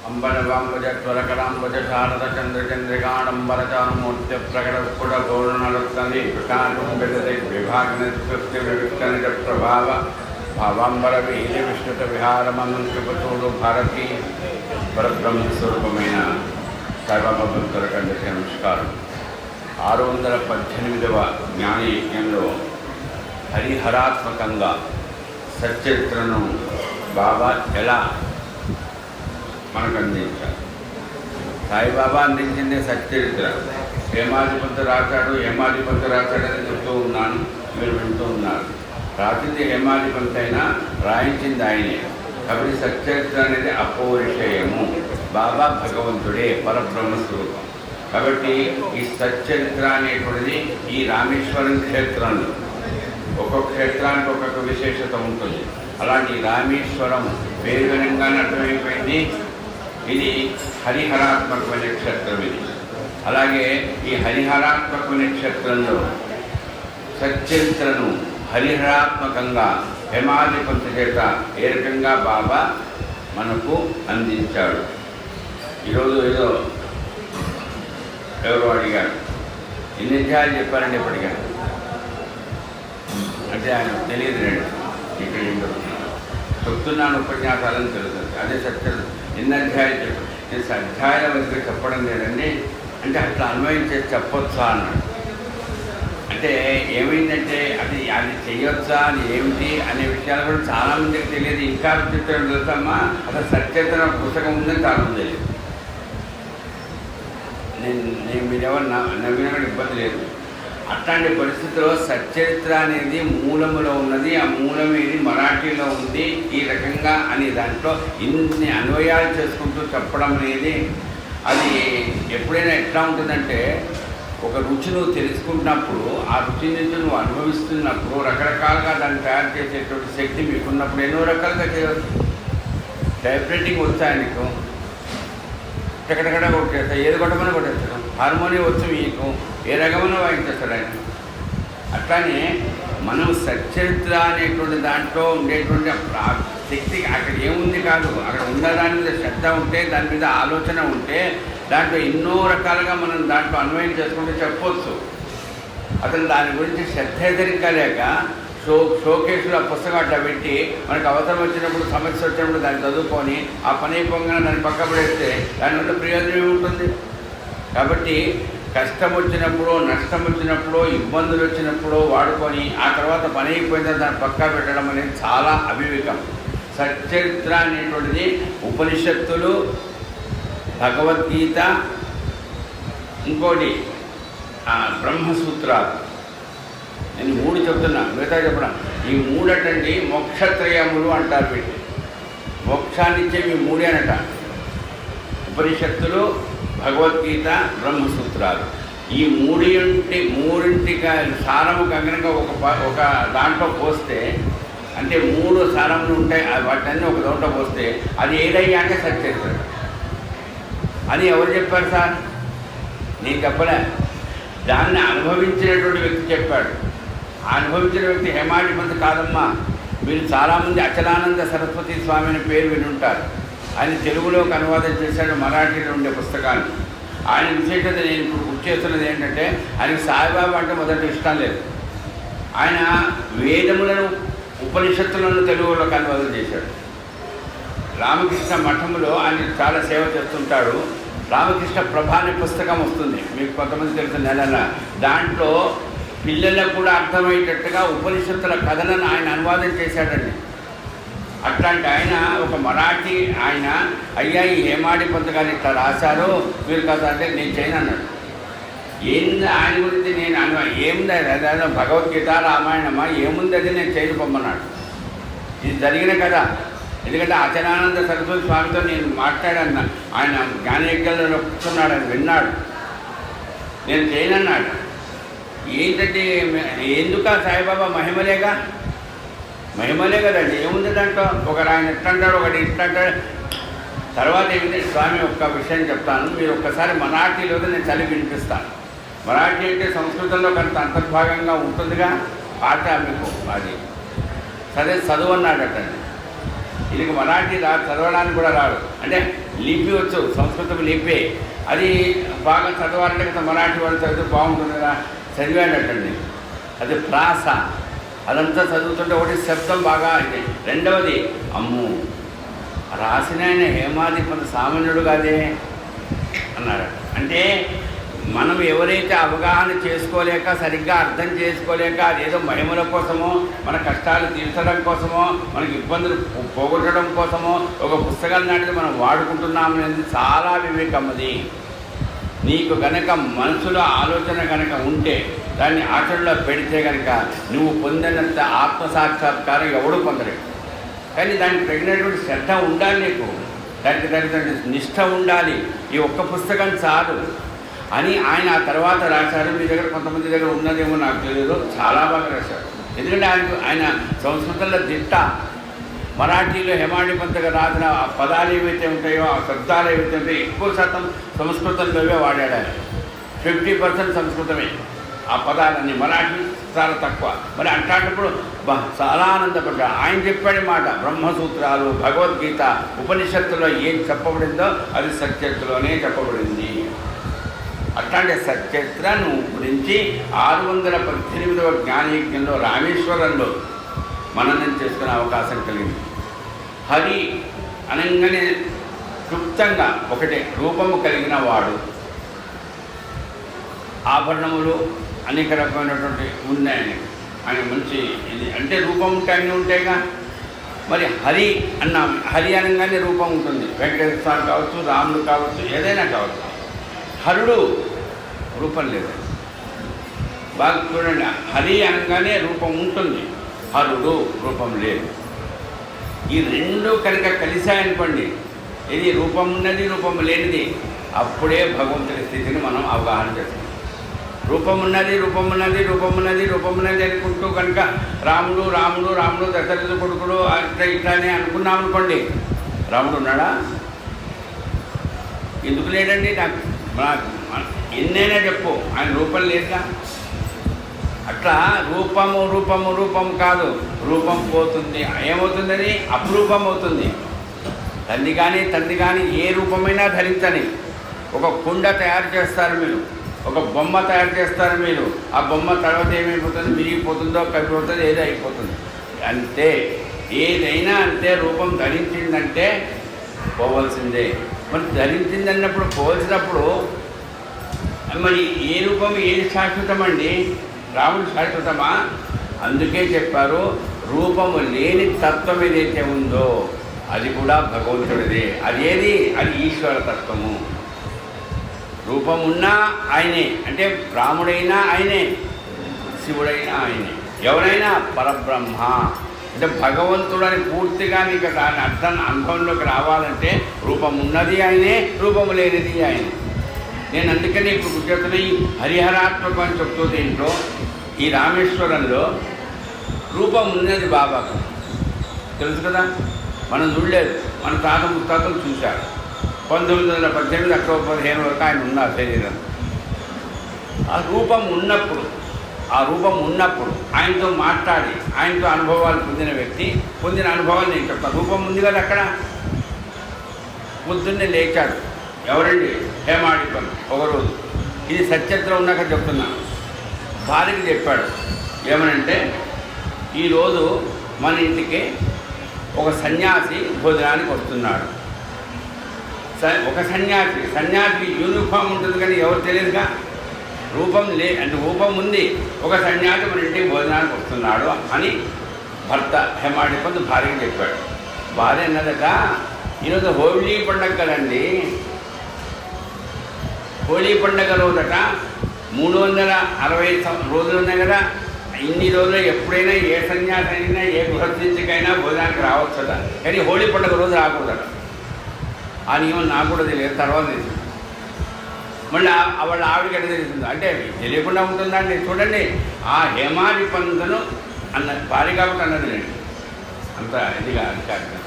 अंबरवांबुजत्वरकरांबुज शारदचंद्रचंद्रिकाडंबरचानुमूर्त्य प्रकटस्फुटपूर्णरत्नदि विभागनिज प्रभाव भावांबर वीर विष्णुत विहारमनुकृपतोడు भारती పరబ్రహ్మస్వరూపమైన సర్వభక్తులకందరికీ నమస్కారం. 618వ జ్ఞానయజ్ఞంలో హరిహరాత్మకంగా సచ్చరిత్రను బాబా ఎలా మనకు అందించారు. సాయిబాబా అందించిందే సచ్చరిత్ర. హేమాధిపతి రాశాడు అని చెప్తూ ఉన్నాను, మీరు వింటూ ఉన్నారు. రాసింది హేమాధిపతి అయినా రాయించింది ఆయనే. కాబట్టి సచ్చరిత్ర అనేది అపౌరుషేయము. బాబా భగవంతుడే, పరబ్రహ్మస్వరూపం. కాబట్టి ఈ సచ్చరిత్ర అనేటువంటిది ఈ రామేశ్వరం క్షేత్రంలో ఒక్కొక్క క్షేత్రానికి ఒక్కొక్క విశేషత ఉంటుంది. అలాంటి రామేశ్వరం పేరు వినంగానే అర్థమైపోయింది, ఇది హరిహరాత్మకమైన క్షేత్రం. ఇది అలాగే ఈ హరిహరాత్మకమైన క్షేత్రంలో సచ్చరిత్రను హరిహరాత్మకంగా హేమాధిపతి చేత ఏ రకంగా బాబా మనకు అందించాడు. ఈరోజు ఏదో ఎవరో అడిగారు, ఎన్ని అధ్యాయాలు చెప్పారండి ఇప్పటికే అంటే ఆయన తెలియదు. రండి ఇక్కడ ఏం చెప్తున్నాను, ఉపన్యాసాలను తెలుస్తుంది. అదే సత్యం. ఎన్ని అధ్యాయాలు చెప్పారు? నేను అధ్యాయాల వరకు చెప్పడం లేదండి అంటే అట్లా అన్వయం చేసి చెప్పొచ్చా అన్నాడు. అంటే ఏమైందంటే అది చేయొచ్చా, అది ఏమిటి అనే విషయాలు కూడా చాలామందికి తెలియదు. ఇంకా విచిత్రం తెలుసమ్మా, అసలు సత్యత పుస్తకం ఉందని చాలామంది తెలియదు. నేను మీరెవరు నవ్వినా కూడా ఇబ్బంది లేదు. అట్లాంటి పరిస్థితుల్లో సచ్చరిత్ర అనేది మూలములో ఉన్నది. ఆ మూలమేది మరాఠీలో ఉంది ఈ రకంగా అని దాంట్లో ఇన్ని అన్వయాలు చేసుకుంటూ చెప్పడం అనేది అది ఎప్పుడైనా ఎట్లా ఉంటుందంటే, ఒక రుచి నువ్వు తెలుసుకుంటున్నప్పుడు ఆ రుచి నుంచి నువ్వు అనుభవిస్తున్నప్పుడు రకరకాలుగా దాన్ని తయారు చేసేటువంటి శక్తి మీకున్నప్పుడు ఎన్నో రకాలుగా చేయవచ్చు. టైప్ రైటింగ్ వచ్చాయి నీకు, ఎక్కడెక్కడ కొట్టేస్తాయి, ఏది కొట్టమని కొట్టేస్తాడు. హార్మోనియం వచ్చు మీకు, ఏ రకమైన వాయించేస్తాడు ఆయన. అట్లానే మనం సచ్చరిత్ర అనేటువంటి దాంట్లో ఉండేటువంటి శక్తి అక్కడ ఏముంది కాదు, అక్కడ ఉన్న దాని మీద శ్రద్ధ ఉంటే, దాని మీద ఆలోచన ఉంటే దాంట్లో ఎన్నో రకాలుగా మనం దాంట్లో అన్వయం చేసుకుంటూ చెప్పవచ్చు. అతను దాని గురించి శ్రద్ధ ఎదరికలేక షోకేసులో ఆ పుస్తకం అట్లా పెట్టి మనకు అవసరం వచ్చినప్పుడు, సమస్య వచ్చినప్పుడు దాన్ని చదువుకొని ఆ పని అయిపోగానే దాన్ని పక్క పడేస్తే దానివల్ల ప్రయోజనం ఏముంటుంది? కాబట్టి కష్టం వచ్చినప్పుడు, నష్టం వచ్చినప్పుడు, ఇబ్బందులు వచ్చినప్పుడు వాడుకొని ఆ తర్వాత పని అయిపోయిన దాన్ని పక్కా పెట్టడం అనేది చాలా అవివేకం. సచ్చరిత్ర అనేటువంటిది ఉపనిషత్తులు, భగవద్గీత, ఇంకోటి బ్రహ్మసూత్రాలు. నేను 3 చెప్తున్నా, మిగతా చెప్పడం. ఈ 3 అటండి మోక్షత్రయములు అంటారు. వీటి మోక్షాన్నిచ్చే ఈ 3 అనట: ఉపనిషత్తులు, భగవద్గీత, బ్రహ్మసూత్రాలు. ఈ మూడింటికి సారము కనుక ఒక దాంట్లో పోస్తే, అంటే 3 సారములు ఉంటాయి, వాటన్నీ ఒక దాంట్లో పోస్తే అది ఏదయ్యాక సత్యత అని ఎవరు చెప్పారు సార్? నేను చెప్పలే, దాన్ని అనుభవించినటువంటి వ్యక్తి చెప్పాడు. అనుభవించిన వ్యక్తి హేమాధిపతి కాదమ్మా. మీరు చాలామంది అచలానంద సరస్వతి స్వామి అని పేరు వినుంటారు. ఆయన తెలుగులోకి అనువాదం చేశాడు మరాఠీలో ఉండే పుస్తకాన్ని. ఆయన విశేషత నేను ఇప్పుడు గుర్తు చేస్తున్నది ఏంటంటే, ఆయనకి సాయిబాబా అంటే మొదటి ఇష్టం లేదు. ఆయన వేదములను, ఉపనిషత్తులను తెలుగులోకి అనువాదం చేశాడు. రామకృష్ణ మఠంలో ఆయన చాలా సేవ చేస్తుంటాడు. రామకృష్ణ ప్రభ అనే పుస్తకం వస్తుంది, మీకు కొంతమంది తెలుసు, నెల. దాంట్లో పిల్లలకు కూడా అర్థమయ్యేటట్టుగా ఉపనిషత్తుల కథలను ఆయన అనువాదం చేశాడండి. అట్లాంటి ఆయన ఒక మరాఠీ ఆయన, అయ్యా ఈ హేమాధిపతి గారు ఇట్లా రాశారు, మీరు కదా అంటే నేను చేయను అన్నాడు. ఏంది ఆయన గురించి నేను ఏముంది అదే భగవద్గీత, రామాయణమా ఏముంది అది నేను చేయను పొమ్మన్నాడు. ఇది జరిగిన కదా. ఎందుకంటే అచలానంద సరస్వతి స్వామితో నేను మాట్లాడాను. ఆయన జ్ఞానయజ్ఞంలో కూర్చున్నాడు, అని విన్నాడు. నేను చేయనన్నాడు. ఏంటంటే ఎందుక సాయిబాబా మహిమలే కదండి, ఏముంది దాంట్లో? ఒకరు ఆయన ఎట్లంటాడు, ఒకటి ఇట్లంటాడు. తర్వాత ఏమిటి స్వామి, ఒక్క విషయం చెప్తాను, మీరు ఒక్కసారి మరాఠీలో నేను చదివి వినిపిస్తాను. మరాఠీ అంటే సంస్కృతంలో కొంత అంతర్భాగంగా ఉంటుందిగా, పాట మీకు అది చదువు అన్నాడటండి. వీళ్ళకి మరాఠీ చదవడానికి కూడా రాదు. అంటే లిపి వచ్చు, సంస్కృతం లిపి, అది బాగా చదవాలంటే కదా మరాఠీ వాళ్ళు చదివితే బాగుంటుంది కదా, చదివాడటండి. అది ప్రాస, అదంతా చదువుతుంటే ఒకటి శబ్దం బాగా అయితే. రెండవది అమ్ము రాసిన ఆయన హేమాధిపతి సామాన్యుడు కాదే అన్నాడు. అంటే మనం ఎవరైతే అవగాహన చేసుకోలేక, సరిగ్గా అర్థం చేసుకోలేక, అదేదో మహిమల కోసమో, మన కష్టాలు తీర్చడం కోసమో, మనకి ఇబ్బందులు పోగొట్టడం కోసమో ఒక పుస్తకాలు నాటిది మనం వాడుకుంటున్నామనేది చాలా వివేకం. అది నీకు కనుక మనసులో ఆలోచన కనుక ఉంటే, దాన్ని ఆచరణలో పెడితే కనుక నువ్వు పొందినంత ఆత్మసాక్షాత్కారం ఎవడు పొందలేడు. కానీ దానికి తగినటువంటి శ్రద్ధ ఉండాలి, నీకు దానికి తగినటువంటి నిష్ఠ ఉండాలి. ఈ ఒక్క పుస్తకం చాలు అని ఆయన ఆ తర్వాత రాశారు. మీ దగ్గర కొంతమంది దగ్గర ఉన్నదేమో నాకు తెలియదు, చాలా బాగా రాశారు. ఎందుకంటే ఆయన సంస్కృతంలో దిట్ట, మరాఠీలో హేమాడిపంతగా రాసిన ఆ పదాలు ఏవైతే ఉంటాయో, ఆ శబ్దాలు ఏవైతే ఉంటాయో ఎక్కువ శాతం సంస్కృతంలోవే వాడాడు ఆయన. 50% సంస్కృతమే ఆ పదాలన్నీ, మరాఠీ చాలా తక్కువ. మరి అట్లాంటప్పుడు చాలా ఆనందపడ్డాడు. ఆయన చెప్పాడు మాట, బ్రహ్మసూత్రాలు, భగవద్గీత, ఉపనిషత్తులో ఏం చెప్పబడిందో అది సత్యత్తులోనే చెప్పబడింది. అట్లాంటి సత్యత్రను గురించి 618వ జ్ఞానయజ్ఞంలో రామేశ్వరంలో మననం చేసుకునే అవకాశం కలిగింది. హరి అనగానే క్లుప్తంగా ఒకటే రూపము కలిగిన వాడు, ఆభరణములు అనేక రకమైనటువంటి ఉన్నాయని ఆయన మంచి ఇది. అంటే రూపం ఉంటే అన్నీ ఉంటాయిగా. మరి హరి అన్నాం, హరి అనగానే రూపం ఉంటుంది. వెంకటేశ్వర స్వామి కావచ్చు, రాముడు కావచ్చు, ఏదైనా కావచ్చు. హరుడు రూపం లేదు. బాగా చూడండి, హరి అనగానే రూపం ఉంటుంది, హరుడు రూపం లేదు. ఈ రెండు కనుక కలిశాయనుకోండి, ఇది రూపం ఉన్నది, రూపం లేనిది, అప్పుడే భగవంతుడి స్థితిని మనం అవగాహన చేస్తాం. రూపం ఉన్నది, రూపం ఉన్నది, రూపం ఉన్నది, రూపం ఉన్నది అనుకుంటూ కనుక రాముడు రాముడు రాముడు దశరథ కొడుకుడు అట్లా ఇట్లానే అనుకున్నాం అనుకోండి, రాముడు ఉన్నాడా? ఎందుకు లేడండి? నాకు ఎన్నైనా చెప్పు, ఆయన రూపం లేదా? అట్లా రూపము రూపము రూపం కాదు, రూపం పోతుంది. ఏమవుతుందని? అపురూపం అవుతుంది. తండ్రి కానీ ఏ రూపమైనా ధరించని. ఒక కుండ తయారు చేస్తారు మీరు, ఒక బొమ్మ తయారు చేస్తారు మీరు, ఆ బొమ్మ తర్వాత ఏమైపోతుంది? విరిగిపోతుందో, కవిపోతుందో, ఏదో అయిపోతుంది. అంతే, ఏదైనా అంతే. రూపం ధరించిందంటే పోవలసిందే. మరి ధరించిందన్నప్పుడు, పోల్చినప్పుడు మరి ఏ రూపం ఏది శాశ్వతం అండి? రాముడు శాశ్వతమా? అందుకే చెప్పారు, రూపము లేని తత్వం ఏదైతే ఉందో అది కూడా భగవంతుడిదే. అదేది? అది ఈశ్వర తత్వము. రూపం ఉన్నా ఆయనే, అంటే రాముడైనా ఆయనే, శివుడైనా ఆయనే, ఎవరైనా పరబ్రహ్మ. అంటే భగవంతుడని పూర్తిగా నీకు దాని అర్థం అనుభవంలోకి రావాలంటే రూపం ఉన్నది ఆయనే, రూపము లేనిది ఆయనే. నేను అందుకని ఇప్పుడు గుర్తున్న ఈ హరిహరాత్మకం అని చెప్తూ దీంట్లో ఈ రామేశ్వరంలో రూపం ఉన్నది బాబాకు తెలుసు కదా, మనం చూడలేదు, మన తాత ముత్తాతలు చూశారు. 1918 అక్టోబర్ 15 వరకు ఆయన ఉన్నారు శరీరం. ఆ రూపం ఉన్నప్పుడు ఆయనతో మాట్లాడి ఆయనతో అనుభవాలు పొందిన వ్యక్తి పొందిన అనుభవాలు నేను చెప్తాను. రూపం ఉంది కదా అక్కడ. పొద్దున్నే లేచాడు ఎవరండి? హేమాడిపన్ ఒకరోజు. ఇది సత్యత్రం ఉన్నాక చెప్తున్నాను. భార్యకి చెప్పాడు ఏమనంటే, ఈరోజు మన ఇంటికి ఒక సన్యాసి భోజనానికి వస్తున్నాడు. ఒక సన్యాసి యూనిఫామ్ ఉంటుంది కానీ ఎవరు తెలియదుగా. రూపం అంటే రూపం ఉంది, ఒక సన్యాసి మన ఇంటికి భోజనానికి వస్తున్నాడు అని భర్త హేమాడిపన్ భార్యకి చెప్పాడు. భార్య అన్నదట, ఈరోజు హోళీ పండగ కదండి. హోళీ పండగ రోజట 360 రోజులు ఉన్నాయి కదా. ఇన్ని రోజులు ఎప్పుడైనా ఏ సన్యాసి అయినా ఏ గృహస్థితికైనా భోజనానికి రావచ్చు కదా, కానీ హోళీ పండుగ రోజు రాకూడదట. ఆ నియమం నాకు కూడా తెలియదు, తర్వాత తెలిసింది. మళ్ళీ వాళ్ళ ఆవిడకి ఎక్కడ తెలుస్తుంది అంటే తెలియకుండా ఉంటుందండి. చూడండి, ఆ హేమాడిపంతను అన్న భార్య కాబట్టి అన్నది లేండి, అంత ఇదిగా అధికారిగా.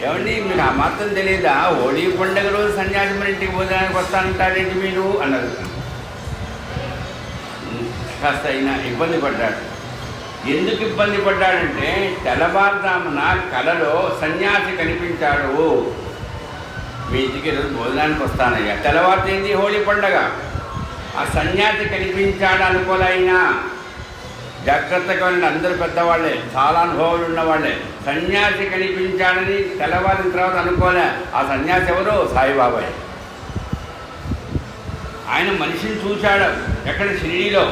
ఏమండి మీకు ఆ మాత్రం తెలియదా? హోళీ పండుగ రోజు సన్యాసి మన ఇంటికి భోజనానికి వస్తానంటారేంటి మీరు అన్నది. కాస్త అయినా ఇబ్బంది పడ్డాడు. ఎందుకు ఇబ్బంది పడ్డాడంటే తెల్లవారుజామున కలలో సన్యాసి కనిపించాడు. మీ ఇంటికి ఈరోజు భోజనానికి వస్తానయ్యా, తెల్లవారుతేంది హోళీ పండగ, ఆ సన్యాసి కనిపించాడు అనుకోలైనా. జాగ్రత్తగా ఉన్న అందరూ పెద్దవాళ్ళే, చాలా అనుభవాలు ఉన్నవాళ్ళే. సన్యాసి కనిపించాడని తెల్లవారిన తర్వాత అనుకోలే. ఆ సన్యాసి ఎవరు? సాయిబాబాయ్. ఆయన మనిషిని చూశాడు. ఎక్కడ? షిరిడీలో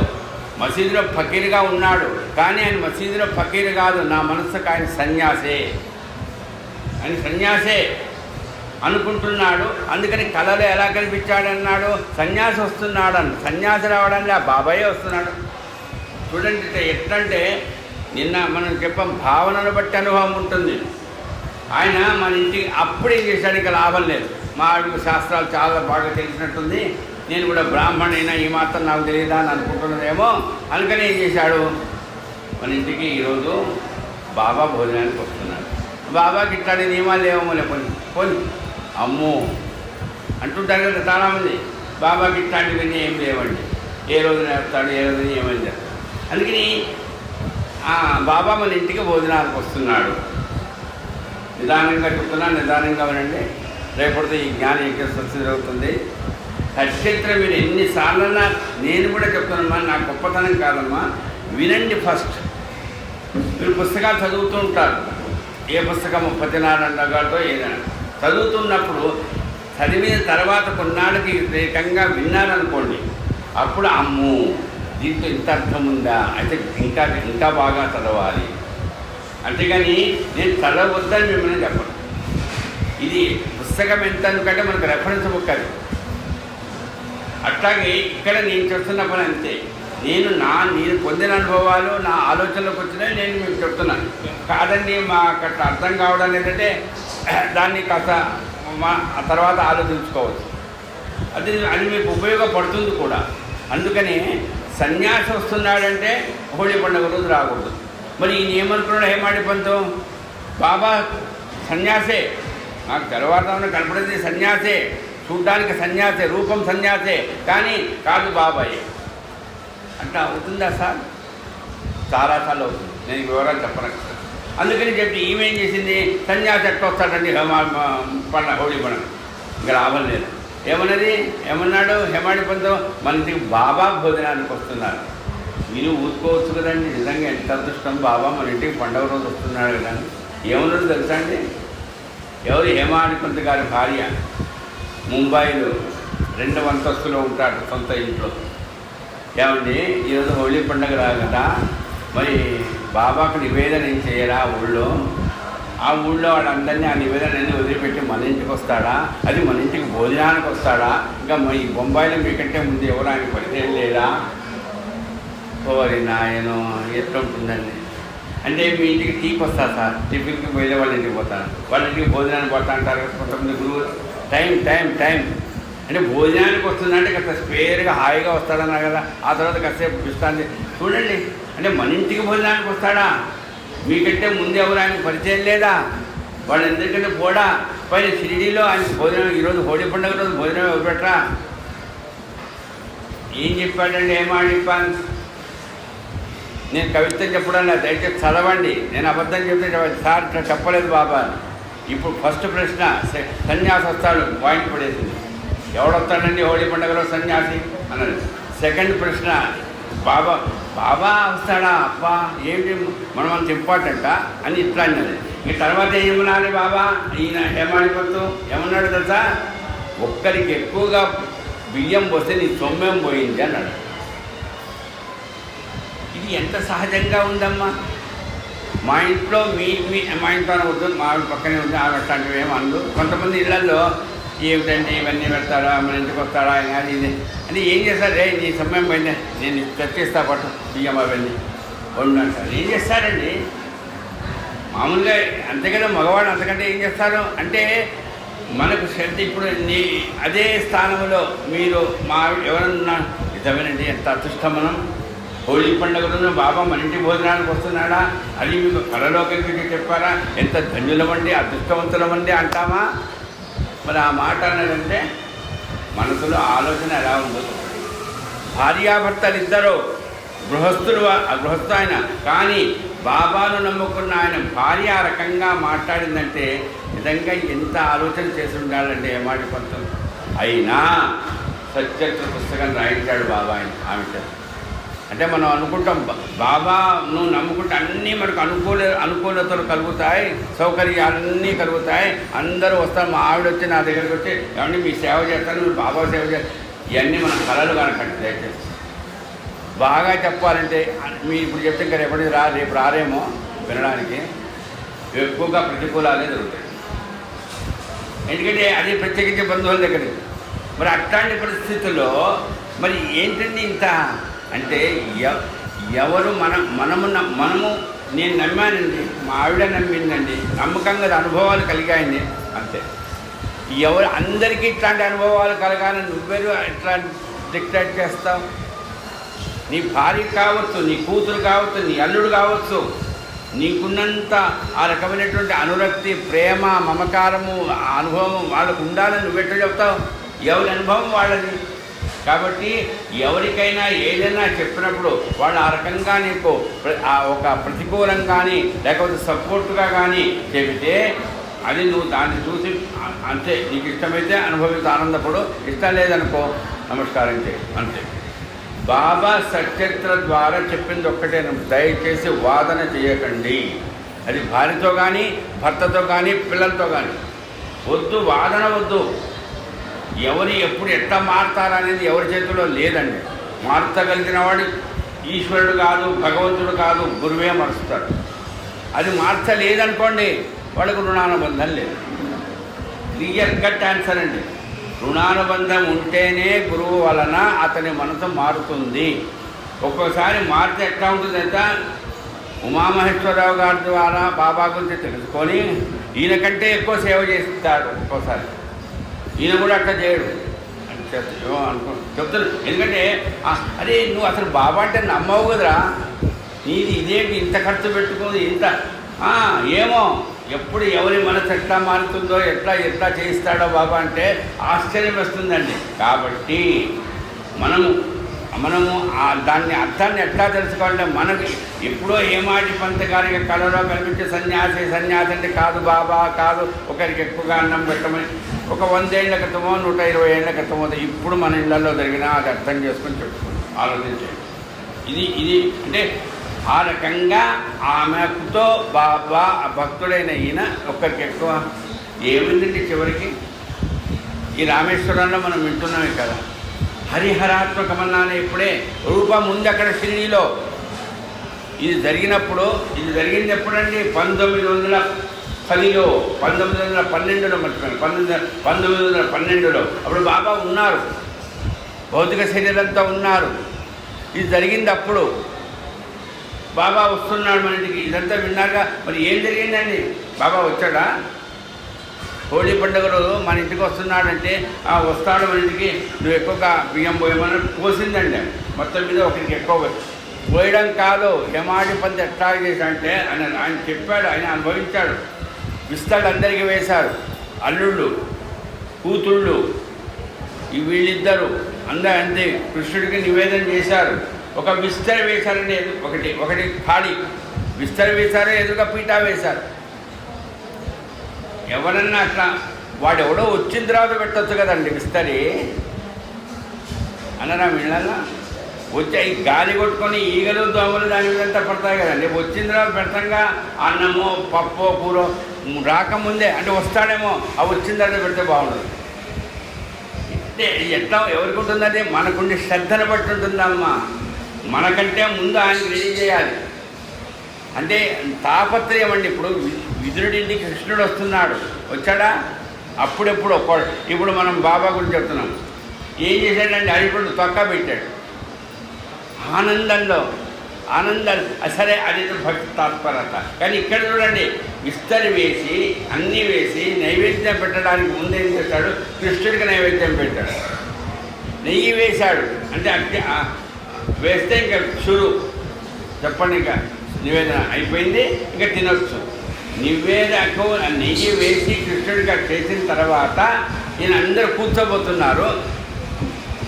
మసీదులో ఫకీరుగా ఉన్నాడు. కానీ ఆయన మసీదులో ఫకీరు కాదు, నా మనసుకు ఆయన సన్యాసే, ఆయన సన్యాసే అనుకుంటున్నాడు. అందుకని కళలో ఎలా కనిపించాడన్నాడు? సన్యాసి వస్తున్నాడు అని. సన్యాసి రావడానికి ఆ బాబాయే వస్తున్నాడు. చూడండి ఎట్లంటే, నిన్న మనం చెప్పాం, భావనను బట్టి అనుభవం ఉంటుంది. ఆయన మన ఇంటికి అప్పుడు ఏం చేశాడు? ఇంకా లాభం లేదు, మా ఆవిడకు శాస్త్రాలు చాలా బాగా తెలిసినట్టుంది, నేను కూడా బ్రాహ్మణైనా ఈ మాత్రం నాకు తెలియదా అని అనుకుంటున్నదేమో. అందుకని ఏం చేశాడు? మన ఇంటికి ఈరోజు బాబా భోజనానికి వస్తున్నాడు. బాబాకి ఇట్లాంటి నియమాలు ఏమో లేకపోయి పోని అమ్మో అంటుంటారు కదా చాలామంది. బాబాకి ఇట్లాంటివన్నీ ఏం లేవండి, ఏ రోజున వేస్తాడు, ఏ రోజున ఏమని చెప్తాడు. అందుకని బాబా మన ఇంటికి భోజనానికి వస్తున్నాడు. నిదానంగా చెప్తున్నాను, నిదానంగా వినండి. రేపటితో ఈ జ్ఞాన యజ్ఞ సృష్టి జరుగుతుంది. ఖచ్చితంగా మీరు ఎన్నిసార్లన్నా నేను కూడా చెప్తున్నామ్మా, నా గొప్పతనం కాదమ్మా, వినండి. ఫస్ట్ మీరు పుస్తకాలు చదువుతూ ఉంటారు, ఏ పుస్తకం పతినారాయణ గారితో ఏదైనా చదువుతున్నప్పుడు చదివిన తర్వాత కొన్నాళ్ళకి ఏకంగా విన్నారనుకోండి, అప్పుడు అమ్మో దీంతో ఇంత అర్థం ఉందా, అయితే ఇంకా ఇంకా బాగా చదవాలి. అంతేగాని నేను చదవద్దని మిమ్మల్ని చెప్పను. ఇది పుస్తకం ఎంత అనుకంటే మనకు రెఫరెన్స్ బుక్ అది. అట్లాగే ఇక్కడ నేను చేస్తున్న పని అంతే. నేను పొందిన అనుభవాలు, నా ఆలోచనలకు వచ్చినాయి, నేను మీకు చెప్తున్నాను. కాదండి మాకు అట్లా అర్థం కావడం ఏంటంటే దాన్ని కాస్త ఆ తర్వాత ఆలోచించుకోవచ్చు. అది మీకు ఉపయోగపడుతుంది కూడా. అందుకని సన్యాసి వస్తున్నాడంటే హోళీ పండుగ రోజు రాకూడదు. మరి ఈయన ఏమనుకున్నాడు? హేమాడి పంతం బాబా సన్యాసే, నాకు తెల్లవారుజామున కనపడేది సన్యాసే, చూడ్డానికి సన్యాసే, రూపం సన్యాసే, కానీ కాదు బాబాయ్. అట్లా అవుతుందా సార్? చాలాసార్లు అవుతుంది, నేను వివరాలు చెప్పను. అందుకని చెప్పి ఈమెం చేసింది, సన్యాసి ఎట్లా వస్తాడండి పండుగ హోళీ పండుగ, ఇంకా లాభం లేదు. ఏమన్నాడు హేమాడి పంతం? మన ఇంటికి బాబా భోజనానికి వస్తున్నారు. మీరు ఊరుకోవచ్చు కదండి, నిజంగా ఎంత అదృష్టం, బాబా మన ఇంటికి పండుగ రోజు వస్తున్నాడు కదా. ఏమన్నాడు తెలుసా అండి? ఎవరు? హేమాడి పంత్ గారి భార్య, ముంబైలో 2వ అంతస్తులో ఉంటాడు సొంత ఇంట్లో. ఏమండి ఈరోజు హోళీ పండుగ కదా, మరి బాబాకు నివేదన ఏం చేయరా ఊళ్ళో? ఆ ఊళ్ళో వాళ్ళందరినీ ఆ నివేదనని వదిలిపెట్టి మన ఇంటికి వస్తాడా? అది మన ఇంటికి భోజనానికి వస్తాడా? ఇంకా ఈ బొంబాయిలో మీకంటే ముందు ఎవరు ఆయన పరిచయం లేదా? ఓరి నాయనో ఎట్లా ఉంటుందండి. అంటే మీ ఇంటికి టీకి వస్తా సార్, టిఫిన్కి వెళ్ళే వాళ్ళ ఇంటికి పోతాను, వాళ్ళ ఇంటికి భోజనానికి పోతా అంటారు కొంతమంది గురువు. టైం అంటే భోజనానికి వస్తుందంటే కాస్త స్పేర్గా హాయిగా వస్తాడన్నా కదా, ఆ తర్వాత కాసేపు విశ్రాంతి. చూడండి, అంటే మన ఇంటికి భోజనానికి వస్తాడా? మీకంటే ముందు ఎవరు ఆయనకు పరిచయం లేదా? వాళ్ళు ఎందుకంటే పోడా పైన షిరిడీలో ఆయన భోజనం, ఈరోజు హోళీ పండుగ రోజు భోజనం ఎవరు పెట్టరా? ఏం చెప్పాడండి? చెప్పాను నేను కవిత్వం చెప్పడం లేదు, దయచేసి చదవండి. నేను అబద్ధం చెప్తే సార్ ఇట్లా చెప్పలేదు బాబా. ఇప్పుడు ఫస్ట్ ప్రశ్న, సన్యాసి వస్తాడు, పాయింట్ పడేసింది. ఎవడొస్తాడండి హోళీ పండుగలో సన్యాసి అన్నది. సెకండ్ ప్రశ్న, బాబా వస్తాడా? అబ్బా ఏమిటి మనం అంత ఇంపార్టెంటా అని ఇట్లా అన్నది. ఈ తర్వాత ఏమనాలి? బాబా ఈయన హేమాడి పంతు ఏమన్నాడు తెలుసా? ఒక్కరికి ఎక్కువగా బియ్యం పోస్తే నీ సొమ్మేం పోయింది అన్నాడు. ఇది ఎంత సహజంగా ఉందమ్మా. మా ఇంట్లో మా ఇంట్లో వద్దు, మా పక్కనే ఉంది, ఆమె అట్లాంటివి ఏమో అందు. కొంతమంది ఇళ్లలో ఏమిటంటే ఇవన్నీ పెడతాడా, మన ఇంటికి వస్తాడా అని ఇది అంటే ఏం చేస్తారు? రే నీ సమయం పోయిందే, నేను తెచ్చిస్తా పట్టు బియ్యం అవన్నీ వండు అంటారు. ఏం చేస్తారండి? మామూలుగా అంతే కదా, మగవాడు అంతకంటే ఏం చేస్తారు అంటే మనకు శ్రద్ధ. ఇప్పుడు అదే స్థానంలో మీరు ఎవరన్నా నిజమేనండి, ఎంత అదృష్టం మనం. హోళీ పండుగ రోజున బాబా మన ఇంటి భోజనానికి వస్తున్నాడా? అది మీకు కళలోకి చెప్పారా? ఎంత ధన్యులమండి, అదృష్టవంతులమండి అంటామా? మరి ఆ మాట అన్నదంటే మనసులో ఆలోచన ఎలా ఉందో. భార్యాభర్తలు ఇద్దరు గృహస్థు ఆయన. కానీ బాబాను నమ్ముకున్న ఆయన భార్య ఆ రకంగా మాట్లాడిందంటే నిజంగా ఎంత ఆలోచన చేసి ఉండాలంటే ఏమాటి పంతం. అయినా సత్యత్వ పుస్తకం రాయించాడు బాబా ఆమె చేత. అంటే మనం అనుకుంటాం బాబా నువ్వు నమ్ముకుంటే అన్నీ మనకు అనుకూలతలు కలుగుతాయి, సౌకర్యాలన్నీ కలుగుతాయి, అందరూ వస్తారు. మా ఆవిడ వచ్చి నా దగ్గరికి వచ్చి ఏమంటే మీ సేవ చేస్తాను, మీరు బాబా సేవ చేస్తారు, ఇవన్నీ మన కళలు కనకండి. దయచేసి బాగా చెప్పాలంటే మీరు ఇప్పుడు చెప్తే ఇంకా రేపు రారేమో వినడానికి, ఎక్కువగా ప్రతికూలాలే జరుగుతాయి. ఎందుకంటే అది ప్రత్యేకించే బంధువుల దగ్గర. మరి అట్లాంటి పరిస్థితుల్లో మరి ఏంటండి ఇంత అంటే ఎవరు మనము నేను నమ్మానండి, మా ఆవిడ నమ్మిందండి, నమ్మకంగా అనుభవాలు కలిగాయండి అంతే. ఎవరు అందరికీ ఇట్లాంటి అనుభవాలు కలగాలని నువ్వేరు ఎట్లా డిక్టేట్ చేస్తావు? నీ భార్య కావచ్చు, నీ కూతురు కావచ్చు, నీ అల్లుడు కావచ్చు, నీకున్నంత ఆ రకమైనటువంటి అనురక్తి, ప్రేమ, మమకారము, అనుభవం వాళ్ళకు ఉండాలని నువ్వెట్లా చెప్తావు? ఎవరి అనుభవం వాళ్ళది. కాబట్టి ఎవరికైనా ఏదైనా చెప్పినప్పుడు వాళ్ళు ఆ రకంగా నీకు ఒక ప్రతికూలం కానీ లేకపోతే సపోర్టుగా కానీ చెబితే అది నువ్వు దాన్ని చూసి అంతే, నీకు ఇష్టమైతే అనుభవించి ఆనందపడు, ఇష్టం లేదనుకో నమస్కారం చేయి అంతే. బాబా సచరిత్ర ద్వారా చెప్పింది ఒక్కటే, దయచేసి వాదన చేయకండి. అది భార్యతో కానీ భర్తతో కానీ పిల్లలతో కానీ వద్దు, వాదన వద్దు. ఎవరు ఎప్పుడు ఎట్లా మారుతారనేది ఎవరి చేతిలో లేదండి. మార్చగలిగిన వాడు ఈశ్వరుడు కాదు, భగవంతుడు కాదు, గురువే మారుస్తాడు. అది మార్చలేదనుకోండి వాళ్ళకు రుణానుబంధం లేదు. క్లియర్ కట్ ఆన్సర్ అండి. రుణానుబంధం ఉంటేనే గురువు వలన అతని మనసు మారుతుంది. ఒక్కోసారి మారితే ఎట్లా ఉంటుందంటే ఉమామహేశ్వరరావు గారి ద్వారా బాబా గురించి తెలుసుకొని ఈయన కంటే ఎక్కువ సేవ చేస్తాడు. ఒక్కోసారి ఈయన కూడా అట్లా చేయడు అని చెప్తాను. ఎందుకంటే అరే నువ్వు అసలు బాబా అంటే నమ్మవు కదరా, నీది ఇదేంటి ఇంత ఖర్చు పెట్టుకుంది ఇంత ఏమో ఎప్పుడు ఎవరి మనసు ఎట్లా మారుతుందో ఎట్లా చేయిస్తాడో బాబా అంటే ఆశ్చర్యం వస్తుందండి. కాబట్టి మనము దాన్ని అర్థాన్ని ఎట్లా తెలుసుకోవాలంటే మనకి ఎప్పుడో ఏమాటి పంతగారికి కళలో కనిపించే సన్యాసి అంటే కాదు బాబా, కాదు ఒకరికి ఎక్కువగా అన్నం పెట్టమని ఒక 100 ఏళ్ల క్రితమో 120 ఏళ్ల క్రితమో ఇప్పుడు మన ఇళ్లలో జరిగినా అది అర్థం చేసుకొని చెప్పుకోండి, ఆలోచించండి. ఇది అంటే ఆ రకంగా ఆమెతో బాబా భక్తుడైన ఈయన ఒక్కరికి ఎక్కువ ఏమైందండి. చివరికి ఈ రామేశ్వరంలో మనం వింటున్నామే కదా, హరిహరాత్మకమన్నానే ఇప్పుడే రూపం ఉంది అక్కడ షిరిడీలో. ఇది జరిగింది ఎప్పుడండి? 1910లో 1912లో మర్చిపోయాను, 1912లో అప్పుడు బాబా ఉన్నారు, భౌతిక శరీరంతో ఉన్నారు. ఇది జరిగింది అప్పుడు. బాబా వస్తున్నాడు మన ఇంటికి. ఇదంతా విన్నాక మరి ఏం జరిగిందండి? బాబా వచ్చాడా? హోళీ పండుగ రోజు మన ఇంటికి వస్తున్నాడంటే వస్తాడు మన ఇంటికి, నువ్వు ఎక్కువగా బియ్యం పోయమని పోసిందండి. మొత్తం మీద ఒకరికి ఎక్కువ పోయడం కాదు, హేమాడి పంత ఎట్లా చేశాడంటే ఆయన చెప్పాడు, ఆయన అనుభవించాడు. విస్తాడు అందరికీ వేశారు, అల్లుళ్ళు కూతుళ్ళు వీళ్ళిద్దరు అందరూ అంతే కృష్ణుడికి నివేదన చేశారు. ఒక విస్తరి వేశారండి, ఒకటి ఖాళీ విస్తరి వేశారు, ఎదురుగా పీఠా వేశారు. ఎవరన్నా అట్లా వాడెవడో వచ్చిన తర్వాత పెట్టచ్చు కదండి విస్తరి అన్నరా. వీళ్ళన్నా వచ్చి గాలి కొట్టుకొని ఈగలు దోమలు దాని మీదంతా పడతాయి కదండి. వచ్చిన తర్వాత పెడతాంగా అన్నమో పప్పో కూర రాకముందే అంటే వస్తాడేమో, అవి వచ్చిన తర్వాత పెడితే బాగుండదు. అంటే ఎట్లా ఎవరికి ఉంటుందంటే మనకుండి శ్రద్ధను బట్టి ఉంటుందమ్మా. మనకంటే ముందు ఆయనకి రెడీ చేయాలి. అంటే తాపత్రయం అండి. ఇప్పుడు విదురుడింటికి కృష్ణుడు వస్తున్నాడు, వచ్చాడా? అప్పుడెప్పుడు ఇప్పుడు మనం బాబా గురించి చెప్తున్నాం. ఏం చేశాడంటే అడిపడు తొక్క పెట్టాడు. ఆనందంలో సరే అది భక్తి తాత్పరత. కానీ ఇక్కడ చూడండి, విస్తరి వేసి అన్నీ వేసి నైవేద్యం పెట్టడానికి ముందు ఏం చేశాడు? కృష్ణుడికి నైవేద్యం పెట్టాడు, నెయ్యి వేశాడు. అంటే వేస్తే ఇంకా షురు చెప్పండి, ఇంకా నివేదన అయిపోయింది, ఇంకా తినొచ్చు. నివేదకు నెయ్యి వేసి కృష్ణుడిగా చేసిన తర్వాత ఈయన అందరూ కూర్చోబోతున్నారు.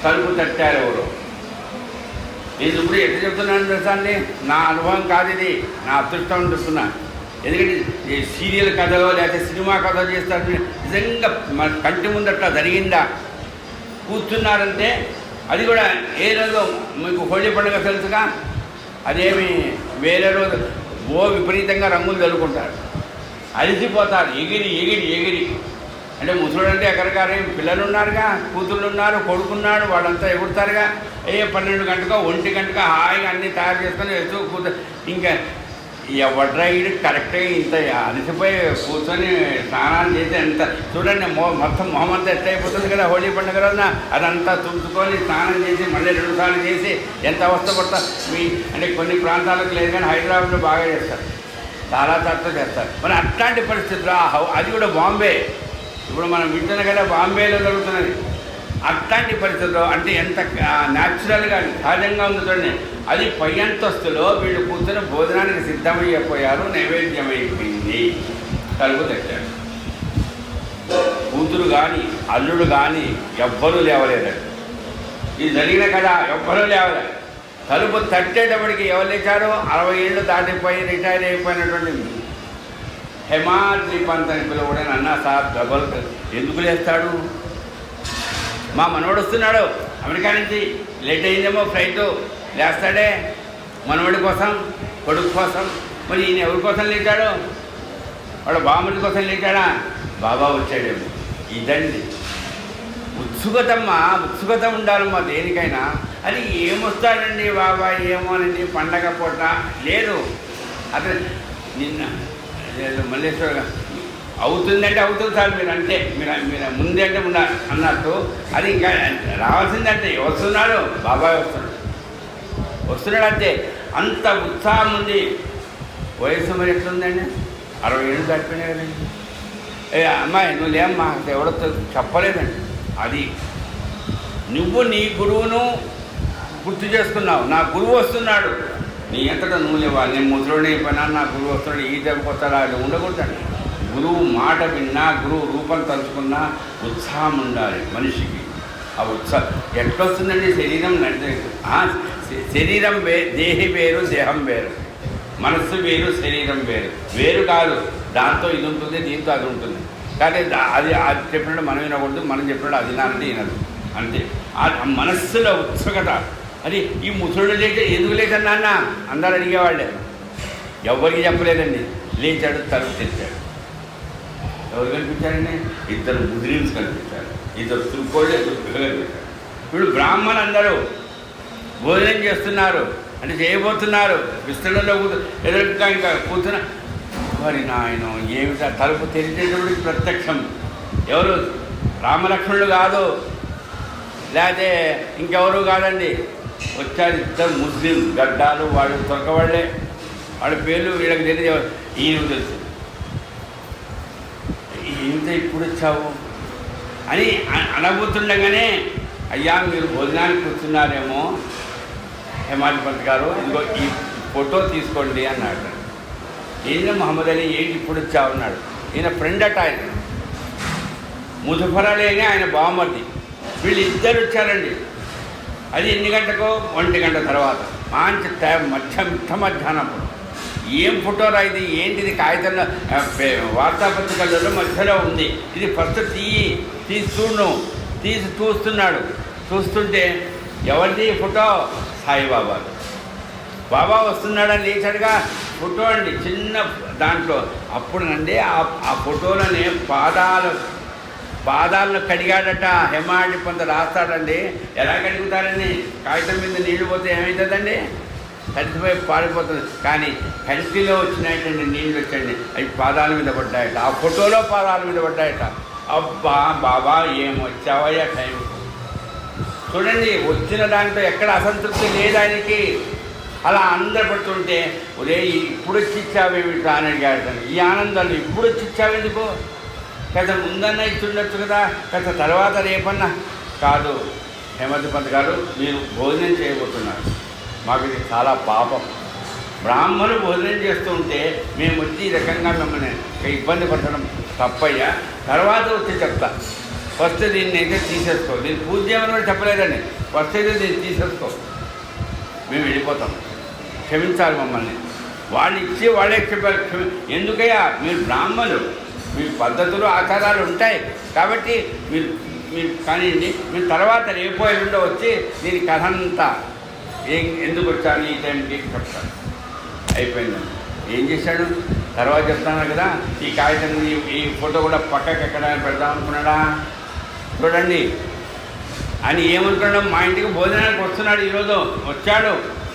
తలుపు తట్టారు ఎవరు? నేను ఇప్పుడు ఎట్లా చెప్తున్నాను తెలుసా అండి, నా అనుభవం కాదు ఇది, నా అదృష్టం చెప్తున్నా. ఎందుకంటే సీరియల్ కథలో లేకపోతే సినిమా కథలో చేస్తారు, నిజంగా మన కంటి ముందట్లా జరిగిందా కూర్చున్నారంటే అది కూడా ఏ రోజు మీకు హోళీ పండుగ తెలుసుగా, అదేమి వేరే రోజు విపరీతంగా రంగులు చల్లుకుంటారు, అలిసిపోతారు ఎగిరి ఎగిరి ఎగిరి. అంటే ముసలుడు అంటే ఎక్కడికారు, పిల్లలు ఉన్నారుగా, కూతుళ్ళు ఉన్నారు, కొడుకున్నాడు, వాళ్ళంతా ఎగురుతారుగా. 12 గంటకో 1 గంటకో హాయిగా అన్నీ తయారు చేసుకొని వేస్తూ కూతురు. ఇంకా ఎవడ్రాయిడు కరెక్ట్గా ఇంత అలసిపోయి కూర్చొని స్నానాలు చేసి ఎంత చూడండి, మొత్తం మొహమంతా ఎట్లా అయిపోతుంది కదా హోళీ పండుగ రోజున. అదంతా తుంచుకొని స్నానం చేసి మళ్ళీ 2 సార్లు చేసి ఎంత అవస్థపడతా. అంటే కొన్ని ప్రాంతాలకు లేదు కానీ హైదరాబాద్లో బాగా చేస్తారు, చాలా తక్కువ చేస్తారు. మరి అట్లాంటి పరిస్థితుల్లో అది కూడా బాంబే, ఇప్పుడు మనం వింటున్న కదా బాంబేలో జరుగుతున్నది. అట్లాంటి పరిస్థితుల్లో అంటే ఎంత న్యాచురల్గా సహజంగా ఉంది చూడండి. అది పై అంతస్తులో వీళ్ళు కూర్చొని భోజనానికి సిద్ధమయ్యిపోయారు, నైవేద్యం అయిపోయింది, తలుపు తెచ్చాడు. కూతురు కానీ అల్లుడు కానీ ఎవ్వరూ లేవలేదండి. ఇది జరిగిన కదా, ఎవ్వరూ లేవలేదు. తలుపు తట్టేటప్పటికి ఎవరు లేచారు, 60 ఏళ్ళు దాటిపోయి రిటైర్ అయిపోయినటువంటి హేమాద్రి పంత్ అని పిలువడే అన్నా సార్ డబల్ ఎందుకు లేస్తాడు, మా మనవడు వస్తున్నాడు అమెరికా నుంచి, లేట్ అయిందేమో ఫ్లైట్, లేస్తాడే మనవడి కోసం, కొడుకు కోసం. మరి ఈయన ఎవరి కోసం లేచాడు, వాడు బామ్మడి కోసం లేచాడా, బాబా వచ్చాడేమో. ఇదండి ఉత్సుకత ఉండాలమ్మా దేనికైనా. అది ఏమొస్తాడండి బాబా ఏమోనండి పండగ పూట లేదు. అతను నిన్న లేదు మల్లేశ్వర అవుతుందంటే అవుతుంది సార్, మీరు అంటే మీరు ముందే అంటే అన్నట్టు. అది ఇంకా రావాల్సిందంటే వస్తున్నాడు, బాబాయ్ వస్తున్నాడు అంతే. అంత ఉత్సాహం ఉంది. వయసు మరి ఎట్లుందండి, 60 ఏళ్ళు దాటిపోయినాయి కదండి. అమ్మాయి నువ్వు లేమ్మా ఎవడో చెప్పలేదండి. అది నువ్వు నీ గురువును గుర్తు చేసుకున్నావు, నా గురువు వస్తున్నాడు, నీ ఎంతటా నువ్వు లేవాలి. నేను ముసలుడిని అయిపోయినా నా గురువు వస్తున్నాడు, ఈ దెబ్బకి వస్తాడా, అది ఉండకూడదండి. గురువు మాట విన్నా, గురువు రూపం తలుచుకున్నా ఉత్సాహం ఉండాలి మనిషికి. ఆ ఉత్సాహం ఎట్లొస్తుందండి, శరీరం దేహి వేరు, దేహం వేరు, మనస్సు వేరు, శరీరం వేరు కాదు. దాంతో ఇది ఉంటుంది, దీంతో అది ఉంటుంది. కానీ అది చెప్పినట్టు మనం వినకూడదు, మనం చెప్పినట్టు అది వినాలంటే వినదు అంతే. ఆ మనస్సులో ఉత్సుకత. అది ఈ ముసలుడు లేచే ఎందుకు లేచని నాన్న అందరూ అడిగేవాళ్ళే, ఎవరికి చెప్పలేదండి. లేచాడు, తలుపు తెచ్చాడు. ఎవరు కనిపించారండి, 2 ముస్లిమ్స్ కనిపించారు, 2 తుర్కోళ్ళే కనిపించారు. వీళ్ళు బ్రాహ్మణులు అందరూ భోజనం చేస్తున్నారు, అంటే చేయబోతున్నారు. విస్తరణలో ఎదురుగా ఇంకా కూర్చున్న మరి నాయన ఏమిటా తలుపు తెరిచేటప్పటికి ప్రత్యక్షం. ఎవరు, రామలక్ష్మణులు కాదు, లేకపోతే ఇంకెవరు కాదండి. వచ్చారు 2 ముస్లిం గడ్డాలు, వాళ్ళు తొరకవాళ్ళే, వాళ్ళ పేర్లు వీళ్ళకి తెలియదు, ఈయన తెలుసు. ఏమిటో ఇప్పుడు వచ్చావు అని అనబోతుండగానే, అయ్యా మీరు భోజనానికి కూర్చున్నారేమో హేమాద్రి పంత్ గారు, ఇదిగో ఈ ఫోటో తీసుకోండి అన్నాడు. ఏంటో మహమ్మద్ అలీ ఏంటి ఇప్పుడు వచ్చావు అన్నాడు. ఈయన ఫ్రెండ్ అట, ఆయన ముజఫర్ అలీ అని ఆయన బావమర్ది. వీళ్ళిద్దరు వచ్చారండి. అది ఎన్ని గంటకో, 1 గంట తర్వాత, మంచి టైం మధ్యాహ్నం. ఏం ఫోటోరా ఇది, ఏంటిది, కాగితంలో వార్తాపత్రికలలో మధ్యలో ఉంది, ఇది ఫస్ట్ తీసి చూస్తున్నాడు. చూస్తుంటే ఎవరిది ఫోటో, సాయిబాబా. బాబా వస్తున్నాడని లేచాడుగా, ఫోటో అండి చిన్న దాంట్లో. అప్పుడునండి ఆ ఫోటోలోనే పాదాలను కడిగాడట హేమాద్రి పంత్. రాస్తాడండి, ఎలా కడుగుతారండి, కాగితం మీద నీళ్లు పోతే ఏమవుతుందండి, తడిసిపోయి పాడిపోతుంది. కానీ కంటిలో వచ్చినటువంటి నీళ్ళు వచ్చండి, అవి పాదాల మీద పడ్డాయట, ఆ ఫోటోలో పాదాల మీద పడ్డాయట. అబ్బా బాబా ఏం వచ్చావయ్యా టైం చూడండి. వచ్చిన దాంట్లో ఎక్కడ అసంతృప్తి లేదు ఆయనకి. అలా ఆనందపడుతుంటే, ఒరే ఇప్పుడు వచ్చి ఇచ్చావేమిటా అని అడిగాడు. ఈ ఆనందాలు ఇప్పుడు వచ్చి ఇచ్చావెందుకు, కాస్త ముందన్నా ఇచ్చుండొచ్చు కదా, కాస్త తర్వాత రేపన్నా. కాదు హేమాద్రి పంత్ గారు, మీరు భోజనం చేయబోతున్నారు, మాకు ఇది చాలా పాపం. బ్రాహ్మణులు భోజనం చేస్తూ ఉంటే మేము వచ్చి ఈ రకంగా మిమ్మల్ని ఇబ్బంది పడడం తప్పయ్యా, తర్వాత వచ్చి చెప్తా. ఫస్ట్ దీన్ని అయితే తీసేసుకో, దీన్ని పూజ చేయమని కూడా చెప్పలేదండి, ఫస్ట్ అయితే దీన్ని తీసేసుకో. మేము వెళ్ళిపోతాం, క్షమించాలి మమ్మల్ని. వాళ్ళు ఇచ్చి వాళ్ళే చెప్పారు, ఎందుకయ్యా మీరు బ్రాహ్మణులు, మీ పద్ధతులు ఆచారాలు ఉంటాయి కాబట్టి మీరు కానివ్వండి, మేము తర్వాత రేపో ఎల్లుండో వచ్చి దీని కథ అంతా ఎందుకు వచ్చాను ఈ టైంకి చెప్తాను. అయిపోయిందండి. ఏం చేశాడు తర్వాత చెప్తాను కదా. ఈ కాగితం ఈ ఫోటో కూడా పక్కకి ఎక్కడ పెడదాం అనుకున్నాడా చూడండి అని ఏమనుకున్నాడు. మా ఇంటికి భోజనానికి వస్తున్నాడు, ఈరోజు వచ్చాడు,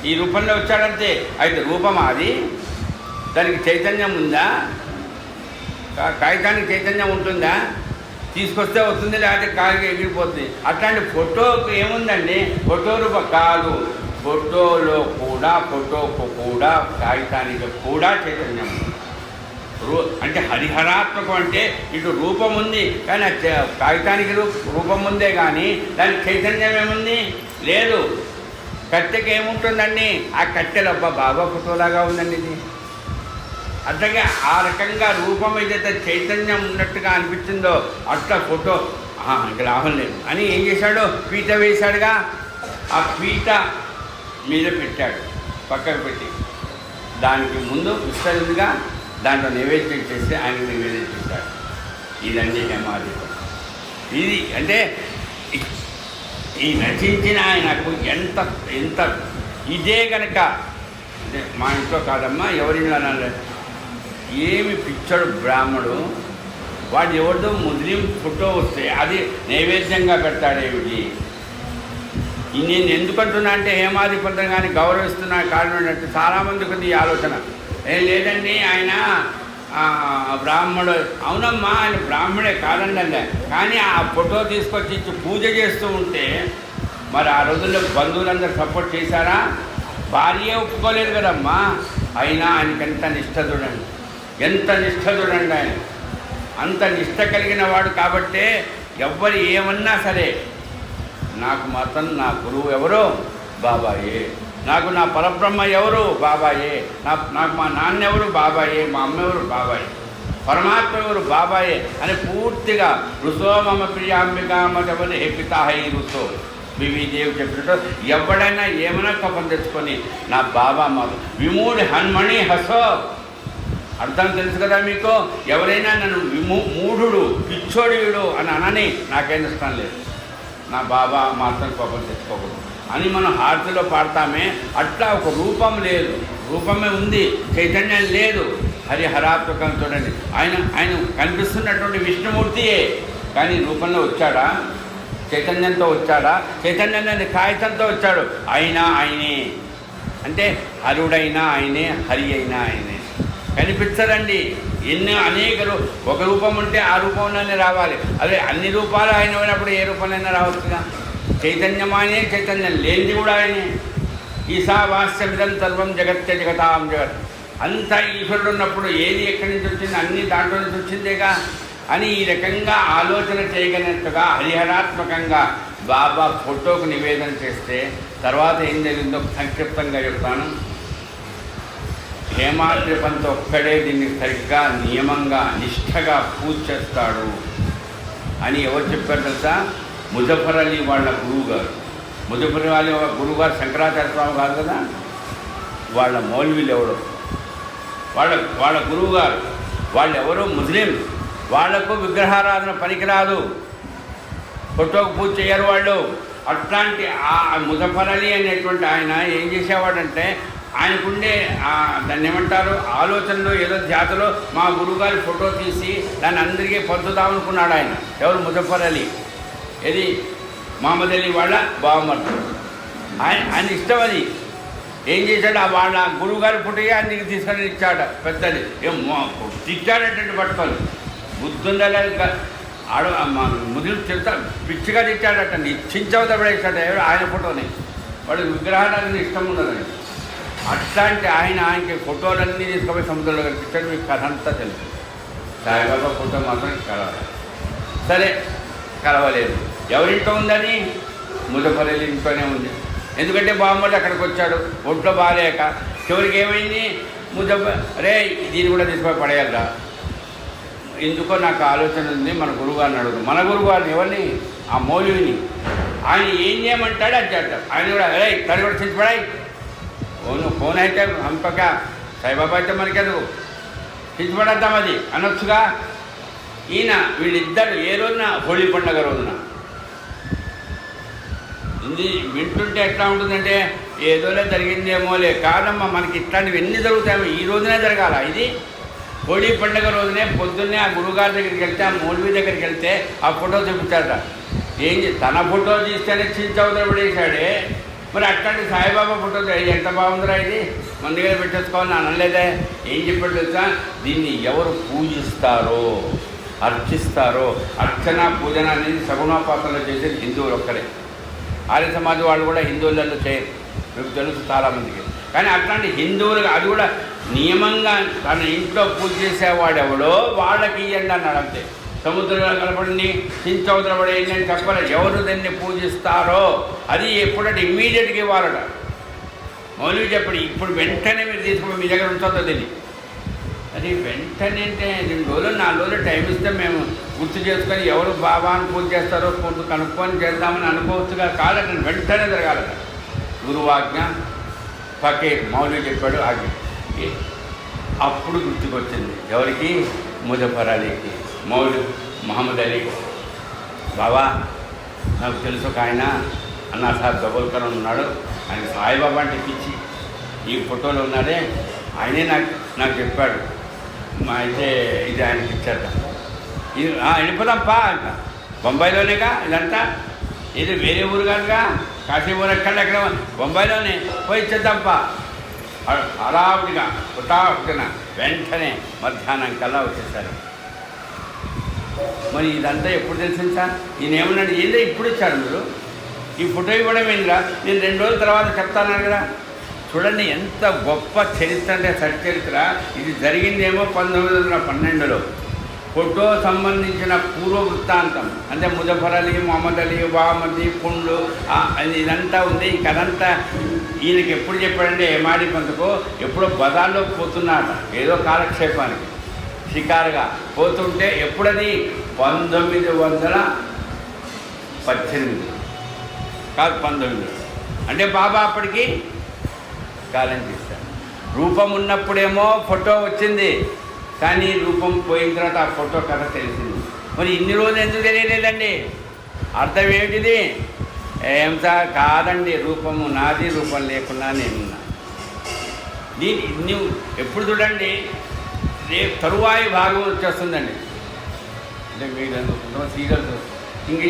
ఈ రూపంలో వచ్చాడంతే. అయితే రూపం అది, దానికి చైతన్యం ఉందా? కాగితానికి చైతన్యం ఉంటుందా? తీసుకొస్తే వస్తుంది, లేకపోతే కాగితం ఎగిరిపోతుంది. అట్లాంటి ఫోటోకు ఏముందండి? ఫోటో రూపం కాదు, ఫోటోకు కూడా కాగితానికి కూడా చైతన్యం ఉంది. అంటే హరిహరాత్మకం అంటే ఇటు రూపం ఉంది, కానీ కాగితానికి రూపం ఉందే కానీ దానికి చైతన్యం ఏముంది? లేదు. కట్టెకి ఏముంటుందండి? ఆ కట్టెలు బాబా ఫోటోలాగా ఉందండి ఇది. అట్లాగే ఆ రకంగా రూపం ఏదైతే చైతన్యం ఉన్నట్టుగా అనిపించిందో అట్లా ఫోటో ఇంకా లాభం లేదు అని ఏం చేశాడు? పీట వేశాడుగా, ఆ పీట మీద పెట్టాడు, పక్కకు పెట్టి దానికి ముందు విస్తరిందిగా దాంట్లో నైవేద్యం చేసి ఆయన నివేదన చేశాడు. ఇదండి హేమాదీపం. ఇది అంటే ఈ రచించిన ఆయనకు ఎంత ఎంత ఇదే కనుక అంటే మా ఇంట్లో కాదమ్మా, ఎవరిలో ఏమి పిచ్చాడు బ్రాహ్మడు, వాడు ఎవరిదో ముస్లిం ఫోటో వస్తే అది నైవేద్యంగా పెడతాడేమిటి? నేను ఎందుకంటున్నా అంటే హేమాధిపత్యం కానీ గౌరవిస్తున్నా కారణం అంటే చాలామందికి ఉంది ఈ ఆలోచన. ఏం లేదండి ఆయన బ్రాహ్మడు. అవునమ్మా ఆయన బ్రాహ్మడే కాదండి, కానీ ఆ ఫోటో తీసుకొచ్చి ఇచ్చి పూజ చేస్తూ ఉంటే మరి ఆ రోజుల్లో బంధువులందరూ సపోర్ట్ చేశారా? భార్యే ఒప్పుకోలేదు కదమ్మా. అయినా ఆయనకి ఎంత నిష్ఠ చూడండి, ఎంత నిష్ఠ చూడండి. ఆయన అంత నిష్ఠ కలిగిన వాడు కాబట్టే ఎవ్వరు ఏమన్నా సరే నాకు మాత్రం నా గురువు ఎవరో బాబాయే, నాకు నా పరబ్రహ్మ ఎవరు బాబాయే, నాకు మా నాన్న ఎవరు బాబాయే, మా అమ్మ ఎవరు బాబాయే, పరమాత్మ ఎవరు బాబాయే అని పూర్తిగా రుసో మమ ప్రియాంబికా మటవని హెపితాహై రుసో బివిదేవి చెప్పినట్టు ఎవడైనా ఏమైనా కపం తెచ్చుకొని నా బాబా మా విమూఢి హన్మణి హసో అర్థం తెలుసు కదా మీకు. ఎవరైనా నన్ను మూఢుడు పిచ్చోడియుడు అని అనని నాకేం ఇష్టం లేదు. నా బాబా మాత్రం కోపం తెచ్చుకోకూడదు అని మనం హారతిలో పాడతామే. అట్లా ఒక రూపం లేదు, రూపమే ఉంది, చైతన్యం లేదు. హరిహరాత్మకం చూడండి. ఆయన కనిపిస్తున్నటువంటి విష్ణుమూర్తియే, కానీ రూపంలో వచ్చాడా? చైతన్యంతో వచ్చాడా? చైతన్యాన్ని కాగితంతో వచ్చాడు. అయినా ఆయనే అంటే హరుడైనా ఆయనే, హరి అయినా ఆయనే. కనిపించదండి. అనేక ఒక రూపం ఉంటే ఆ రూపంలోనే రావాలి. అదే అన్ని రూపాలు ఆయన అయినప్పుడు ఏ రూపంలోనే రావచ్చుగా. చైతన్యం ఆయనే, చైతన్యం లేనిది కూడా ఆయనే. ఈశావాస్యమిదం సర్వం జగత్య జగతాం జగత్. అంతా ఈశ్వరుడు ఉన్నప్పుడు ఏది ఎక్కడి నుంచి వచ్చింది? అన్నీ దాంట్లో నుంచి వచ్చిందేగా అని ఈ రకంగా ఆలోచన చేయగలిగినట్టుగా హరిహరాత్మకంగా బాబా ఫోటోకు నివేదన చేస్తే తర్వాత ఏం జరిగిందో సంక్షిప్తంగా చెప్తాను. హేమాద్రి పంత్ ఒక్కడే దీన్ని సరిగ్గా నియమంగా నిష్ఠగా పూజ చేస్తాడు అని ఎవరు చెప్పారు తెలుసా? ముజఫర్ అలీ వాళ్ళ గురువుగారు. ముజఫర్ అలీ గురువుగారు శంకరాచార్య స్వామి కాదు కదా, వాళ్ళ మౌల్వీలు ఎవరో వాళ్ళ గురువుగారు. వాళ్ళు ఎవరో ముస్లిం, వాళ్లకు విగ్రహారాధన పనికిరాదు, ఫోటోకు పూజ చేయరు వాళ్ళు. అట్లాంటి ఆ ముజఫర్ అలీ అనేటువంటి ఆయన ఏం చేసేవాడంటే ఆయనకుండే దాన్ని ఏమంటారు ఆలోచనలో ఏదో జాతలో మా గురువుగారి ఫోటో తీసి దాన్ని అందరికీ పంచుదామనుకున్నాడు ఆయన. ఎవరు? ముజఫర్ అలీ. ఇది మహమ్మద్ అలీ వాళ్ళ బావమర్దుడు. ఆయన ఇష్టం అది. ఏం చేశాడు? వాళ్ళ గురువుగారి ఫోటో అందరికి తీసుకొని ఇచ్చాడు. పెద్దది ఏం తిట్టాడటండి పట్టుకొని బుద్ధుండాలి ఆడ ముదిరి చెప్తా పిచ్చిగా తిట్టాడట. ఇచ్చించవత పడేసాడు ఆయన ఫోటోని. వాడికి విగ్రహాలన్నీ ఇష్టం ఉండదని. అట్లాంటి ఆయనకి ఫోటోలన్నీ తీసుకుపోయి సముద్రంలో కనిపించాడు. మీకు కథ అంతా తెలుసు. సాయిబాబా ఫోటో మాత్రం కలవాలి. సరే కలవలేదు. ఎవరింట్లో ఉందని? ముజఫర్ అలీ ఇంట్లోనే ఉంది. ఎందుకంటే బామ్మడి అక్కడికి వచ్చాడు ఒంట్లో బాగాలేక. చివరికి ఏమైంది? ముజఫర్ అరే దీన్ని కూడా తీసుకుపోయి పడేయాలరా, ఎందుకో నాకు ఆలోచన ఉంది, మన గురువుగారిని అడుగు. మన గురువుగారిని ఎవరిని? ఆ మౌలిని. ఆయన ఏం చేయమంటాడు అది చేస్తాడు. ఆయన కూడా అరే తడి కూడా చించిపడాయి ఫోన్ అయితే హంపక సాయిబాబా అయితే మనకెందుకు పిచ్చిపడద్దాం అది అనొచ్చుగా. ఈయన వీళ్ళిద్దరు ఏ రోజున హోళీ పండుగ రోజున ఇది వింటుంటే ఎట్లా ఉంటుందంటే ఏదోలే జరిగిందేమోలే. కాదమ్మా, మనకి ఇట్లాంటివి ఎన్ని జరుగుతాయో ఈ రోజునే జరగాల. ఇది హోళీ పండుగ రోజునే పొద్దున్నే ఆ గురుగారి దగ్గరికి వెళ్తే, ఆ మౌల్వీ దగ్గరికి వెళ్తే ఆ ఫోటో చూపించారట. తన ఫోటో తీస్తేనే చించవతల పడేశాడే, మరి అట్లాంటి సాయిబాబా ఫోటో ఎంత బాగుందిరా, ఇది మన దగ్గర పెట్టేసుకోవాలని అనలేదే. ఏం చెప్పాడు తెలుసా, దీన్ని ఎవరు పూజిస్తారో అర్చిస్తారో, అర్చన పూజన అనేది సగుణోపాసనలో చేసేది హిందువులు ఒక్కడే. ఆర్య సమాజం వాళ్ళు కూడా హిందువులలో చేయరు, మీకు తెలుసు చాలామందికి. కానీ అట్లాంటి హిందువులు అది కూడా నియమంగా తన ఇంట్లో పూజ చేసేవాడెవడో వాళ్ళకి ఇవ్వండి అన్నాడు అంతే. సముద్రంలో కలపండి, చించవతల పడేయండి అని చెప్పలేదు. ఎవరు దాన్ని పూజిస్తారో అది ఎప్పుడంటే ఇమ్మీడియట్గా ఇవ్వాలట. మౌల్వీ చెప్పండి, ఇప్పుడు వెంటనే మీరు తీసుకుని మీ దగ్గర ఉంటుందో తెలియదు. అది వెంటనే అంటే 2 రోజులు 4 రోజులు టైం ఇస్తే మేము గుర్తు చేసుకొని ఎవరు బాబాను పూజ చేస్తారో కొంత కనుక్కొని చేద్దామని అనుకోవచ్చుగా. కాదట, వెంటనే జరగాలట. గురువాజ్ఞ ఫకీర్ మౌల్వీ చెప్పాడు ఆజ్ఞ. అప్పుడు గుర్తుకొచ్చింది ఎవరికి, ముజఫర్ అలీకి. మౌల్వీ మహమ్మద్ అలీ, బాబా నాకు తెలుసు ఒక ఆయన అన్నా సార్ దబోల్కర్ ఉన్నాడు, ఆయన సాయిబాబా అంటే పిచ్చి, ఈ ఫోటోలో ఉన్నాడే ఆయనే నాకు చెప్పాడు, అయితే ఇది ఆయనకి ఇచ్చాట. ఇది వెళ్ళిపోదాంపా అంట, బొంబాయిలోనేగా ఇదంతా, ఇది వేరే ఊరు కాదుగా, కాశీ ఊరు ఎక్కడ బొంబాయిలోనే పోయి ఇచ్చేద్దాంపా. హడావుడిగా హుటాహుటిన వెంటనే మధ్యాహ్నం కల్లా వచ్చేసారు. మరి ఇదంతా ఎప్పుడు తెలిసింది సార్? ఈయన ఏమన్నాడు, ఏదో ఇప్పుడు ఇచ్చారు మీరు, ఈ ఫోటో ఇవ్వడం ఏందిరా, నేను 2 రోజుల తర్వాత చెప్తాను కదా. చూడండి ఎంత గొప్ప చరిత్ర అంటే సచ్చరిత్ర. ఇది జరిగిందేమో 1912లో. ఫోటో సంబంధించిన పూర్వ వృత్తాంతం అంటే ముజఫర్ అలీ, మొహమ్మద్ అలీ, బామది, పుండ్లు ఇదంతా ఉంది. ఈ కథంతా ఈయనకి ఎప్పుడు చెప్పాడంటే ఏమాడి పంతకో ఎప్పుడో బజార్లో పోతున్నాడు ఏదో కాలక్షేపానికి షికారుగా పోతుంటే, ఎప్పుడది 1918 కాదు 19 అంటే బాబా అప్పటికి కాలం చేశాడు. రూపం ఉన్నప్పుడేమో ఫోటో వచ్చింది, కానీ రూపం పోయిన తర్వాత ఆ ఫోటో కథ తెలిసింది. మరి ఇన్ని రోజులు ఎందుకు తెలియలేదండి? అర్థం ఏమిటిది? ఏం సార్ కాదండి, రూపము నాది, రూపం లేకుండా నేనున్నా. నువ్వు ఎప్పుడు చూడండి, రేపు తరువాయి భాగం వచ్చేస్తుందండి. అంటే మీరు అనుకుంటున్నాం సీరియల్స్ ఇంక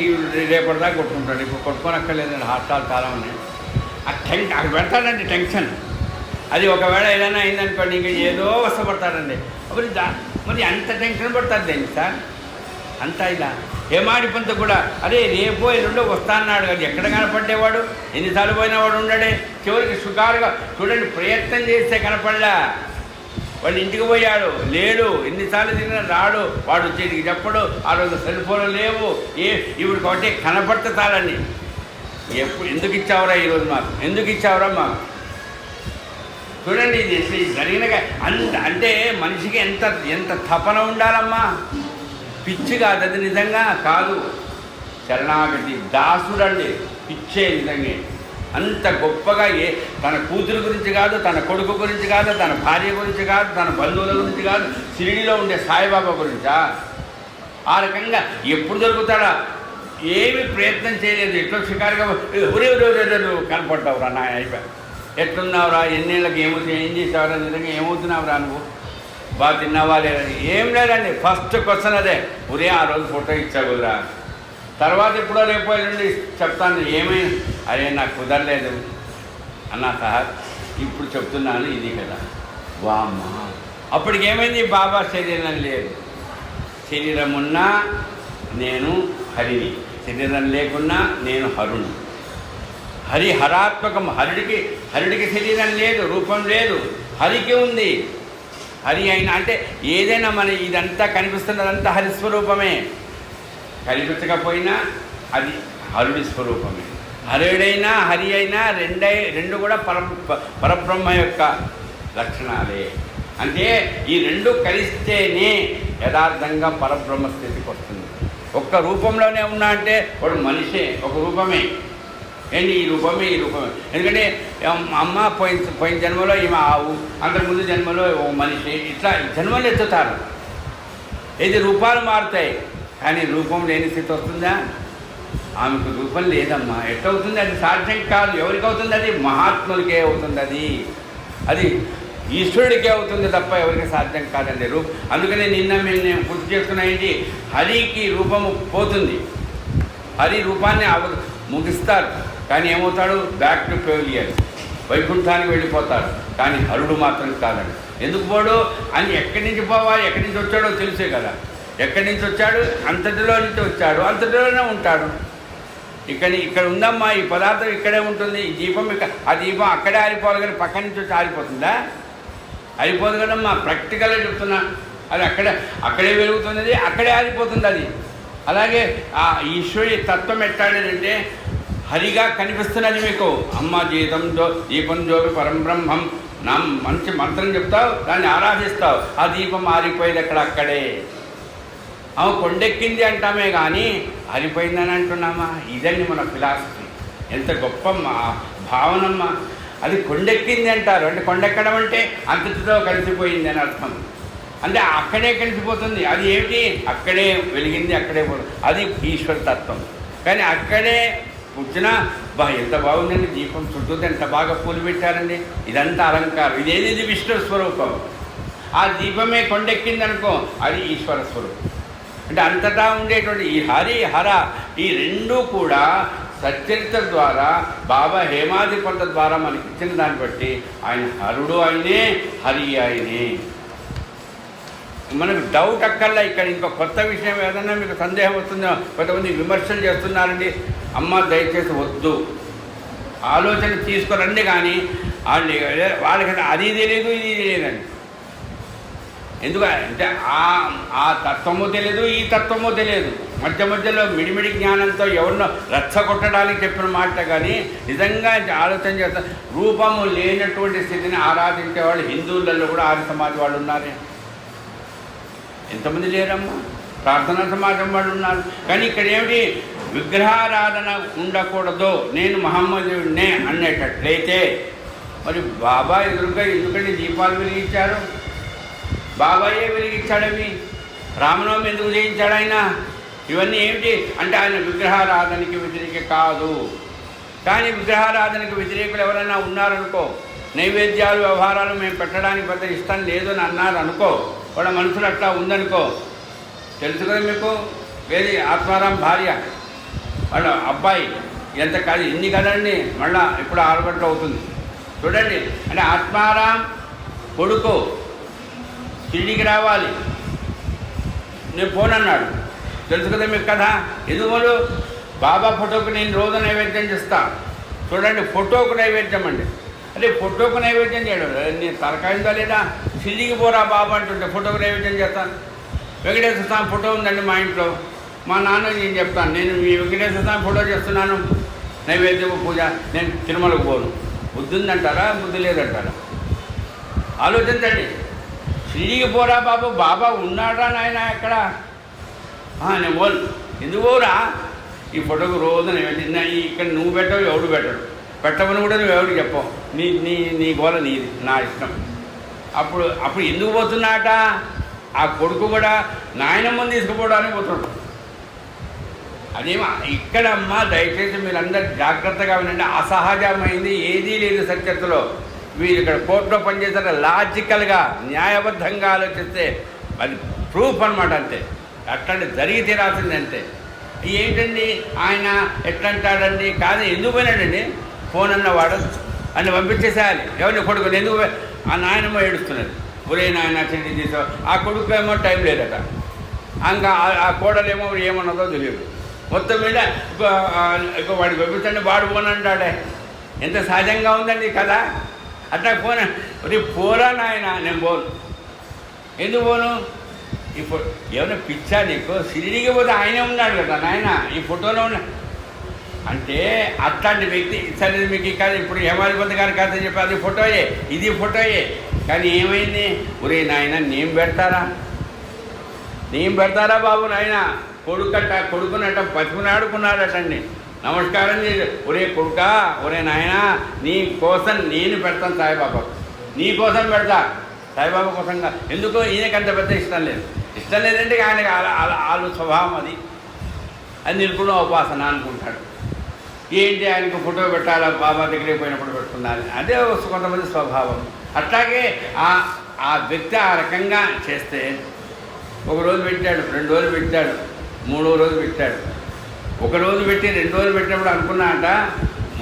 రేపటిదాకా కొట్టుకుంటాడు, ఇప్పుడు కొట్టుకోనక్కర్లేదండి. హాస్టల్ చాలా ఉన్నాయి. అక్కడ పెడతాడండి టెన్షన్. అది ఒకవేళ ఏదైనా అయిందనుకోండి, ఇంక ఏదో వస్తపడతాడండి. మరి అంత టెన్షన్ పడతారు దేనికి సార్? అంతా ఇలా ఏమాడి పంత కూడా అరే రేపో ఎల్లుండో వస్తా అన్నాడు కదా, ఎక్కడ కనపడ్డేవాడు, ఎన్నిసార్లు పోయినా వాడు ఉండడే. చివరికి షుగారుగా చూడండి, ప్రయత్నం చేస్తే కనపడలా. వాడు ఇంటికి పోయాడు, లేడు, ఎన్నిసార్లు తిరిగినా రాడు, వాడు వచ్చేటికి చెప్పడు. ఆ రోజు సెల్ ఫోన్లు లేవు, ఇప్పుడు కాబట్టి కనపడితే చాలని. ఎందుకు ఇచ్చావురా ఈరోజు మాకు, ఎందుకు ఇచ్చావురా మాకు? చూడండి ఇది జరిగిన అంటే మనిషికి ఎంత తపన ఉండాలమ్మా. పిచ్చి కాదు అది, నిజంగా కాదు. శరణాగతి దాసుడండి, పిచ్చే నిజంగా. అంత గొప్పగా తన కూతురు గురించి కాదు, తన కొడుకు గురించి కాదు, తన భార్య గురించి కాదు, తన బంధువుల గురించి కాదు, షిరిడీలో ఉండే సాయిబాబా గురించా? ఆ రకంగా ఎప్పుడు దొరుకుతాడా? ఏమి ప్రయత్నం చేయలేదు. ఎట్లా షికారుగా ఒరే కనపడ్డావురా నా అయిపోయా, ఎట్లున్నావురా, ఎన్నేళ్ళకి ఏమవుతుంది, ఏం చేసావురా, నిజంగా ఏమవుతున్నావురా, నువ్వు బాగా తిన్నావా లేదా? ఏం లేదండి, ఫస్ట్ క్వశ్చన్ అదే. ఒరే ఆ రోజు ఫోటో ఇచ్చావురా, తర్వాత ఎప్పుడో రేపో నుండి చెప్తాను ఏమైనా. అరే నాకు కుదరలేదు అన్నా సార్, ఇప్పుడు చెప్తున్నాను ఇది కదా. వామ్మ, అప్పటికేమైంది? బాబా శరీరం లేదు. శరీరం ఉన్నా నేను హరిని, శరీరం లేకున్నా నేను హరుని. హరాత్మకం. హరుడికి శరీరం లేదు, రూపం లేదు, హరికి ఉంది. హరి అయినా అంటే ఏదైనా మన ఇదంతా కనిపిస్తున్నదంతా హరిస్వరూపమే. కనిపించకపోయినా అది హరుడి స్వరూపమే. హరుడైనా హరి అయినా రెండు కూడా పరబ్రహ్మ యొక్క లక్షణాలే. అంటే ఈ రెండు కలిస్తేనే యథార్థంగా పరబ్రహ్మ స్థితికి వస్తుంది. ఒక్క రూపంలోనే ఉన్నా అంటే వాడు మనిషే, ఒక రూపమే. ఏంటి ఈ రూపమే. ఎందుకంటే అమ్మ పోయిన జన్మలో ఈమె ఆవు, అంతకుముందు జన్మలో ఓ మనిషి, ఇట్లా జన్మలు ఎత్తుతారు. ఇది రూపాలు మారుతాయి, కానీ రూపం లేని స్థితి వస్తుందా? ఆమెకు రూపం లేదమ్మా. ఎట్లవుతుంది? అది సాధ్యం కాదు. ఎవరికి అవుతుంది? అది మహాత్ములకే అవుతుంది. అది ఈశ్వరుడికే అవుతుంది తప్ప ఎవరికి సాధ్యం కాదండి. అందుకనే నిన్న నేను గుర్తు చేస్తున్నా ఏంటి, హరికి రూపము పోతుంది, హరి రూపాన్ని ముగిస్తారు, కానీ ఏమవుతాడు? బ్యాక్ టు ఫెయిలియర్, వైకుంఠానికి వెళ్ళిపోతాడు. కానీ హరుడు మాత్రం కాదండి. ఎందుకు పోడు అని, ఎక్కడి నుంచి పోవాలి, ఎక్కడి నుంచి వచ్చాడో తెలిసే కదా. ఎక్కడి నుంచి వచ్చాడు? అంతటిలో నుంచి వచ్చాడు, అంతటిలోనే ఉంటాడు. ఇక్కడ ఉందమ్మా, ఈ పదార్థం ఇక్కడే ఉంటుంది. ఈ దీపం ఆ దీపం అక్కడే ఆరిపోవాలి, కానీ పక్క నుంచి వచ్చి ఆరిపోతుందా? ఆరిపోదు కదమ్మా. ప్రాక్టికల్గా చెప్తున్నా. అది అక్కడే వెలుగుతున్నది, అక్కడే ఆరిపోతుంది అది. అలాగే ఆ ఈశ్వరి తత్వం ఎట్టాడేదంటే హరిగా కనిపిస్తున్నది మీకు. అమ్మ దీపం జోగి పరంబ్రహ్మం నా మంచి మంత్రం చెప్తావు, దాన్ని ఆరాధిస్తావు, ఆ దీపం ఆరిపోయేది అక్కడే. కొండెక్కింది అంటామే కానీ ఆరిపోయిందని అంటున్నామా? ఇదండి మన ఫిలాసఫీ. ఎంత గొప్ప భావనమ్మా. అది కొండెక్కింది అంటారు. అంటే కొండెక్కడం అంటే అంతటితో కలిసిపోయింది అని అర్థం. అంటే అక్కడే కలిసిపోతుంది. అది ఏమిటి? అక్కడే వెలిగింది, అక్కడే పోతుంది. అది ఈశ్వర తత్వం. కానీ అక్కడే కూర్చున్నా ఎంత బాగుందండి, దీపం చుట్టూ ఎంత బాగా పూలు పెట్టారండి, ఇదంతా అలంకారం. ఇది విష్ణు స్వరూపం. ఆ దీపమే కొండెక్కింది అనుకో, అది ఈశ్వర స్వరూపం. అంటే అంతటా ఉండేటువంటి ఈ హరి హర ఈ రెండూ కూడా సచ్చరిత్ర ద్వారా, బాబా హేమాధిపంత ద్వారా మనకి ఇచ్చిన దాన్ని బట్టి ఆయన హరుడు ఆయనే, హరి ఆయనే. మనకు డౌట్ అక్కర్లా. ఇక్కడ ఇంకో కొత్త విషయం ఏదన్నా మీకు సందేహం వస్తుందో, కొంతమంది విమర్శలు చేస్తున్నారండి. అమ్మ దయచేసి వద్దు, ఆలోచన తీసుకురండి. కానీ వాళ్ళకి అది తెలియదు, ఇది తెలియదండి. ఎందుకంటే ఆ తత్వము తెలియదు, ఈ తత్వము తెలియదు. మధ్యలో మిడిమిడి జ్ఞానంతో ఎవరినో రెచ్చగొట్టడానికి చెప్పిన మాట. కానీ నిజంగా ఆలోచన చేస్తారు. రూపము లేనటువంటి స్థితిని ఆరాధించే వాళ్ళు హిందువులలో కూడా ఆర్య సమాజం వాళ్ళు ఉన్నారే. ఎంతమంది లేరమ్మా? ప్రార్థనా సమాజం వాళ్ళు ఉన్నారు. కానీ ఇక్కడ ఏమిటి? విగ్రహారాధన ఉండకూడదు, నేను మహమ్మదుడినే అనేటట్లయితే మరి బాబా ఎదురుగా ఎందుకంటే దీపాలు వెలిగించారు? బాబాయే వెలిగించాడవి. రామనవమి ఎందుకు చేయించాడు ఆయన? ఇవన్నీ ఏమిటి అంటే ఆయన విగ్రహారాధనకి వ్యతిరేక కాదు. కానీ విగ్రహారాధనకు వ్యతిరేకులు ఎవరైనా ఉన్నారనుకో, నైవేద్యాలు వ్యవహారాలు మేము పెట్టడానికి పెద్ద ఇష్టం లేదు అని అన్నారు అనుకో, వాళ్ళ మనసులు అట్లా ఉందనుకో, తెలుసు కదా మీకు. వేది ఆత్మారాం భార్య వాళ్ళ అబ్బాయి ఎంత కాదు ఇన్ని కదండి, మళ్ళా ఇప్పుడు 6 గంటలు అవుతుంది చూడండి. అంటే ఆత్మారాం కొడుకు షిరిడీకి రావాలి, నేను పోనన్నాడు. తెలుసు కదా మీకు కథ. ఎందుకు? బాబా ఫోటోకు నేను రోజు నైవేద్యం చేస్తాను. చూడండి, ఫోటోకు నైవేద్యం అండి. అంటే ఫోటోకు నైవేద్యం చేయడం నేను తరకాయిందా లేదా? షిరిడీకి పోరా బాబా అంటుంటే ఫోటోకు నైవేద్యం చేస్తాను. వెంకటేశ్వర స్వామి ఫోటో ఉందండి మా ఇంట్లో. మా నాన్న నేను చెప్తాను, నేను మీ వెంకటేశ్వర స్వామి ఫోటో చేస్తున్నాను, నైవేద్యము పూజ, నేను తిరుమలకు పోను. బుద్ధి ఉందంటారా, బుద్ధి లేదంటారా? ఆలోచించండి. షిరిడీకి పోరా బాబు, బాబా ఉన్నాడా నాయన ఎక్కడ? నేను పోను. ఎందుకు పోరా? ఈ ఫోటోకు రోజు నైవేద్యం. ఇక్కడ నువ్వు పెట్టవు, ఎవడు పెట్టడు. పెట్టమని కూడా నువ్వు ఎవరికి చెప్పవు. నీ గోల నీది, నా ఇష్టం. అప్పుడు ఎందుకు పోతున్నాట? ఆ కొడుకు కూడా నాయనమ్మని తీసుకుపోవడానికి పోతున్నాడు. అదేమో ఇక్కడమ్మా దయచేసి మీరందరూ జాగ్రత్తగా వినండి. అసహజమైంది ఏదీ లేదు సత్యతలో. వీరు ఇక్కడ కోర్టులో పనిచేస్తారు, లాజికల్గా న్యాయబద్ధంగా ఆలోచిస్తే అది ప్రూఫ్ అనమాట. అంతే, అట్లాంటి జరిగి తీరాల్సింది అంతే. ఏంటండి ఆయన ఎట్లంటాడండి? కాదు, ఎందుకు పోయినాడండి? ఫోన్ అన్నవాడు అని పంపించేసేయాలి. ఎవరిని కొడుకుని ఎందుకు? ఆ నాయనమ్మ ఏడుస్తున్నది, ఒరే నాయన చెండి తీసావు. ఆ కొడుకు ఏమో టైం లేదట, ఇంకా ఆ కోడలేమో ఏమన్నదో తెలియదు. మొత్తం మీద వాడికి పంపించండి, వాడు ఫోన్ అంటాడే. ఎంత సహజంగా ఉందండి కదా. అట్లా ఫోన్ పోరా నాయన, నేను పోను. ఎందుకు పోను? ఈ ఏమైనా పిచ్చా నీకు? షిరిడీకి పోతే ఆయనే ఉన్నాడు కదా నాయన, ఈ ఫోటోలో ఉన్న అంటే అట్లాంటి వ్యక్తి. సరే మీకు కాదు, ఇప్పుడు హేమాధిపతి గారి కథ చెప్పి అది ఫోటోయే, ఇది ఫోటోయే. కానీ ఏమైంది? ఒరే నాయన నేమ్ పెడతారా బాబు? నాయన కొడుకునట పసుపుని ఆడుకున్నాడటండి. నమస్కారం చేసి, ఒరే కొడుకా, ఒరే నాయనా, నీ కోసం నేను పెడతాను సాయిబాబా, నీ కోసం పెడతా, సాయిబాబా కోసంగా. ఎందుకో ఈయనకంత పెద్ద ఇష్టం లేదు. ఇష్టం లేదంటే ఆయనకి వాళ్ళు స్వభావం అది నిర్గుణ ఉపాసన అనుకుంటాడు. ఏంటి ఆయనకు ఫోటో పెట్టాలా, బాబా దగ్గరికి పోయినప్పుడు పెట్టుకున్నాను, అదే కొంతమంది స్వభావం. అట్లాగే ఆ వ్యక్తి ఆ రకంగా చేస్తే 1 రోజు పెట్టాడు, 2 రోజులు పెట్టాడు, 3వ రోజు పెట్టాడు. 1 రోజు పెట్టి 2 రోజులు పెట్టినప్పుడు అనుకున్నాట,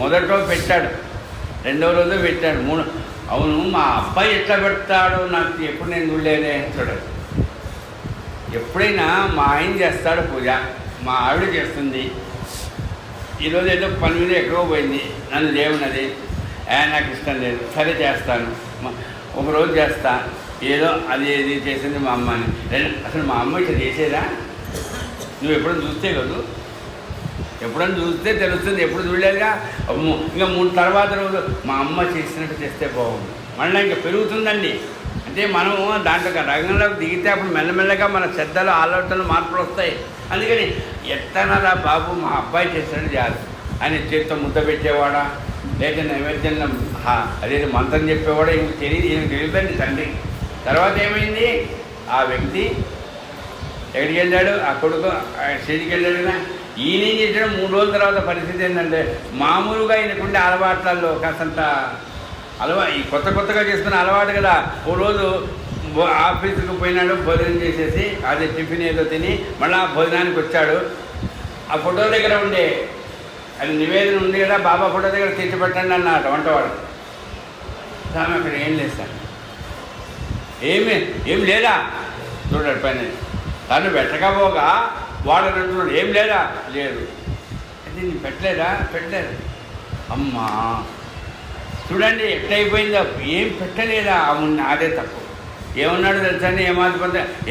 మొదటి రోజు పెట్టాడు, 2వ రోజు పెట్టాడు, 3. అవును, మా అబ్బాయి ఎట్లా పెడతాడో నాకు ఎప్పుడు నేను చూడలేదే చూడదు. ఎప్పుడైనా మా ఆయన చేస్తాడు పూజ, మా ఆవిడ చేస్తుంది. ఈరోజు ఏదో పని మీద ఎక్కడో పోయింది, నన్ను లేవున్నది, నాకు ఇష్టం లేదు, సరే చేస్తాను, 1 రోజు చేస్తా, ఏదో అది ఏది చేసింది మా అమ్మని. అసలు మా అమ్మ ఇట్లా చేసేదా, నువ్వు ఎప్పుడైనా చూస్తే కదూ, ఎప్పుడైనా చూస్తే తెలుస్తుంది, ఎప్పుడు చూడలేదుగా. ఇంకా 3 తర్వాత రోజు మా అమ్మ చేసినట్టు చేస్తే బాగుంది, మళ్ళీ ఇంకా పెరుగుతుందండి. అంటే మనము దాంట్లో రంగంలోకి దిగితే అప్పుడు మెల్లమెల్లగా మన శ్రద్ధలు ఆలోచనలు మార్పులు వస్తాయి. అందుకని ఎత్తనరా బాబు, మా అబ్బాయి చేసినట్టు చేయాలి. ఆయన చేతితో ముద్ద పెట్టేవాడా, లేక నైవేద్యంలో అదే మంత్రం చెప్పేవాడా, ఇంక తెలియదండి తండ్రి. తర్వాత ఏమైంది, ఆ వ్యక్తి ఎక్కడికి వెళ్ళాడు, ఆ కొడుకు స్టేజ్కి వెళ్ళాడు కదా. ఈయనేం చేసాడు, 3 రోజుల తర్వాత పరిస్థితి ఏంటంటే, మామూలుగా ఈయనకుండే అలవాట్లలో కాసంత ఈ కొత్తగా చేసుకున్న అలవాటు కదా. 1 రోజు ఆఫీసుకు పోయినాడు, భోజనం చేసేసి అదే టిఫిన్ ఏదో తిని మళ్ళీ ఆ భోజనానికి వచ్చాడు. ఆ ఫోటో దగ్గర ఉండే అది నివేదన ఉంది కదా, బాబా ఫోటో దగ్గర తెచ్చిపెట్టండి అన్నమాట వంటవాడు. స్వామి అక్కడ ఏం లేదు సార్, ఏం లేదా చూడాడు పైన. తను పెట్టకపోగా వాడు అంటున్నాడు, ఏం లేదా, లేదు. అది నేను పెట్టలేదు. అమ్మా చూడండి ఎట్లయిపోయిందో, ఏం పెట్టలేదా, అదే తప్పు. ఏమన్నాడు తెలుసా,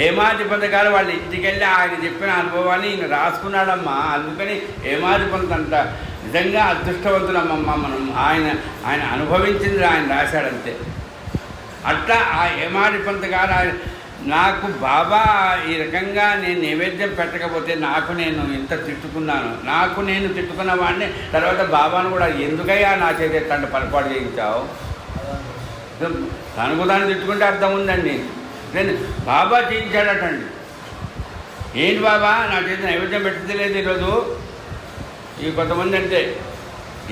ఏమాధిపంతకాలు వాళ్ళ ఇంటికి వెళ్ళి ఆయన చెప్పిన అనుభవాన్ని ఈయన రాసుకున్నాడమ్మా. అందుకని ఏమాధిపంత అంట నిజంగా అదృష్టవంతులమ్మమ్మ మనం. ఆయన అనుభవించింది ఆయన రాశాడంతే. అట్లా ఆ ఏమాధిపంతకాలు నాకు బాబా ఈ రకంగా నేను నైవేద్యం పెట్టకపోతే నేను ఇంత తిట్టుకున్నాను, నేను తిట్టుకున్న వాడిని. తర్వాత బాబాను కూడా ఎందుకయ్యా నా చేతి ఎట్లాంటి పొరపాటు చేయించావు, తనకు తాను తిట్టుకుంటే అర్థం ఉందండి. నేను బాబా చేయించాడటండి. ఏంటి బాబా నా చేతి నైవేద్యం పెట్టలేదు ఈరోజు. ఈ కొంతమంది అంటే,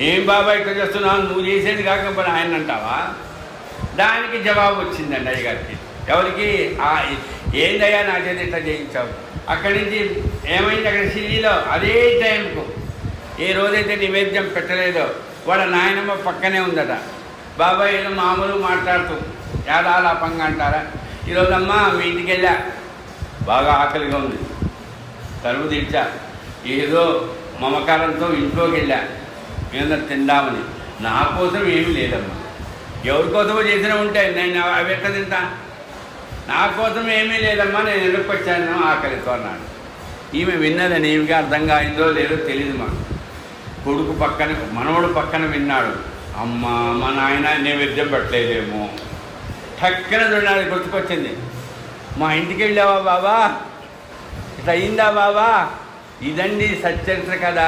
ఏం బాబా ఇక్కడ చేస్తున్నావు, నువ్వు చేసేది కాకపోతే ఆయన అంటావా. దానికి జవాబు వచ్చిందండి అయ్యగారికి. ఎవరికి, ఏందయ్యా నా చేతి ఇట్లా చేయించావు. అక్కడి నుంచి ఏమైంది, అక్కడ సిటీలో అదే టైంకు ఏ రోజైతే నివేద్యం పెట్టలేదో వాళ్ళ నాయనమ్మ పక్కనే ఉందట. బాబాయ్ ఏదో మామూలు మాట్లాడుతూ యాదాలాపంగా అంటారా, ఈరోజమ్మా మీ ఇంటికి వెళ్ళా, బాగా ఆకలిగా ఉంది, తలుపు తెచ్చా, ఏదో మమకారంతో ఇంట్లోకి వెళ్ళా, ఏదో తిందామని. నా కోసం ఏమీ లేదమ్మా, ఎవరి కోసమో చేసినా ఉంటే నేను అవి ఎట్లా తింటా, నా కోసం ఏమీ లేదమ్మా, నేను ఎదుర్కొచ్చాను ఆకలితో అన్నాడు. ఈమె విన్నదని ఈమెకి అర్థం కాయిందో లేదో తెలియదు. మా కొడుకు పక్కన, మనవడు పక్కన విన్నాడు. అమ్మ మా నాయన నైవేద్యం పెట్టలేదేమో, టక్కన చూడాలి గుర్తుకొచ్చింది. మా ఇంటికి వెళ్ళావా బాబా, ఇట్లా అయిందా బాబా. ఇదండి సచ్చరిత్ర కదా.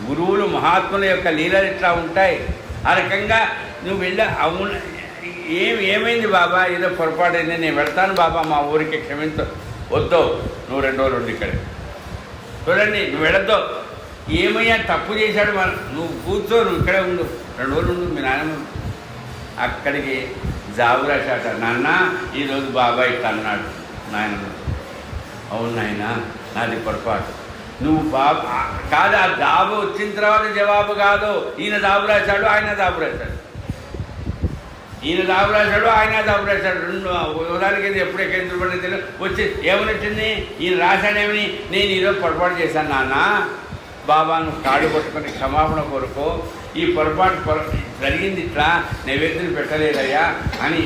గురువులు మహాత్ముల యొక్క లీలలు ఇట్లా ఉంటాయి. ఆ రకంగా నువ్వు అవును ఏమైంది బాబా, ఏదో పొరపాటు అయింది, నేను వెళ్తాను బాబా మా ఊరికి, క్షమించు. వద్దు, నువ్వు 2 రోజులు ఉండి ఇక్కడ చూడండి, నువ్వు వెళ్ళొద్దు. ఏమయ్యా తప్పు చేశాడు, నువ్వు కూర్చో, నువ్వు ఇక్కడే ఉండు, 2 రోజులు ఉండు. మీ నాయనమ్మ అక్కడికి జాబు రాశాట. నాన్న ఈరోజు బాబాయ్ ఇట్లా అన్నాడు. నాయనమ్మ, అవును నాయన నాది పొరపాటు. నువ్వు కాదు, ఆ జాబు వచ్చిన తర్వాత జవాబు కాదు. ఈయన జాబు రాశాడు, ఆయన జాబు రాశాడు, ఈయన జాబు రాశాడు, ఆయన జాబు రాశాడు. 2 ఉదాహరణకి ఎప్పుడు ఎక్కడ పడితే వచ్చి ఏమని వచ్చింది, ఈయన రాశాడేమని, నేను ఈరోజు పొరపాటు చేశాను నాన్న, బాబాను కాడు పట్టుకొని క్షమాపణ కోరుకో, ఈ పొరపాటు జరిగింది, ఇట్లా నైవేద్యం పెట్టలేదయ్యా అని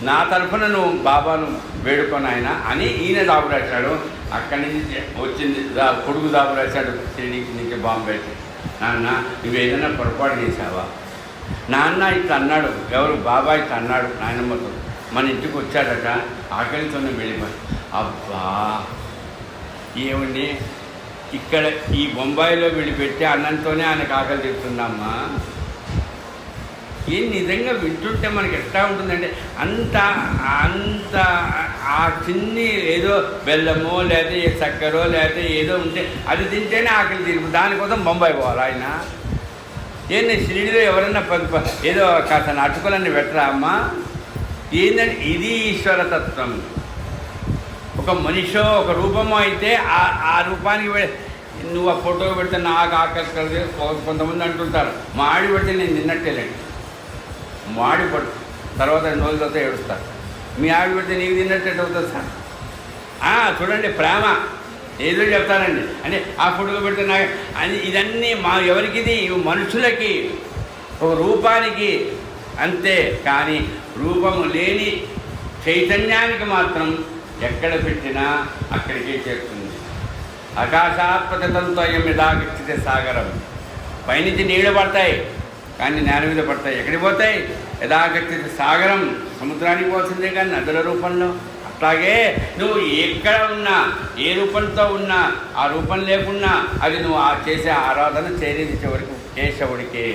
నా తరఫున నువ్వు బాబాను వేడుకొని ఆయన అని ఈయన జాబు రాశాడు. అక్కడి నుంచి వచ్చింది కొడుకు జాబు రాశాడు షిరిడీకి నుంచి బాంబేకి. నాన్న నువ్వు ఏదైనా పొరపాటు చేశావా, నాన్న ఇట్లా అన్నాడు, ఎవరు బాబా ఇట్లా అన్నాడు నాయనమ్మతో, మన ఇంటికి వచ్చాడట, ఆకలితోనే వెళ్ళిపోయి. అబ్బా ఏమండి ఇక్కడ ఈ బొంబాయిలో విడిపెట్టి అన్నంతోనే ఆయనకు ఆకలి తీరుతుందమ్మా. ఏం నిజంగా వింటుంటే మనకి ఎట్లా ఉంటుందంటే అంత అంత ఆ చిన్ని ఏదో బెల్లమో లేకపోతే చక్కెరో లేకపోతే ఏదో ఉంటే అది తింటేనే ఆకలి తీరు. దానికోసం బొంబాయి పోవాలి ఆయన. ఏంటి షిరిడిలో ఎవరన్నా ఏదో కాస్త అటుకులన్నీ పెట్టరా అమ్మా? ఏంటంటే ఇది ఈశ్వరతత్వం. ఒక మనిషో ఒక రూపమో అయితే ఆ రూపానికి నువ్వు ఆ ఫోటో పెడితే నాకు ఆకలి కలిగి కొంతమంది అంటుంటారు మాడి పెడితే నేను తిన్నట్టేలేండి. మాడి పడు తర్వాత 2 రోజుల తర్వాత ఏడుస్తారు. మీ ఆవిడ పెడితే నీకు తిన్నట్టు అవుతుంది సార్. చూడండి ప్రేమ ఏదో చెప్తారండి అంటే ఆ ఫోటో పెడితే నాకు అని ఇదన్నీ ఎవరికిది మనుషులకి ఒక రూపానికి అంతే. కానీ రూపము లేని చైతన్యానికి మాత్రం ఎక్కడ పెట్టినా అక్కడికే చేరుతుంది. ఆకాశాత్మతంతోయం యథాగచ్చతే సాగరం. పైనుంచి నీళ్లు పడతాయి కానీ నేల మీద పడతాయి. ఎక్కడికి పోతాయి? యథాగచ్చతే సాగరం, సముద్రానికి పోతుందే కానీ నదుల రూపంలో. అట్లాగే నువ్వు ఎక్కడ ఉన్నా ఏ రూపంతో ఉన్నా ఆ రూపం లేకున్నా అది నువ్వు చేసే ఆరాధన చేరేది చివరికి కేశవుడికే,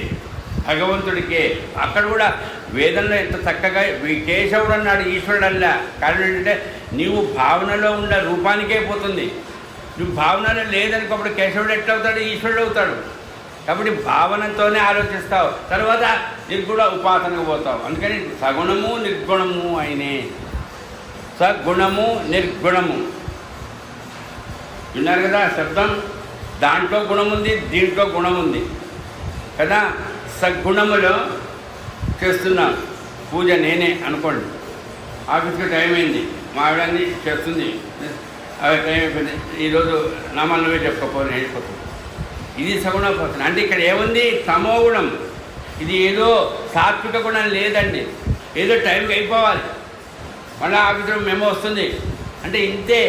భగవంతుడికే. అక్కడ కూడా వేదంలో ఎంత చక్కగా కేశవుడు అన్నాడు, ఈశ్వరుడు అల్లా. కారణం ఏంటంటే నీవు భావనలో ఉన్న రూపానికే పోతుంది. నువ్వు భావనలో లేదనుకోప్పుడు కేశవుడు ఎట్లవుతాడు? ఈశ్వరుడు అవుతాడు. కాబట్టి భావనతోనే ఆలోచిస్తావు, తర్వాత నిర్గుణ ఉపాసనకు పోతావు. అందుకని సగుణము నిర్గుణము అయినే. సగుణము నిర్గుణము విన్నారు కదా శబ్దం. దాంట్లో గుణం ఉంది, దీంట్లో గుణం ఉంది కదా. సద్గుణములో చేస్తున్నా పూజ నేనే అనుకోండి. ఆఫీస్కి టైం అయింది, మా ఆవిడని చేస్తుంది, టైం అయిపోయింది, ఈరోజు నామాలు నువ్వే చెప్పుకోపోని అయిపోతుంది. ఇది సగుణోపాసన. అంటే ఇక్కడ ఏముంది? తమో గుణం. ఇది ఏదో సాత్విక గుణం లేదండి. ఏదో టైంకి అయిపోవాలి, మళ్ళీ ఆఫీసులో మెమో వస్తుంది అంటే ఇంతే.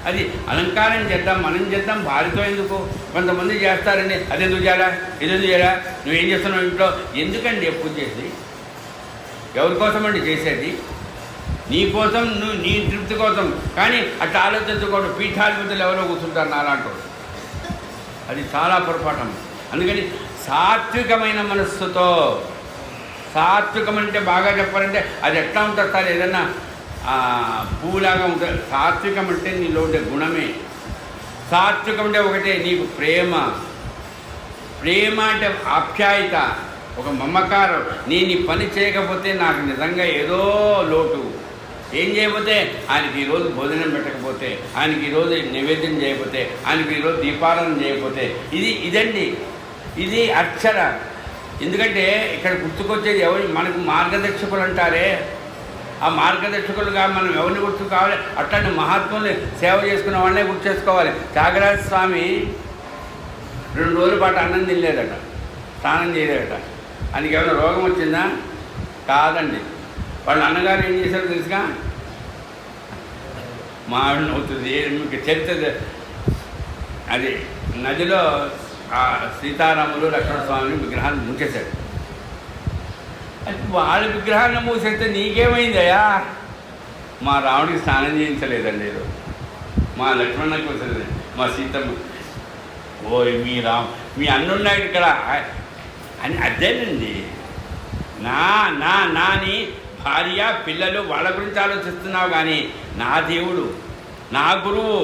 అది అలంకారం చేద్దాం, మనం చేద్దాం, భార్యతో ఎందుకు? కొంతమంది చేస్తారండి, అదెందుకు చేయాలా, ఇదెందుకు చేయాలా, నువ్వేం చేస్తున్నావు ఇంట్లో? ఎందుకండి ఎప్పుడు చేసి? ఎవరి కోసం అండి చేసేది? నీ కోసం, నువ్వు నీ తృప్తి కోసం. కానీ అట్లా ఆలోచించకూడదు. పీఠాధిపతులు ఎవరో కూర్చుంటారు నాలాంటి. అది చాలా పొరపాటు. అందుకని సాత్వికమైన మనస్సుతో, సాత్వికం అంటే బాగా చెప్పాలంటే అది ఎట్లా ఉంటుంది సార్? ఏదన్నా పువ్వులాగా ఉంటుంది. సాత్వికం అంటే నీలో ఉండే గుణమే. సాత్వికం అంటే ఒకటే, నీకు ప్రేమ. ప్రేమ అంటే ఆప్యాయత, ఒక మమకారం. నేను ఈ పని చేయకపోతే నాకు నిజంగా ఏదో లోటు. ఏం చేయకపోతే ఆయనకి ఈరోజు భోజనం పెట్టకపోతే, ఆయనకి ఈరోజు నైవేద్యం చేయకపోతే, ఆయనకి ఈరోజు దీపారాధన చేయకపోతే, ఇదండి, ఇది అక్షర. ఎందుకంటే ఇక్కడ గుర్తుకొచ్చేది ఎవరు? మనకు మార్గదర్శకులు అంటారే, ఆ మార్గదర్శకులుగా మనం ఎవరిని గుర్తు కావాలి? అట్లాంటి మహాత్ముల్ని సేవ చేసుకున్న వాళ్ళనే గుర్తు చేసుకోవాలి. త్యాగరాజ స్వామి 2 రోజుల పాటు అన్నం తినలేదట, స్నానం చేయలేదట. ఆయనకి ఏమైనా రోగం వచ్చిందా? కాదండి. వాళ్ళ అన్నగారు ఏం చేశారో తెలుసుగా? మా ఆవిడ అవుతుంది మీకు చరిత్ర. అది నదిలో ఆ సీతారాములు లక్ష్మణస్వామిని విగ్రహాన్ని ముంచేశాడు. అది వాళ్ళ విగ్రహాన్ని మూసేస్తే నీకేమైందయ్యా? మా రాముడికి స్నానం చేయించలేదండి ఏదో, మా లక్ష్మణకి వచ్చేది, మా సీతమ్మ. ఓ మీ అన్నున్నాడు ఇక్కడ అని. అదేనండి, నాని భార్య పిల్లలు వాళ్ళ గురించి ఆలోచిస్తున్నావు. కానీ నా దేవుడు, నా గురువు,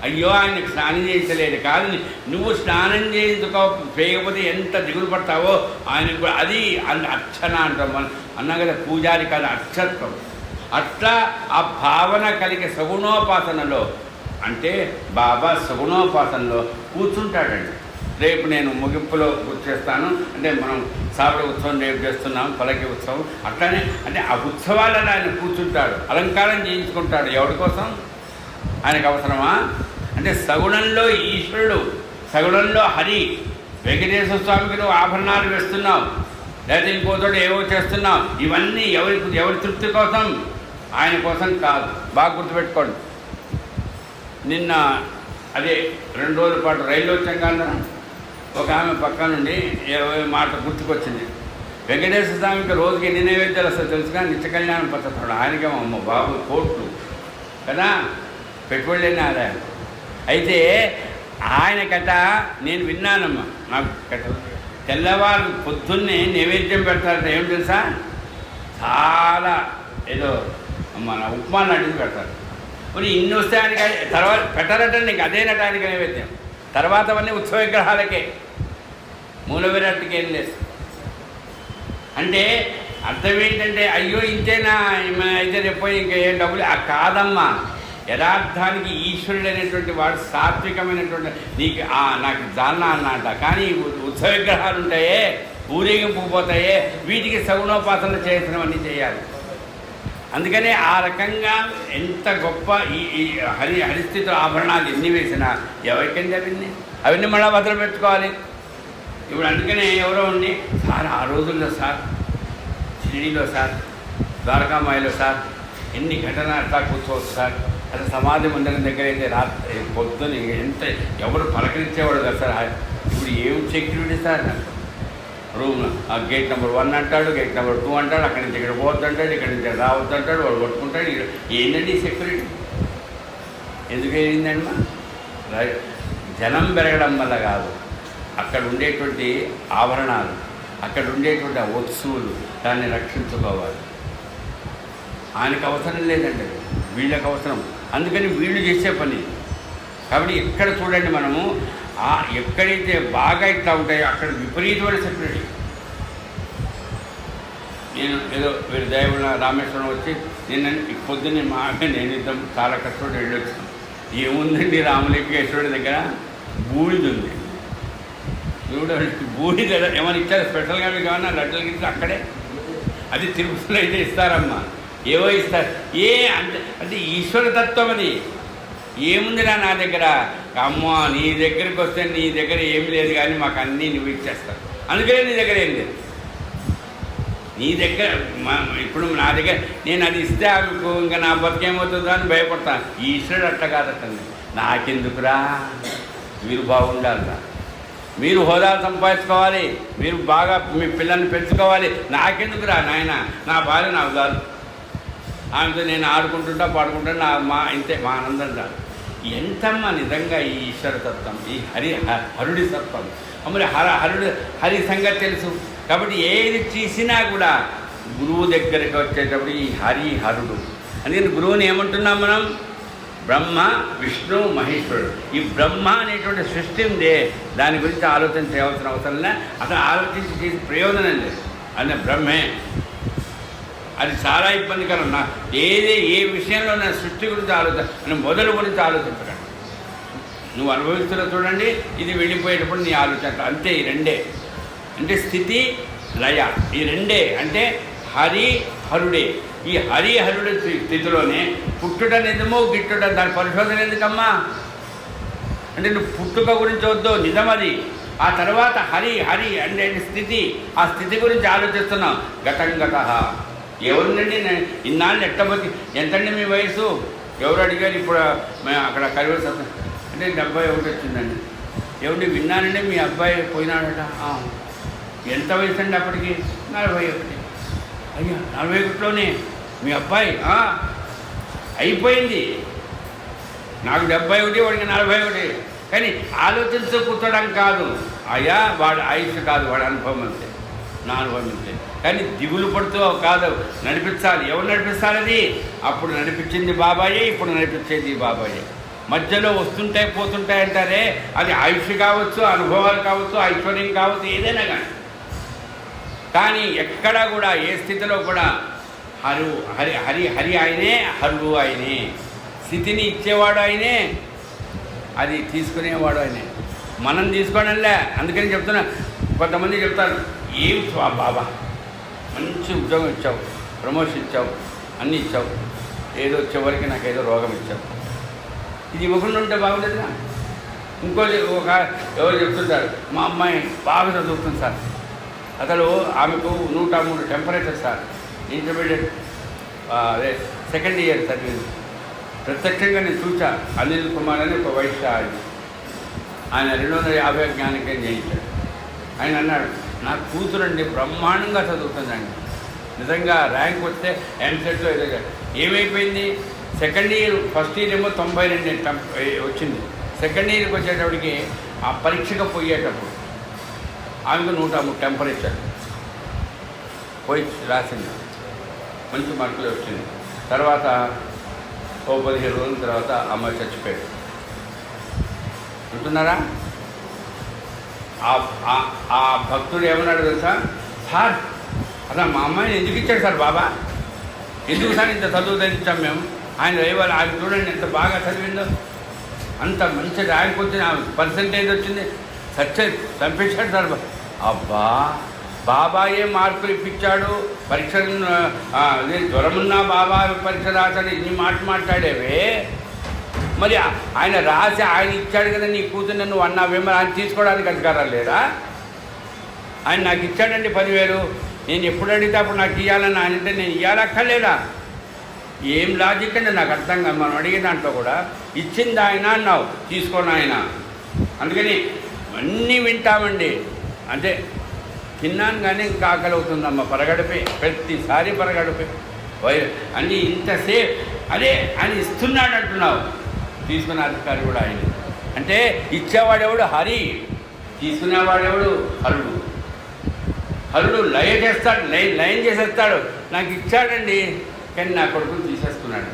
అయ్యో ఆయనకు స్నానం చేయించలేదు కాదు. నువ్వు స్నానం చేయకపోతే ఎంత దిగులు పడతావో ఆయనకు. అది అర్చన అంటాం మనం. అన్నా కదా పూజారి కాదు, అర్చత్వం. అట్లా ఆ భావన కలిగే సగుణోపాసనలో, అంటే బాబా సగుణోపాసనలో కూర్చుంటాడండి. రేపు నేను ముగింపులో గుర్తు చేస్తాను. అంటే మనం సావడ ఉత్సవం రేపు చేస్తున్నాం, పలకి ఉత్సవం. అట్లానే అంటే ఆ ఉత్సవాలలో ఆయన కూర్చుంటాడు, అలంకారం చేయించుకుంటాడు. ఎవరి కోసం? ఆయనకు అవసరమా? అంటే సగుణంలో ఈశ్వరుడు, సగుణంలో హరి. వెంకటేశ్వర స్వామికి నువ్వు ఆభరణాలు వేస్తున్నావు, లేదా ఇంకోతోటి ఏవో చేస్తున్నావు. ఇవన్నీ ఎవరి తృప్తి కోసం? ఆయన కోసం కాదు. బాగా గుర్తుపెట్టుకోండి. నిన్న అదే 2 రోజుల పాటు రైల్లో వచ్చాం కదా, ఒక ఆమె పక్క నుండి మాట గుర్తుకొచ్చింది. వెంకటేశ్వర స్వామికి రోజుకి ఎన్ని నైవేద్యాలు వస్తాయో తెలుసుగా? నిత్య కళ్యాణం పచ్చడు. ఆయనకేమో అమ్మ బాబు కోట్లు కదా, పెట్టుబడి లేని ఆదాయం. అయితే ఆయన కథ నేను విన్నానమ్మా. నాకు కథ తెల్లవారు పొద్దున్నే నైవేద్యం పెడతారట. ఏం తెలుసా, చాలా ఏదో మన ఉప్మాలు అడిగి పెడతారు. మరి ఇన్ని వస్తాయని తర్వాత పెట్టారట. నీకు అదేనట ఆయనకి నైవేద్యం. తర్వాత అవన్నీ ఉత్సవ విగ్రహాలకే, మూల విరాట్కి ఏం లేదు. అంటే అర్థం ఏంటంటే అయ్యో ఇంతేనా అయితే రేపు ఇంకా ఏం డబ్బులు కాదమ్మా. యథార్థానికి ఈశ్వరుడు అనేటువంటి వాడు సాత్వికమైనటువంటి నీకు నాకు దాన్న అన్నట. కానీ ఉత్సవ విగ్రహాలు ఉంటాయే, ఊరేగింపు పోతాయే, వీటికి సగుణోపాసన చేసినవన్నీ చేయాలి. అందుకనే ఆ రకంగా ఎంత గొప్ప ఈ హరిస్థితుల ఆభరణాలు ఎన్ని వేసినా ఎవరికండి అవన్నీ మళ్ళీ భద్రం పెట్టుకోవాలి. ఇప్పుడు అందుకనే ఎవరో ఉండి సార్ ఆ రోజుల్లో సార్ షిరిడీలో సార్, ద్వారకామాయిలో సార్ ఎన్ని ఘటన అట్లా కూర్చోవచ్చు సార్. అసలు సమాధి మందిరం దగ్గర అయితే రాత్రి పొద్దున ఎంత ఎవరు పలకరించేవాడు కదా సార్. ఇప్పుడు ఏం సెక్యూరిటీ సార్ రూమ్ ఆ గేట్ నెంబర్ 1 అంటాడు, గేట్ నెంబర్ 2 అంటాడు, అక్కడి నుంచి ఇక్కడ పోవద్దు అంటాడు, ఇక్కడి నుంచి రావద్దు అంటాడు, వాడు కొట్టుకుంటాడు. ఏంటండి సెక్యూరిటీ? ఎందుకు అయిందమ్మా? జనం పెరగడం వల్ల కాదు, అక్కడ ఉండేటువంటి ఆభరణాలు, అక్కడ ఉండేటువంటి వస్తువులు దాన్ని రక్షించుకోవాలి. ఆయనకు అవసరం లేదండి, వీళ్ళకి అవసరం. అందుకని వీళ్ళు చేసే పని. కాబట్టి ఎక్కడ చూడండి మనము ఎక్కడైతే బాగా ఇట్లా ఉంటాయో అక్కడ విపరీతమైన సెక్యూరిటీ. నేను ఏదో వీరు దైవ రామేశ్వరం వచ్చి నేను పొద్దున్నే నేను ఇద్దాం చాలా కష్టపడి వెళ్ళొచ్చాను. ఏముందండి రామలింగేశ్వరుడి దగ్గర బూడిద ఉంది. చూడండి బూడిద ఏమైనా ఇచ్చారు స్పెషల్గా మీకు ఏమన్నా లడ్డలు గిట్ల అక్కడే. అది తిరుపతిలో అయితే ఇస్తారమ్మా, ఏవో ఇస్తారు. అంటే ఈశ్వరతత్వం అది. ఏముందిరా నా దగ్గర, అమ్మ నీ దగ్గరికి వస్తే నీ దగ్గర ఏమి లేదు కానీ మాకు అన్నీ నువ్వు ఇచ్చేస్తావు. అందుకనే నీ దగ్గర ఏం లేదు. నీ దగ్గర ఇప్పుడు నా దగ్గర నేను అది ఇస్తే ఆమెకు ఇంకా నా బతికేమవుతుందో అని భయపడతాను. ఈశ్వరుడు అట్లా కాదటండి. నాకెందుకురా, మీరు బాగుండాలిరా, మీరు హోదాలు సంపాదించుకోవాలి, మీరు బాగా మీ పిల్లల్ని పెంచుకోవాలి. నాకెందుకురా నాయన, నా భార్య నాకు కాదు, ఆమెతో నేను ఆడుకుంటుంటా పాడుకుంటా ఇంతే మా ఆనందం కాదు. ఎంతమ్మా నిజంగా ఈ ఈశ్వరతత్వం, ఈ హరుడి తత్వం. మరి హరి సంగతి తెలుసు కాబట్టి ఏది చేసినా కూడా గురువు దగ్గరికి వచ్చేటప్పుడు ఈ హరుడు. అందుకని గురువుని ఏమంటున్నాం మనం? బ్రహ్మ విష్ణు మహేశ్వరుడు. ఈ బ్రహ్మ అనేటువంటి సృష్టి ఉందే, దాని గురించి ఆలోచన చేయవలసిన అవసరం లే. అసలు ఆలోచించి చేసే ప్రయోజనం లేదు. అనే బ్రహ్మే అది చాలా ఇబ్బందికరం. ఏ విషయంలో నా సృష్టి గురించి ఆలోచన, మొదలు గురించి ఆలోచించకండి. నువ్వు అనుభవిస్తున్న చూడండి, ఇది వెళ్ళిపోయేటప్పుడు నీ ఆలోచన అంతే. ఈ రెండే అంటే స్థితి లయ, ఈ రెండే అంటే హరుడే. ఈ హరుడి స్థితిలోనే పుట్టుట నిజమో గిట్టుట, దాని పరిశోధన ఎందుకమ్మా అంటే నువ్వు పుట్టుక గురించి వద్దు, నిజమది. ఆ తర్వాత హరి అంటే స్థితి, ఆ స్థితి గురించి ఆలోచిస్తున్నాం. గత ఎవరినండి ఇన్నాళ్ళు ఎట్టబోతి ఎంతండి మీ వయసు? ఎవరు అడిగారు? ఇప్పుడు మేము అక్కడ కరివేలు అంటే 71 వచ్చిందండి. ఎవరిని విన్నానండి మీ అబ్బాయి పోయినాడట. ఎంత వయసు అండి అప్పటికి? 41. అయ్యా 41లోనే మీ అబ్బాయి అయిపోయింది. నాకు 71, వాడికి 41. కానీ ఆలోచించు కూర్చోడం కాదు అయ్యా, వాడు ఆయుష్ కాదు, వాడు అనుభవం అంతే, నా అనుభవం అంతే. కానీ దిగులు పడుతూ కాదు, నడిపించాలి. ఎవరు నడిపిస్తారు? అది అప్పుడు నడిపించింది బాబాయే, ఇప్పుడు నడిపించేది బాబాయే. మధ్యలో వస్తుంటాయి పోతుంటాయి అంటారే, అది ఆయుష్ కావచ్చు, అనుభవాలు కావచ్చు, ఐశ్వర్యం కావచ్చు, ఏదైనా కానీ ఎక్కడా కూడా ఏ స్థితిలో కూడా హరి ఆయనే, హరుడు ఆయనే. స్థితిని ఇచ్చేవాడు ఆయనే, అది తీసుకునేవాడు ఆయనే. మనం తీసుకోవడంలే. అందుకని చెప్తున్నా, కొంతమంది చెప్తారు ఏం బాబా మంచి ఉద్యోగం ఇచ్చావు, ప్రమోషన్ ఇచ్చావు, అన్నీ ఇచ్చావు, ఏదో చివరికి నాకు ఏదో రోగం ఇచ్చావు, ఇది ఇవ్వకుండా ఉంటే బాగుండేదిగా. ఇంకోటి ఎవరు చెప్తుంటారు, మా అమ్మాయి బాగా చదువుతుంది సార్, అసలు ఆమెకు 103 టెంపరేచర్ సార్, ఇంటర్మీడియట్ అదే 2nd ఇయర్ చదివింది. ప్రత్యక్షంగా నేను చూసా. అనిల్ కుమార్ అని ఒక వైశ్య ఆయన 250 జ్ఞానికం చేయించాడు. ఆయన అన్నాడు, నా కూతురండి బ్రహ్మాండంగా చదువుతుందండి, నిజంగా ర్యాంక్ వస్తే ఎంసెట్లో ఏదో. ఏమైపోయింది? 2nd ఇయర్, 1st ఇయర్ ఏమో 92 వచ్చింది, సెకండ్ ఇయర్కి వచ్చేటప్పటికి ఆ పరీక్షగా పోయేటప్పుడు ఆమెకు 103 టెంపరేచర్ పోయి రాసింది, మంచి మార్కులు వచ్చింది. తర్వాత ఓ 15 రోజుల తర్వాత అమ్మాయి చచ్చిపోయాడు. అంటున్నారా? ఆ భక్తుడు ఏమన్నాడు తెలుసా? సార్ అసలు మా అమ్మాయిని ఎందుకు ఇచ్చాడు సార్ బాబా? ఎందుకు సార్ ఇంత చదువు తెచ్చాం మేము? ఆయన రేవాలి, ఆయన చూడండి ఎంత బాగా చదివిందో, అంత మంచి ర్యాంక్ వచ్చింది, పర్సంటేజ్ వచ్చింది, చంపేశాడు సార్. అబ్బా, బాబాయే మార్కులు ఇప్పించాడు, పరీక్షలు జ్వరమున్నా బాబా పరీక్ష రాశాడు, ఇన్ని మాట్లాడేవే. మరి ఆయన రాసి ఆయన ఇచ్చాడు కదా నీ కూతురు, నువ్వు అన్నావేమో ఆయన తీసుకోవడానికి అధికారం లేదా? ఆయన నాకు ఇచ్చాడండి 10,000, నేను ఎప్పుడు అడిగితే అప్పుడు నాకు ఇవ్వాలని ఆయన అంటే నేను ఇవ్వాలక్కర్లేదా? ఏం లాజిక్ అండి నాకు అర్థం కాదు. మనం అడిగే దాంట్లో కూడా ఇచ్చింది ఆయన అన్నావు, తీసుకోను ఆయన. అందుకని అన్నీ వింటామండి. అంటే తిన్నాను కానీ ఇంకా ఆకలి అవుతుందమ్మ, పరగడిపే, ప్రతిసారి పరగడిపే అన్నీ ఇంతసేపు అదే ఆయన ఇస్తున్నాడు అంటున్నావు, తీసుకునే అధికారి కూడా ఆయన. అంటే ఇచ్చేవాడెవడు? హరి. తీసుకునేవాడెవడు? హరుడు. హరుడు లయ చేస్తాడు, లయం చేసేస్తాడు. నాకు ఇచ్చాడండి కానీ నా కొడుకుని తీసేసుకున్నాడు.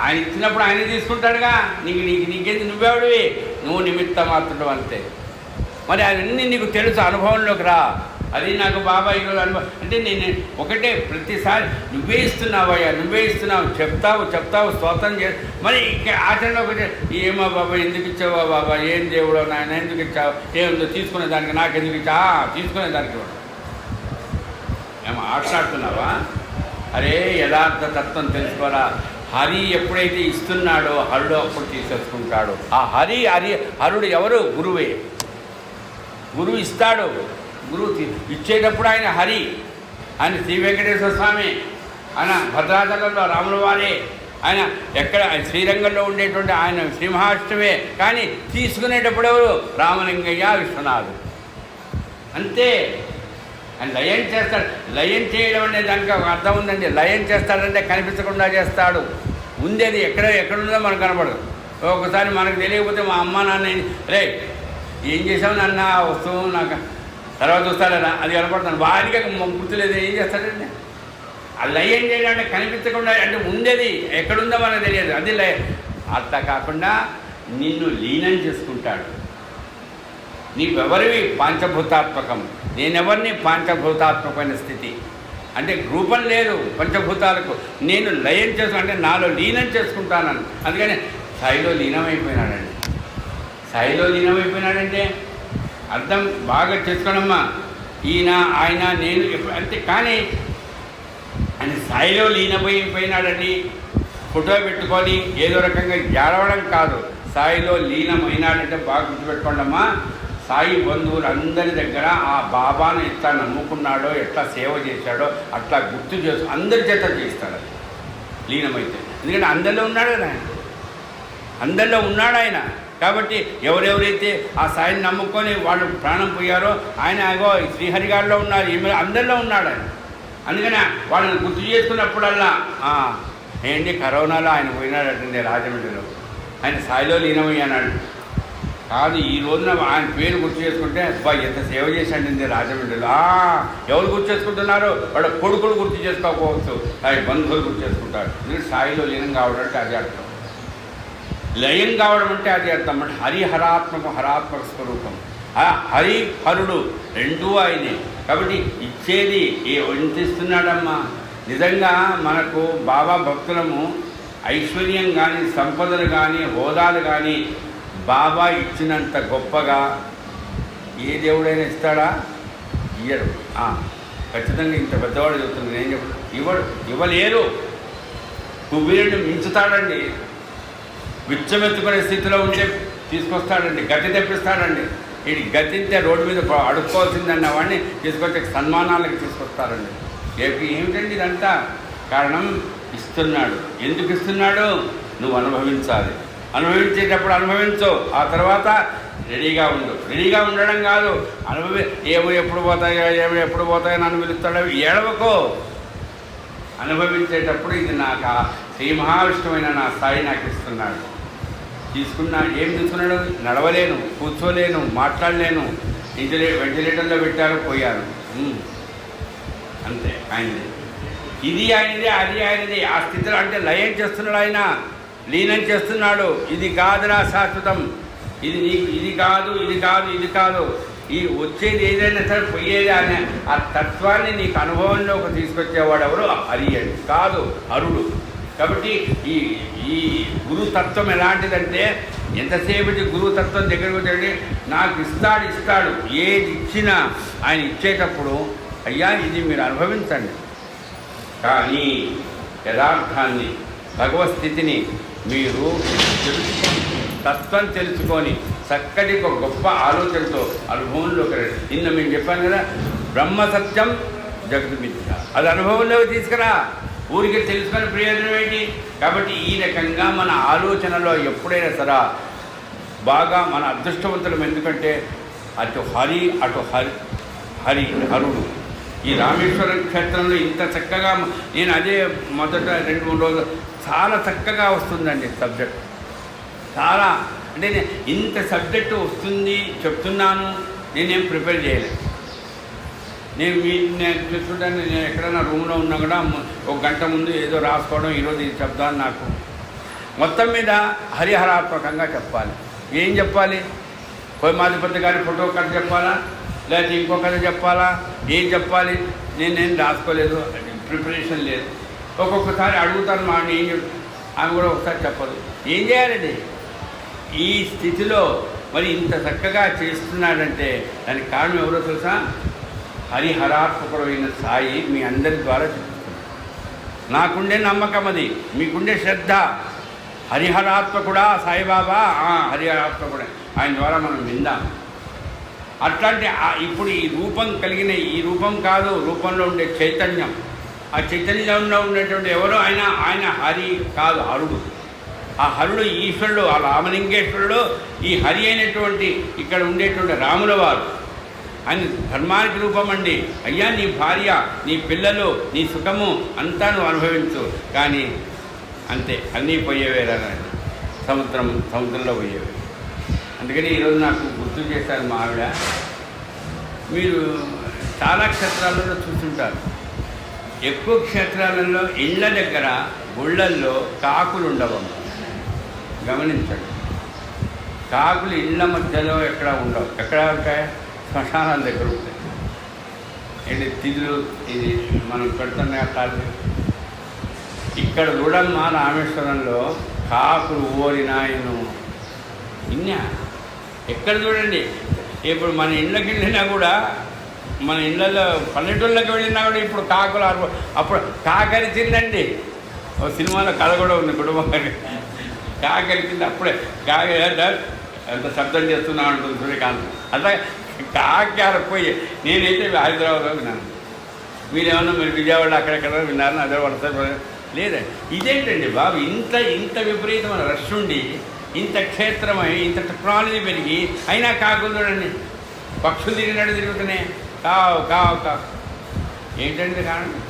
ఆయన ఇచ్చినప్పుడు ఆయనే తీసుకుంటాడుగా, నీకేంది, నువ్వెవడివి? నువ్వు నిమిత్త మాత్రుడు అంతే. మరి అవన్నీ నీకు తెలుసు, అనుభవంలోకి రా. అది నాకు బాబాయ్ అనుభవం అంటే నేను ఒకటే, ప్రతిసారి నువ్వే ఇస్తున్నావయ్యా, నువ్వే ఇస్తున్నావు, చెప్తావు స్తోత్రం చే. మరి ఆచరణ ఒకటే, ఏమో బాబా ఎందుకు ఇచ్చావా బాబా, ఏం దేవుడో నాయన ఎందుకు ఇచ్చావు, ఏముందో తీసుకునే దానికి, నాకు ఎందుకు ఇచ్చా, తీసుకునే దానికి ఏమో ఆటలాడుతున్నావా? అరే యథార్థ తత్వం తెలుసుకోరా. హరి ఎప్పుడైతే ఇస్తున్నాడో హరుడు అప్పుడు తీసేసుకుంటాడు. ఆ హరుడు ఎవరు? గురువే. గురువు ఇస్తాడు, గురువు ఇచ్చేటప్పుడు ఆయన హరి. ఆయన శ్రీ వెంకటేశ్వర స్వామి, ఆయన భద్రాచలంలో రాముల వారే, ఆయన ఎక్కడ శ్రీరంగంలో ఉండేటువంటి ఆయన శ్రీ మహావిష్ణువే. కానీ తీసుకునేటప్పుడు ఎవరు? రామలింగయ్య, విశ్వనాథుడు. అంతే. ఆయన లయం చేస్తాడు. లయం చేయడం అనే దానికి ఒక అర్థం ఉందండి. లయం చేస్తాడంటే కనిపించకుండా చేస్తాడు. ఉంది, అది ఎక్కడుందో మనకు కనపడదు. ఒకసారి మనకు తెలియకపోతే మా అమ్మ నాన్న రే ఏం చేసావు నాన్న వస్తువు నాకు తర్వాత వస్తాడరా, అది కనపడతాను, వారికి గుర్తులేదు, ఏం చేస్తాడండి? ఆ లయం చేయడం అంటే కనిపించకుండా, అంటే ఉండేది ఎక్కడుందో మనకు తెలియదు, అది లయ. అట్లా కాకుండా నిన్ను లీనం చేసుకుంటాడు. నీవెవరివి? పంచభూతాత్మకం. నేనెవరిని? పంచభూతాత్మకమైన స్థితి. అంటే రూపం లేదు పంచభూతాలకు, నేను లయం అంటే నాలో లీనం చేసుకుంటానని. అందుకని స్థాయిలో లీనమైపోయినాడండి. స్థాయిలో లీనమైపోయినాడంటే అర్థం బాగా చేసుకోనమ్మా. ఈయన ఆయన నేను అంతే. కానీ ఆయన స్థాయిలో లీనమైపోయినాడండి. ఫోటో పెట్టుకొని ఏదో రకంగా ఏడవడం కాదు, స్థాయిలో లీనమైనాడంటే బాగా గుర్తుపెట్టుకోండమ్మా. సాయి బంధువులు అందరి దగ్గర ఆ బాబాను ఎట్లా నమ్ముకున్నాడో, ఎట్లా సేవ చేశాడో అట్లా గుర్తు చేస్తూ అందరి చేత చేస్తాడు అది లీనమైతే. ఎందుకంటే అందరిలో ఉన్నాడు కదా ఆయన, అందరిలో ఉన్నాడు ఆయన. కాబట్టి ఎవరెవరైతే ఆ సాయిని నమ్ముకొని వాళ్ళు ప్రాణం పోయారో ఆయన అగో శ్రీహరిగారిలో ఉన్నారు, ఈమె అందరిలో ఉన్నాడు ఆయన. అందుకని వాళ్ళని గుర్తు చేసుకున్నప్పుడల్లా ఏంటి కరోనాలో ఆయన పోయినాడటండి రాజమండ్రిలో, ఆయన సాయిలో లీనమయ్యాడు కాదు. ఈ రోజున ఆయన పేరు గుర్తు చేసుకుంటే అబ్బా ఎంత సేవ చేశాడండి రాజమండ్రిలో. ఎవరు గుర్తు చేసుకుంటున్నారు? వాళ్ళ కొడుకులు గుర్తు చేసుకోకపోవచ్చు, ఆయన బంధువులు గుర్తు చేసుకుంటారు. ఎందుకంటే సాయిలో లీనం కావడం అంటే అది అర్థం, లయం కావడం అంటే అది అర్థం. అంటే హరాత్మక స్వరూపం. హరి హరుడు రెండూ ఆయనే. కాబట్టి ఇచ్చేది ఎంత ఇస్తున్నాడమ్మా. నిజంగా మనకు బాబా భక్తులము ఐశ్వర్యం కానీ, సంపదలు కానీ, హోదాలు కానీ బాబా ఇచ్చినంత గొప్పగా ఏ దేవుడైనా ఇస్తాడా? ఇయ్యడు. ఖచ్చితంగా ఇంత పెద్దవాడు చెబుతుంది, నేను చెప్పడు, ఇవ్వలేరు. కుబీరుడిని మించుతాడండి, విచ్చమెత్తుకునే స్థితిలో ఉంటే తీసుకొస్తాడండి, గతి తెప్పిస్తాడండి. వీడి గతింతే రోడ్డు మీద అడుక్కోవాల్సిందన్న వాడిని తీసుకొచ్చే సన్మానాలకు తీసుకొస్తారండి. ఏమిటండి ఇదంతా? కారణం ఇస్తున్నాడు. ఎందుకు ఇస్తున్నాడు? నువ్వు అనుభవించాలి. అనుభవించేటప్పుడు అనుభవించు, ఆ తర్వాత రెడీగా ఉండు. రెడీగా ఉండడం కాదు, ఎప్పుడు పోతాయని అనుభవిస్తాడో ఏడవకో. అనుభవించేటప్పుడు ఇది నాకు శ్రీ మహావిష్ణువైన నా సాయి నాకు ఇస్తున్నాడు, తీసుకున్నా ఏం తీసుకున్నాడు? నడవలేను, కూర్చోలేను, మాట్లాడలేను, వెంటిలేటర్లో పెట్టారు, పోయాను, అంతే ఆయనది. ఇది ఆయనదే, అది ఆయనది. ఆ స్థితిలో అంటే లయం చేస్తున్నాడు ఆయన, లీనం చేస్తున్నాడు. ఇది కాదురా శాశ్వతం, ఇది నీకు, ఇది కాదు, ఇది కాదు, ఇది కాదు, ఈ వచ్చేది ఏదైనా సరే పోయేది అనే ఆ తత్వాన్ని నీకు అనుభవంలోకి తీసుకొచ్చేవాడు ఎవరు? హరి అని కాదు, హరుడు. కాబట్టి ఈ ఈ గురుతత్వం ఎలాంటిదంటే, ఎంతసేపటి గురుతత్వం దగ్గరకు వచ్చి నాకు ఇస్తాడు. ఏది ఇచ్చినా ఆయన ఇచ్చేటప్పుడు అయ్యా ఇది మీరు అనుభవించండి, కానీ యథార్థాన్ని, భగవస్థితిని మీరు తత్వం తెలుసుకొని చక్కటి ఒక గొప్ప ఆలోచనతో అనుభవంలోకి రండి. నిన్న మేము చెప్పాను కదా, బ్రహ్మ సత్యం జగత్ మిథ్య, అది అనుభవంలోకి తీసుకురా. ఊరికి తెలుసుకొని ప్రయోజనం ఏంటి? కాబట్టి ఈ రకంగా మన ఆలోచనలో ఎప్పుడైనా సరే బాగా మన అదృష్టవంతులం. ఎందుకంటే అటు హరి, అటు హరుడు. ఈ రామేశ్వరం క్షేత్రంలో ఇంత చక్కగా, నేను అదే మొదట 2-3 రోజులు చాలా చక్కగా వస్తుందండి సబ్జెక్ట్. చాలా అంటే ఇంత సబ్జెక్టు వస్తుంది చెప్తున్నాను, నేనేం ప్రిపేర్ చేయలేదు. నేను చూస్తుంటాను, నేను ఎక్కడైనా రూమ్లో ఉన్నా కూడా 1 గంట ముందు ఏదో రాసుకోవడం, ఈరోజు ఇది చెప్తాను. నాకు మొత్తం మీద హరిహరాత్మకంగా చెప్పాలి. ఏం చెప్పాలి? కోయమాధిపతి గారి ఫోటో కథ చెప్పాలా, లేకపోతే ఇంకో కథ చెప్పాలా, ఏం చెప్పాలి? నేనేం రాసుకోలేదు, ప్రిపరేషన్ లేదు. ఒక్కొక్కసారి అడుగుతాను మా ఏం ఆమె కూడా ఒకసారి చెప్పదు. ఏం చేయాలండి ఈ స్థితిలో? మరి ఇంత చక్కగా చేస్తున్నాడంటే దానికి కారణం ఎవరో తెలుసా? హరిహరాత్మకుడైన సాయి మీ అందరి ద్వారా చూపిస్తున్నాడు. నాకుండే నమ్మకం అది, మీకుండే శ్రద్ధ. హరిహరాత్మకుడా సాయిబాబా, హరిహరాత్మకుడే, ఆయన ద్వారా మనం విందాం. అట్లాంటి ఇప్పుడు ఈ రూపం కలిగిన, ఈ రూపం కాదు, రూపంలో ఉండే చైతన్యం, ఆ చైతన్యంలో ఉండేటువంటి ఎవరో ఆయన హరి కాదు, హరుడు. ఆ హరుడు ఈశ్వరుడు, ఆ రామలింగేశ్వరుడు, ఈ హరి అయినటువంటి ఇక్కడ ఉండేటువంటి రాముల వారు. ఆయన ధర్మానికి రూపం అండి. అయ్యా నీ భార్య, నీ పిల్లలు, నీ సుఖము అంతా నువ్వు అనుభవించు, కానీ అంతే అన్నీ పోయేవేరా, సముద్రంలో పోయేవి. అందుకని ఈరోజు నాకు గుర్తు చేశారు మా ఆవిడ, మీరు చాలా క్షేత్రాలలో చూస్తుంటారు, ఎక్కువ క్షేత్రాలలో ఇళ్ల దగ్గర గుళ్ళల్లో కాకులు ఉండవు. గమనించండి, కాకులు ఇళ్ల మధ్యలో ఎక్కడ ఉండవు. ఎక్కడ ఉంటాయి? శ్మశానాల దగ్గర ఉంటాయి. ఏంటి తిథులు ఇది మనం పెడుతున్నాయి కాదు. ఇక్కడ చూడమ్మా రామేశ్వరంలో కాకులు ఓరినాయను ఇన్నా ఎక్కడ చూడండి. ఇప్పుడు మన ఇళ్ళకి వెళ్ళినా కూడా, మన ఇళ్ళల్లో పల్లెటూళ్ళకి వెళ్ళినా కూడా ఇప్పుడు కాకులు అప్పుడు కాకరిచిందండి. ఓ సినిమాలో కథ కూడా ఉంది, కుటుంబం కాకరిచింది. అప్పుడే ఎంత శబ్దం చేస్తున్నా ఉంటుంది సూర్యకాంత్. అట్లా కాకపోయి నేనైతే హైదరాబాద్లో విన్నాను. మీరేమన్నా మీరు విజయవాడ అక్కడెక్కడ విన్నారని అదే వరుస లేదండి. ఇదేంటండి బాబు, ఇంత విపరీతమైన రష్ ఉండి, ఇంత క్షేత్రమై, ఇంత టెక్నాలజీ పెరిగి అయినా కాకులు చూడండి, పక్షులు తిరిగినట్టు తిరుగుతున్నాయి. కావు ఏంటంటే కారణం?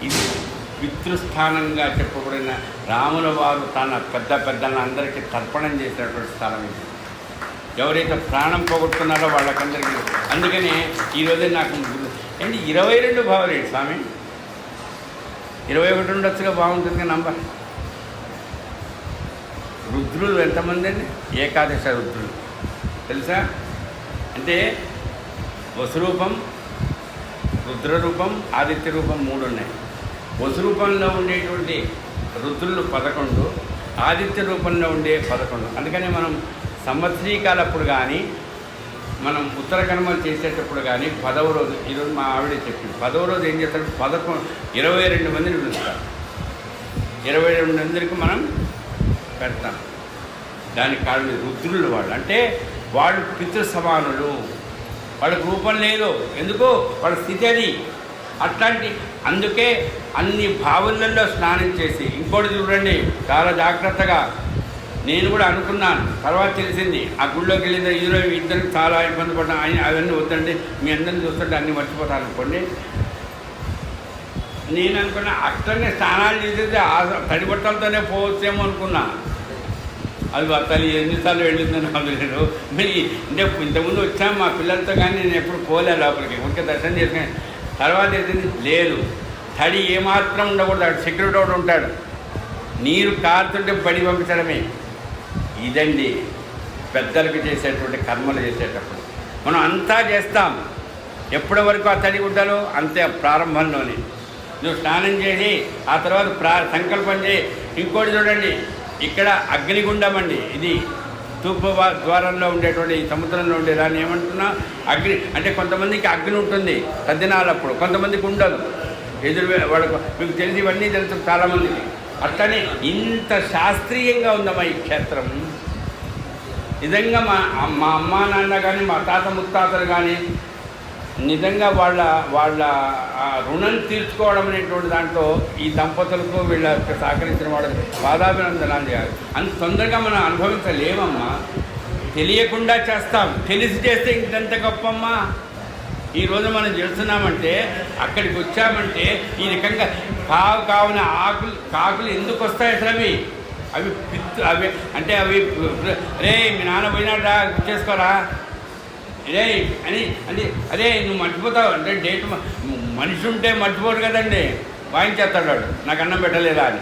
ఇది పితృస్థానంగా చెప్పబడిన రాముల వారు తన పెద్దలందరికీ తర్పణం చేసినటువంటి స్థలం ఇది. ఎవరైతే ప్రాణం పోగొట్టుకున్నారో వాళ్ళకందరికీ. అందుకని ఈరోజే నాకు ఏంటి 22 భావరేంటి స్వామి, 21 ఉండొచ్చుగా, బాగుంటుంది నంబర్. రుద్రులు ఎంతమంది అండి? ఏకాదశ రుద్రులు తెలుసా? అంటే వసురూపం, రుద్రరూపం, ఆదిత్య రూపం 3 ఉన్నాయి. వసురూపంలో ఉండేటువంటి రుద్రులు 11, ఆదిత్య రూపంలో ఉండే 11. అందుకని మనం సంవత్సరీకాలప్పుడు కానీ, మనం ఉత్తరకర్మలు చేసేటప్పుడు కానీ 10వ రోజు, ఈరోజు మా ఆవిడ చెప్పింది, 10వ రోజు ఏం చేస్తారు? 22 మందిని పిలుస్తారు. 22 మందికి మనం పెడతాం. దానికి కారణం రుద్రులు. వాళ్ళు అంటే వాళ్ళు పితృ సమానులు, వాళ్ళకి రూపం లేదు. ఎందుకు? వాళ్ళ స్థితి అది అట్లాంటి. అందుకే అన్ని భావులలో స్నానం చేసి, ఇంకోటి చూడండి చాలా జాగ్రత్తగా. నేను కూడా అనుకున్నాను, తర్వాత తెలిసింది. ఆ గుళ్ళోకి వెళ్ళిన ఇద్దరికి చాలా ఇబ్బంది పడ్డాను. అవన్నీ వద్దండి, మీ అందరిని చూస్తుంటే అన్నీ మర్చిపోతాను అనుకోండి. నేను అనుకున్నా అక్కడనే స్నానాలు చేసేది తడి బట్టలతోనే పోవచ్చేమో అనుకున్నా. అది తల్లి ఎన్నిసార్లు వెళ్ళిందని అందులో మరి అంటే ఇంతకుముందు వచ్చాము మా పిల్లలతో, కానీ నేను ఎప్పుడు పోలే లోపలికి, ఊరికే దర్శనం చేసుకుని. తర్వాత ఏదైంది లేదు, తడి ఏమాత్రం ఉండకూడదు. అక్కడ సెక్యూరిటీ ఒకటి ఉంటాడు, నీరు కారుతుంటే బడి పంపించడమే. ఇదండి పెద్దలకు చేసేటువంటి కర్మలు చేసేటప్పుడు. మనం అంతా చేస్తాం, ఎప్పటి వరకు ఆ తడి గుడ్డలు అంతే ప్రారంభంలోనే. నువ్వు స్నానం చేసి ఆ తర్వాత సంకల్పం చేయి. ఇంకోటి చూడండి, ఇక్కడ అగ్నిగుండం అండి, ఇది తూర్పు ద్వారంలో ఉండేటువంటి సముద్రంలో ఉండే దాన్ని ఏమంటున్నా అగ్ని అంటే కొంతమందికి అగ్ని ఉంటుంది తద్దినాలప్పుడు, కొంతమందికి ఉండదు. వాళ్ళకు మీకు తెలిసి ఇవన్నీ తెలుసు చాలామందికి. అట్లనే ఇంత శాస్త్రీయంగా ఉందమ్మా ఈ క్షేత్రం. నిజంగా మా అమ్మా నాన్న కానీ మా తాత ముత్తాతలు కానీ నిజంగా వాళ్ళ రుణం తీర్చుకోవడం అనేటువంటి దాంట్లో ఈ దంపతులకు వీళ్ళకి సహకరించిన వాళ్ళకి పాదాభినందనాలు చేయాలి. అంత తొందరగా మనం అనుభవించలేమమ్మా, తెలియకుండా చేస్తాం, తెలిసి చేస్తే ఇంకంత గొప్పమ్మా. ఈరోజు మనం చేస్తున్నామంటే, అక్కడికి వచ్చామంటే ఈ రకంగా కావున కాకులు ఎందుకు వస్తాయి అసలు? అవి అవి అంటే అవి రే మీ నాన్న పోయినాడా చేసుకోరా రే అని అంటే అదే నువ్వు మర్చిపోతావు అంటే డేట్ మనిషి ఉంటే మర్చిపోడు కదండి, వాయించేస్తాడు వాడు నాకు అన్నం పెట్టలేదా అని.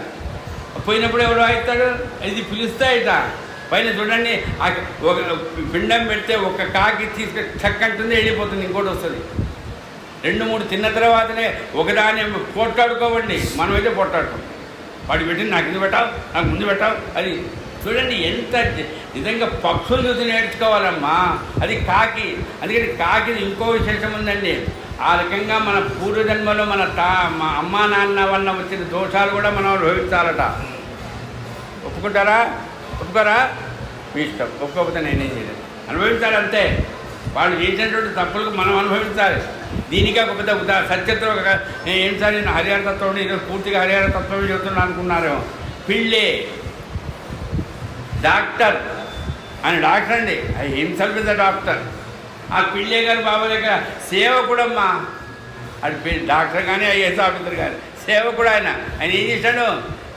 పోయినప్పుడు ఎవరు వాయిస్తాడు? ఇది పిలుస్తాయిట. పైన చూడండి, ఒక పిండం పెడితే ఒక కాకి తీసుకొని చక్కంటుంది, వెళ్ళిపోతుంది, ఇంకోటి వస్తుంది. 2-3 తిన్న తర్వాతనే ఒకదాని పోట్లాడుకోవండి. మనమైతే పోట్లాడుతాం, వాడు పెట్టింది నాకు ముందు పెట్టావు, నాకు ముందు పెట్టావు. అది చూడండి ఎంత నిజంగా పక్షులు చూసి నేర్చుకోవాలమ్మా. అది కాకి. అందుకని కాకి ఇంకో విశేషం ఉందండి. ఆ రకంగా మన పూర్వజన్మలో మన అమ్మా నాన్న వల్ల వచ్చిన దోషాలు కూడా మనం అనుభవించాలట. ఒప్పుకుంటారా? ఒప్పుకోరా? మీ ఇష్టం. ఒప్పుకోకపోతే నేనేం చేయలేదు. అనుభవించాలి అంతే. వాళ్ళు చేసినటువంటి తప్పులకు మనం అనుభవించాలి. దీనికి ఒక పెద్ద సత్యత్వం ఏం సార్ నేను హరిహర తత్వం ఈరోజు పూర్తిగా హరిహర తత్వమే చెబుతున్నా అనుకున్నారేమో. పిళ్ళే డాక్టర్ అని డాక్టర్ అండి, I himself is the doctor. ఆ పిళ్ళే గారు బాబా దగ్గర సేవకుడమ్మా. అది డాక్టర్ కానీ ఐఏఎస్ ఆఫీసర్ కానీ సేవకుడు ఆయన. ఆయన ఏం చేశాడు?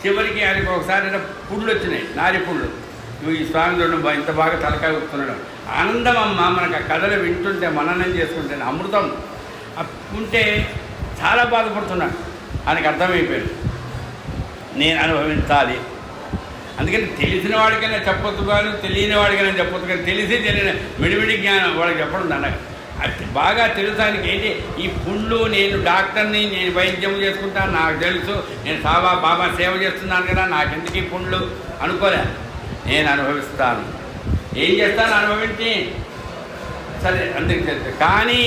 చివరికి ఆయనకు ఒకసారి పుళ్ళు వచ్చినాయి, నారి పుళ్ళు. నువ్వు ఈ స్వామి చూడడం ఇంత బాగా తలకాయ ఊపుతున్నాడు. ఆనందం అమ్మ, మనకు ఆ కథలు వింటుంటే మననం చేసుకుంటే అమృతం. ఉంటే చాలా బాధపడుతున్నాడు. ఆయనకు అర్థమైపోయాడు నేను అనుభవించాలి. అందుకని తెలిసిన వాడికైనా చెప్పొద్దు, కానీ తెలియని వాడికైనా చెప్పొద్దు. కానీ తెలియని విడివిడి జ్ఞానం వాళ్ళకి చెప్పడం దండగ. అది బాగా తెలుసానికి ఏంటి? ఈ పుండ్లు నేను డాక్టర్ని, నేను వైద్యం చేసుకుంటాను, నాకు తెలుసు, నేను బాబా సేవ చేస్తున్నాను కదా, నాకెందుకు ఈ పుండ్లు అనుకోలే. నేను అనుభవిస్తాను. ఏం చేస్తాను? అనుభవించి సరే అందరికి తెలుసు. కానీ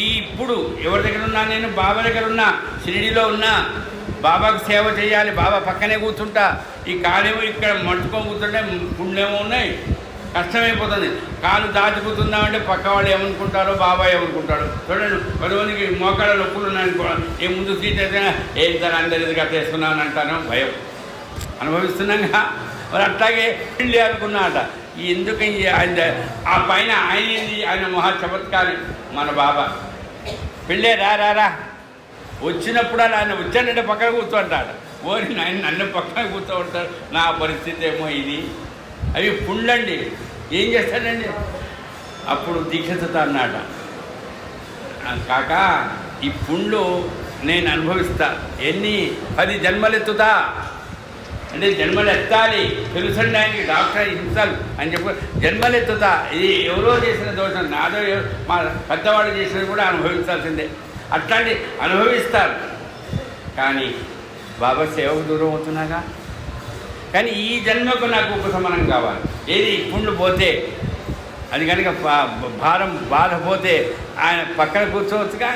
ఇప్పుడు ఎవరి దగ్గర ఉన్నా? నేను బాబా దగ్గర ఉన్నా, షిరిడీలో ఉన్నా, బాబాకు సేవ చేయాలి, బాబా పక్కనే కూర్చుంటా. ఈ కాలేమో ఇక్కడ మట్టుకొని కూర్చుంటే పుండ్లేమో ఉన్నాయి, కష్టమైపోతుంది. కాలు దాచుకుతుందామంటే పక్క వాళ్ళు ఏమనుకుంటారో, బాబా ఏమనుకుంటాడు. చూడండి, కొంతమందికి మోకాళ్ళ నొప్పులు ఉన్నాయనుకో, ఏ ముందు సీట్ అయితే ఏం సార్ అందరి ఎదురుగా చేసుకున్నాను అంటాను, భయం. అనుభవిస్తున్నాగా మరి. అట్లాగే పెళ్ళి అనుకున్నాట. ఎందుకు ఆయన ఆ పైన ఆయన మహా చమత్కారం మన బాబా. పెళ్ళే రా వచ్చినప్పుడు ఆయన వచ్చానంటే పక్కన కూర్చోంటాడు. ఓరి ఆయన నన్ను పక్కన కూర్చోంటాడు. నా పరిస్థితి ఏమో ఇది. అవి పుండ్లండి. ఏం చేస్తాడండి? అప్పుడు దీక్షిత అన్నాట, కాక ఈ పుండ్లు నేను అనుభవిస్తా. 10 జన్మలెత్తుతా అంటే జన్మలు ఎత్తాలి. తెలుసండి ఆయనకి, డాక్టర్ హింసలు అని చెప్పి జన్మలెత్తుతా. ఇది ఎవరో చేసిన దోషం, నాదో మా పెద్దవాళ్ళు చేసినది కూడా అనుభవించాల్సిందే. అట్లాంటి అనుభవిస్తారు. కానీ బాబా సేవకు దూరం అవుతున్నాగా. కానీ ఈ జన్మకు నాకు ఉపశమనం కావాలి. ఏది? పుండు పోతే, అది కనుక బాధ పోతే ఆయన పక్కన కూర్చోవచ్చుగా.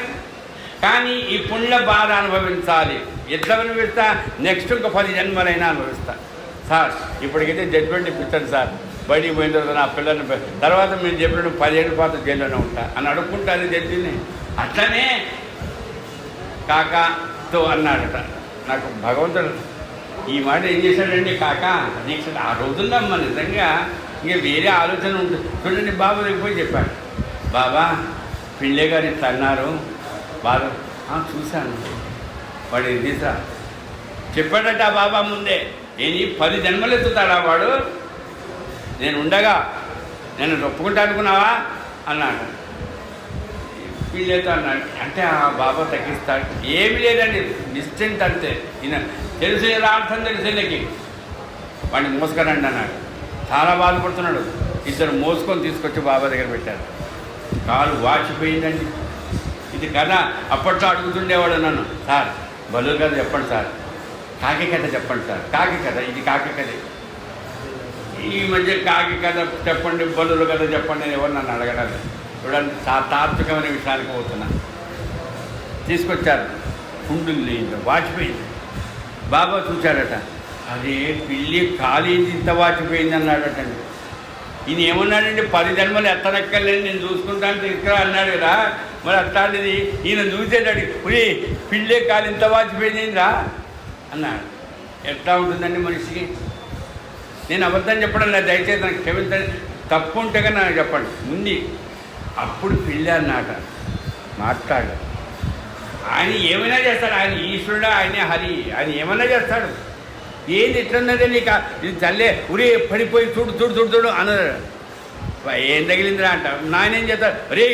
కానీ ఈ పుండ్ల బాధ అనుభవించాలి. ఎట్లా అనుభవిస్తా? నెక్స్ట్ ఇంకో 10 జన్మలైనా అనుభవిస్తా. సార్ ఇప్పటికైతే జడ్జిమెంట్ ఇప్పించండి సార్, బయటికి పోయిన తర్వాత నా పిల్లల్ని తర్వాత మీరు చెప్పినట్టు 10 ఏళ్ళ పాటు జైల్లోనే ఉంటా అని అడుక్కుంటాను జడ్జిని. అట్లనే కాకాతో అన్నాడట. నాకు భగవంతుడు ఈ మాట ఏం చేశాడండి? కాకా దీక్ష ఆ రోజుల్లో అమ్మ నిజంగా ఇంకా వేరే ఆలోచన ఉంటుంది. చూడండి, బాబా దగ్గర పోయి చెప్పాడు, బాబా పిళ్ళే గారు ఇట్లా అన్నారు. బాబా చూశాను, వాడు ఇది సార్ చెప్పాడట ఆ బాబా ముందే. 10 జన్మలు ఎత్తుతాడా వాడు? నేను ఉండగా నేను ఒప్పుకుంటా అనుకున్నావా అన్నాడు. వీళ్ళతో అన్నాడు. అంటే ఆ బాబా తగ్గిస్తాడు. ఏమి లేదండి, నిశ్చింత అంతే. ఈయన తెలుసు ఎలా అర్థం తెలుసు వీళ్ళకి. వాడిని మోసుకురండి అన్నాడు. చాలా బాధపడుతున్నాడు. ఇద్దరు మోసుకొని తీసుకొచ్చి బాబా దగ్గర పెట్టారు. కాలు వాచిపోయిందండి. ఇది కదా అప్పట్లో అడుగుతుండేవాడు నన్ను, సార్ బలువు కథ చెప్పండి సార్, కాకి కథ చెప్పండి సార్, కాకి కథ, ఇది కాకి కథ. ఈ మధ్య కాకి కథ చెప్పండి, బలువుల కథ చెప్పండి అని ఎవరు నన్ను అడగడానికి. చూడండి, తాత్వికమైన విషయానికి పోతున్నా. తీసుకొచ్చారు. కుండుంది, వాచిపోయింది. బాబా చూశాడట. అదే పిల్లి కాలింది, ఇంత వాచిపోయింది అన్నాడటండి. ఈయన ఏమన్నాడండి, 10 జన్మలు ఎత్తనక్కర్లేదు, నేను చూసుకుంటాను తీసుకురా అన్నాడు కదా. మరి అట్లాంటిది ఈయన చూసేటాడు, ఉరి పిల్లే కాలు ఇంత వాచిపోయిందిరా అన్నాడు. ఎట్లా ఉంటుందండి మనిషికి? నేను అబద్ధం చెప్పడం లేదు, దయచేసి నాకు క్షమించండి. తప్పు ఉంటే కానీ నాకు చెప్పండి. ఉంది అప్పుడు పిల్లి అన్నాట, మాట్లాడు. ఆయన ఏమైనా చేస్తాడు. ఆయన ఈశ్వరుడు, ఆయనే హరి, ఆయన ఏమైనా చేస్తాడు. ఏంది ఎట్లున్నదే నీకు, ఇది చల్లే ఉరి పడిపోయి చూడు చూడు చూడు చూడు అన్నాడు. ఏం తగిలిందిరా అంట. నాయనేం చేస్తాడు, రే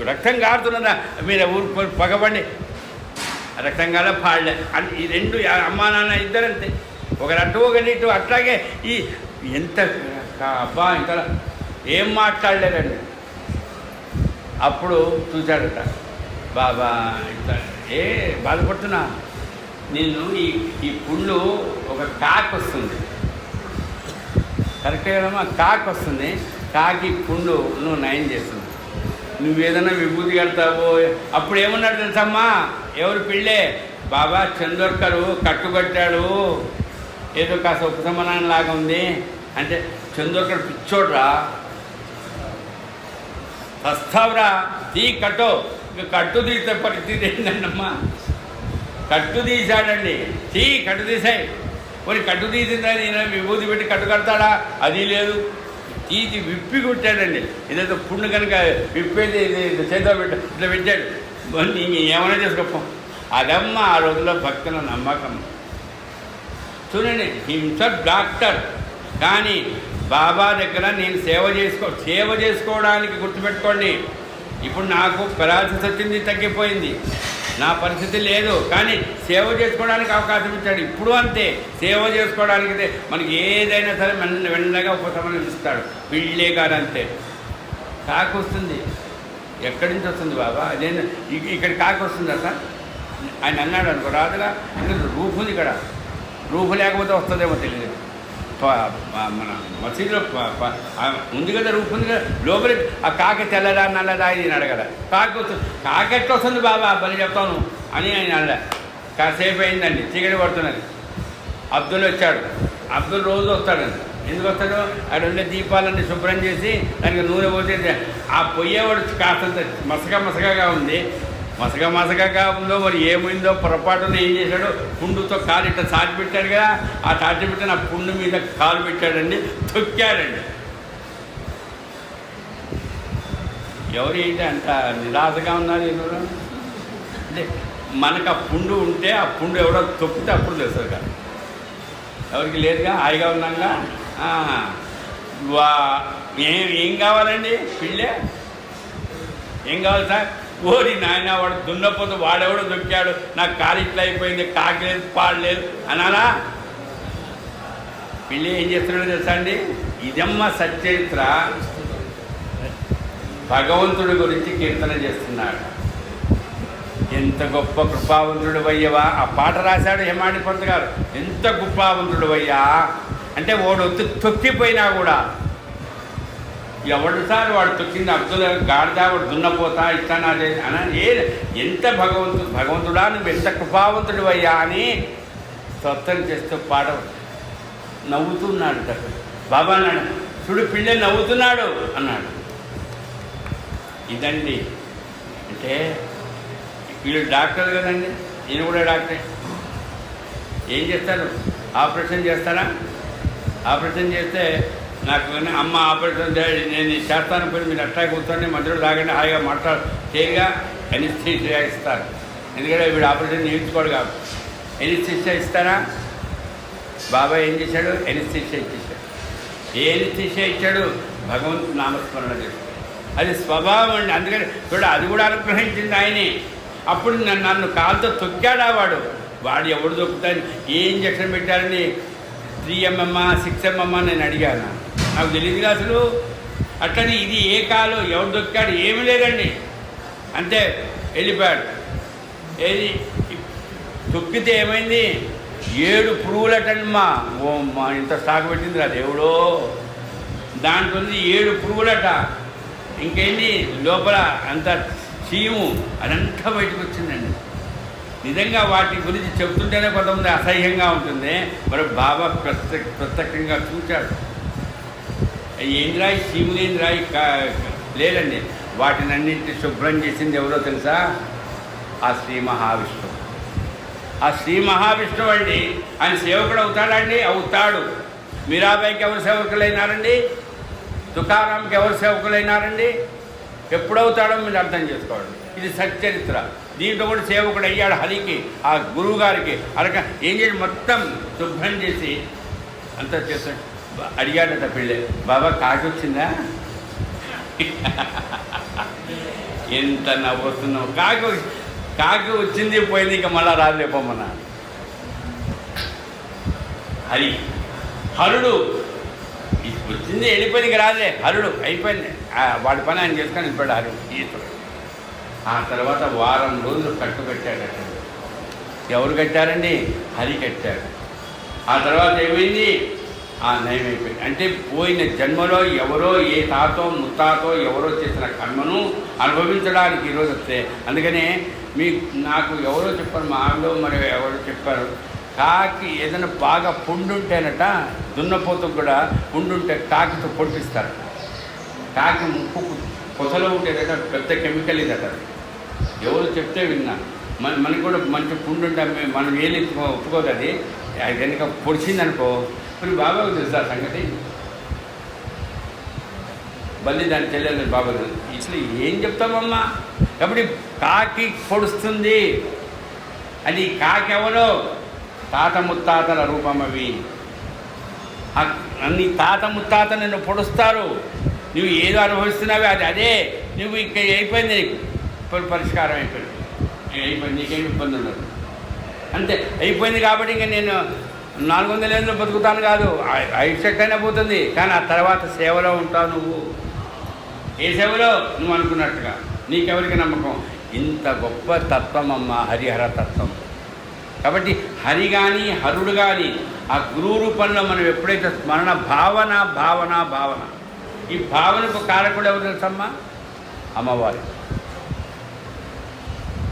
రక్తం కారుతున్నదా, మీరు ఊరు పగబండి, రక్తం కాల పాడలే అని. ఈ రెండు అమ్మా నాన్న ఇద్దరంతే, ఒకరు అటు ఒకరి ఇటు. అట్లాగే ఈ ఎంత అబ్బా ఇంత ఏం మాట్లాడలేదండి. అప్పుడు చూశాడట బాబా, ఏ బాధపడుతున్నా నేను, ఈ పుండు ఒక కాకి వస్తుంది, కరెక్టే కదమ్మా, కాకి వస్తుంది. కాకి పుండు నువ్వు నయం చేస్తుంది. నువ్వేదన్నా విభూతి కడతావో. అప్పుడు ఏమన్నాడు తెలుసమ్మా, ఎవరు పిల్లే, బాబా చందోర్కరు కట్టుకట్టాడు, ఏదో కాస్త ఉపశమనం లాగా ఉంది అంటే. చందోర్కరు పిచ్చోడ్రా, వస్తావురా, తీ కట్టో. ఇక కట్టు తీసే పరిస్థితి ఏంటండమ్మా, కట్టు తీశాడండి. కట్టు తీసాయి. మరి కట్టు తీసిందా, నేను విభూతి పెట్టి కట్టు కడతాడా? అది లేదు. తీసి విప్పి కొట్టాడండి. ఇదేదో పుండు కనుక విప్పేది చేత పెట్ట ఇట్లా పెట్టాడు. ఏమైనా చేసుకోపో. అదమ్మా ఆ రోజుల్లో భక్తుల నమ్మకం. చూడండి, హింస డాక్టర్, కానీ బాబా దగ్గర నేను సేవ చేసుకోవడానికి గుర్తుపెట్టుకోండి. ఇప్పుడు నాకు పెరాలసిస్ వచ్చింది, తగ్గిపోయింది, నా పరిస్థితి లేదు, కానీ సేవ చేసుకోవడానికి అవకాశం ఇచ్చాడు. ఇప్పుడు అంతే, సేవ చేసుకోవడానికి మనకి ఏదైనా సరే వెన్నగా ఉపశమనం ఇస్తాడు. పిల్లే గారు అంతే. కాకి వస్తుంది, ఎక్కడి నుంచి వస్తుంది బాబా? అదే ఇక్కడ కాకి వస్తుందా సార్? ఆయన అన్నాడు అనుకో, రాదుగా. రూఫ్ ఉంది ఇక్కడ, రూఫ్ లేకపోతే వస్తుందేమో తెలియదు. మన మసీదులో ఉంది కదా, రూపు ఉంది కదా, లోపలికి ఆ కాకి తెల్లదా నల్లదా ఇది అడగల. కాకి వస్తుంది. కాకి ఎట్లా వస్తుంది బాబా బలి చెప్తాను అని ఆయన అల్ల. కాసేపు అయిందండి, చీకటి పడుతున్నది. అబ్దుల్ వచ్చాడు. అబ్దుల్ రోజు వస్తాడండి. ఎందుకు వస్తాడు? అక్కడ ఉండే దీపాలన్నీ శుభ్రం చేసి దానికి నూనె పోతే ఆ పొయ్యేవాడు కాస్తంత మసకగా ఉంది. మసకగా ఉందో మరి ఏమైందో, పొరపాటున ఏం చేశాడు, పుండుతో కాలు ఇట్లా సాచి పెట్టాడు కదా, ఆ సాచి పెట్టిన ఆ పుండు మీద కాలు పెట్టాడండి, తొక్కాడండి. ఎవరు ఏంటి అంత నిరాశగా ఉన్నారు ఎవరు అంటే, మనకు ఆ పుండు ఉంటే ఆ పుండు ఎవరో తొక్కితే అప్పుడు తెలుస్తుంది కదా, ఎవరికి లేదుగా, హాయిగా ఉన్నాగా. ఏం కావాలండి పిల్లే, ఏం కావాలి సార్? ఓరి నాయన, వాడు దున్నపోతే వాడెవడో దొక్కాడు, నాకు కాలు ఇట్లా అయిపోయింది, కాకి లేదు పాడలేదు అనాలా? పిల్లి ఏం చేస్తున్నాడో తెలుసా అండి? ఇదమ్మ సచ్చరిత్ర. భగవంతుడి గురించి కీర్తన చేస్తున్నాడు. ఎంత గొప్ప కృపావంతుడు అయ్యవా. ఆ పాట రాశాడు హేమాడి పంత్ గారు. ఎంత కృపావంతుడు అయ్యా అంటే, వాడు తొక్కిపోయినా కూడా ఎవడు సార్ వాడు తొక్కింది, అబ్దుల్ గాడిదా, వాడు దున్నపోతా ఇస్తానా అని ఎంత భగవంతుడా నువ్వు ఎంత కృపావంతుడు అయ్యా అని స్తోత్రం చేస్తూ పాట నవ్వుతున్నాడు. బాబా అన్నాడు, చూడు పిల్ల నవ్వుతున్నాడు అన్నాడు. ఇదండి అంటే, వీళ్ళు డాక్టర్ కదండి, ఈయన కూడా డాక్టరే. ఏం చేస్తారు? ఆపరేషన్ చేస్తారా? ఆపరేషన్ చేస్తే నాకు అమ్మ ఆపరేషన్ నేను చేస్తాను పోయి మీరు అట్లా కూర్చొని మధ్యలో లాగండి, హాయిగా మాట్లాడు చేయగా ఎనిస్థీషియా ఇస్తారు. ఎందుకంటే వీడు ఆపరేషన్ చేయించుకోడు కాబట్టి. ఎనిస్థీషియా ఇస్తారా? బాబాయ్ ఏం చేశాడు? ఎనిస్థీషియా ఇచ్చేసాడు. ఏ నిత్య ఇచ్చాడు? భగవంతుడు నామస్మరణ చేస్తాడు. అది స్వభావం అండి. అందుకని చూడ అది కూడా అనుగ్రహించింది ఆయనే. అప్పుడు నన్ను కాలుతో తొక్కాడా వాడు ఎవడు తొక్కుతాను? ఏ ఇంజక్షన్ పెట్టారని 3mm 6mm నేను అడిగాను. నాకు తెలియదుగా అసలు. అట్లని ఇది ఏ కాలు ఎవడు తొక్కాడు ఏమీ లేదండి, అంతే వెళ్ళిపోయాడు. ఏది తొక్కితే ఏమైంది? 7 పురుగులటమ్మా. ఓ మా ఇంత స్టాక్ పెట్టింది రా దేవుడో. దాంట్లో 7 పురుగులట. ఇంకేంటి లోపల అంత చీము అదంతా బయటకు వచ్చిందండి. నిజంగా వాటి గురించి చెప్తుంటేనే కొంతమంది అసహ్యంగా ఉంటుంది. మరి బాబా ప్రత్యక్షంగా చూచాడు. ఏంది రాయి? చీములేని రాయి లేదండి. వాటిని అన్నింటినీ శుభ్రం చేసింది ఎవరో తెలుసా? ఆ శ్రీ మహావిష్ణువు. ఆ శ్రీ మహావిష్ణువు అండి. ఆయన సేవకుడు అవుతాడండి? అవుతాడు. మీరాబాయికి ఎవరు సేవకులైనారండి? తుకారాంకి ఎవరు సేవకులైనారండి? ఎప్పుడవుతాడో మీరు అర్థం చేసుకోండి. ఇది సచ్చరిత్ర. దీంట్లో కూడా సేవకుడు అయ్యాడు హరికి, ఆ గురువు గారికి. అలాగ ఏం చేసి మొత్తం శుభ్రం చేసి అంతా చేస్తాడు. అడిగాడట పిల్లే, బాబా కాకి వచ్చిందా? ఎంత నవ్వుతున్నావు. కాకి వచ్చింది పోయింది, ఇంకా మళ్ళా రాలేపమ్మన్నా. హరుడు వచ్చింది వెళ్ళిపోయింది, ఇంకా రాలే. హరుడు అయిపోయింది, వాడి పని ఆయన చేసుకొని వెళ్ళిపోయాడు హరుడు ఈతడు. ఆ తర్వాత వారం రోజులు కట్టు కట్టాడట. ఎవరు కట్టారండి? హరి కట్టాడు. ఆ తర్వాత ఏమైంది? నయమైపోయింది. అంటే పోయిన జన్మలో ఎవరో ఏ తాతో ముత్తాతో ఎవరో చేసిన కర్మను అనుభవించడానికి ఈరోజు వస్తే. అందుకనే నాకు ఎవరో చెప్పారు, మా ఆవిడో మరి ఎవరో చెప్పారు, కాకి ఏదైనా బాగా పుండుంటేనట, దున్నపోతకు కూడా పుండుంటే కాకితో పొడిపిస్తారు. కాకి ముక్కు పొసలో ఉంటేదట పెద్ద కెమికల్ ఇదట. ఎవరు చెప్తే విన్నా. మనకి కూడా మంచి పుండుంటే మనం ఏది ఒప్పుకోదు. అది కనుక పొడిచిందనుకో, మరి బాబాకు తెలుసా సంగతి? మళ్ళీ దాన్ని చెల్లెలు బాబాకు ఇట్లా ఏం చెప్తామమ్మా? కాబట్టి కాకి పొడుస్తుంది. అది కాకి ఎవరో? తాత ముత్తాతల రూపం అవి. నీ తాత ముత్తాత నిన్ను పొడుస్తారు. నువ్వు ఏదో అనుభవిస్తున్నావే అదే నువ్వు ఇంకా అయిపోయింది. నీకు పరిష్కారం అయిపోయింది. నీకేమి ఇబ్బంది ఉండదు. అంతే అయిపోయింది. కాబట్టి ఇంకా నేను 400 ఏళ్ళు బతుకుతాను కాదు, ఐషెట్ అయినా పోతుంది. కానీ ఆ తర్వాత సేవలో ఉంటావు నువ్వు. ఏ సేవలో? నువ్వు అనుకున్నట్టుగా. నీకెవరికి నమ్మకం? ఇంత గొప్ప తత్వం అమ్మ హరిహర తత్వం. కాబట్టి హరి కానీ హరుడు కానీ ఆ గురువు రూపంలో మనం ఎప్పుడైతే స్మరణ భావన భావన భావన ఈ భావనకు కారకుడు ఎవరు తెలుసమ్మా? అమ్మవారి.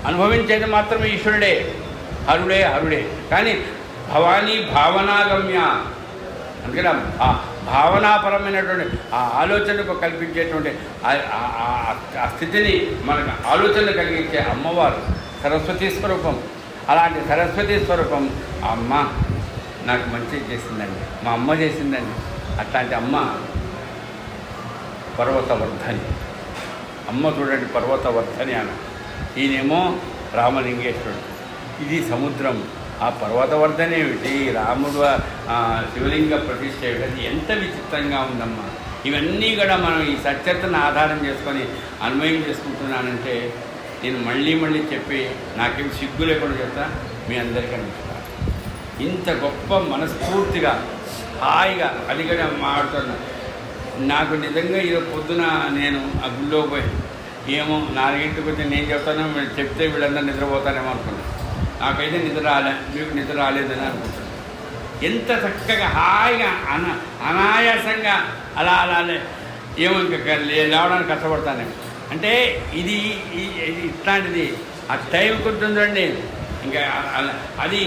అనుభవించేది మాత్రం ఈశ్వరుడే, హరుడే. కానీ భవానీ భావనాగమ్య. అందుకని ఆ భావనాపరమైనటువంటి ఆ ఆలోచనకు కల్పించేటువంటి ఆ స్థితిని మనకు ఆలోచన కలిగించే అమ్మవారు సరస్వతీ స్వరూపం. అలాంటి సరస్వతీ స్వరూపం ఆ అమ్మ నాకు మంచిది చేసిందండి, మా అమ్మ చేసిందండి. అట్లాంటి అమ్మ పర్వతవర్ధని. అమ్మ చూడండి పర్వతవర్ధని అన్న. ఈయనేమో రామలింగేశ్వరుడు, ఇది సముద్రం. ఆ పర్వతవర్ధన ఏమిటి, రాముడు శివలింగ ప్రతిష్ఠ ఏమిటి, ఎంత విచిత్రంగా ఉందమ్మా. ఇవన్నీ కూడా మనం ఈ సత్యతను ఆధారం చేసుకొని అన్వయం చేసుకుంటున్నానంటే నేను మళ్ళీ చెప్పి నాకేం సిగ్గు లేకుండా చెప్తా మీ అందరికీ అనిపిస్తాను. ఇంత గొప్ప మనస్ఫూర్తిగా హాయిగా అది కూడా మాట్లాడుతున్నా. నాకు నిజంగా ఈరోజు పొద్దున నేను ఆ గుళ్ళో పోయి ఏమో 4 గంటలకు వచ్చి నేను చెప్తాను, చెప్తే వీళ్ళందరూ నిద్రపోతానేమో అనుకున్నాను. నాకైతే నిద్ర రాలే, మీకు నిద్ర రాలేదని అనుకుంటున్నాను. ఎంత చక్కగా హాయిగా అనాయాసంగా అలా ఏమో ఇంకా లేవడానికి కష్టపడతానేమో. అంటే ఇది ఇట్లాంటిది ఆ టైం కుట్టుందండి. ఇంకా అది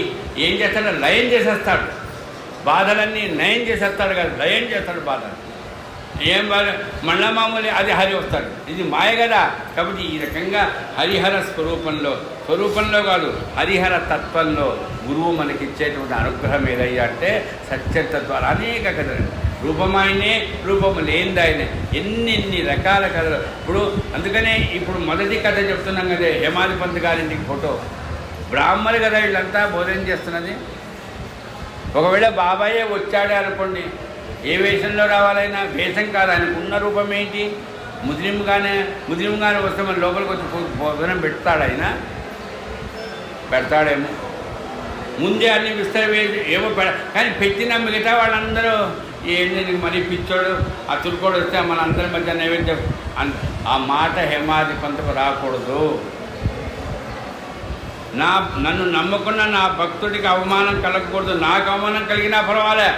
ఏం చేస్తాడో లయం చేసేస్తాడు, బాధలన్నీ నయం చేసేస్తాడు కదా, లయం చేస్తాడు బాధలు. ఏం బాధ మళ్ళా మామూలు అది హరి వస్తాడు. ఇది మాయ కదా. కాబట్టి ఈ రకంగా హరిహర స్వరూపంలో కాదు హరిహర తత్వంలో గురువు మనకిచ్చేటువంటి అనుగ్రహం ఏదయ్యా అంటే సత్యత ద్వారా అనేక కథలు. రూపమాయనే, రూపము లేనిదాయనే, ఎన్ని రకాల కథలు. ఇప్పుడు అందుకనే ఇప్పుడు మొదటి కథ చెప్తున్నాం కదా, హేమాధిపంత్ గారింటికి ఫోటో. బ్రాహ్మణులు కదా వీళ్ళంతా భోజనం చేస్తున్నది. ఒకవేళ బాబాయే వచ్చాడే అనుకోండి, ఏ వేషంలో రావాలైనా వేషం కాదు, ఆయనకు ఉన్న రూపం ఏంటి? ముస్లింగానే వస్తే మన లోపలికి వచ్చి భోజనం పెడతాడు, ఆయన పెడతాడేమో. ముందే అన్ని విస్తరవేసి ఏమో కానీ పెట్టిన మిగతా వాళ్ళందరూ ఏంటి మరీ పిచ్చోడు ఆ తురుకోడు వస్తే మన అందరి మధ్య నైవేద్యం ఆ మాట హేమాది పంతకు రాకూడదు. నన్ను నమ్ముకున్న నా భక్తుడికి అవమానం కలగకూడదు. నాకు అవమానం కలిగినా పర్వాలే.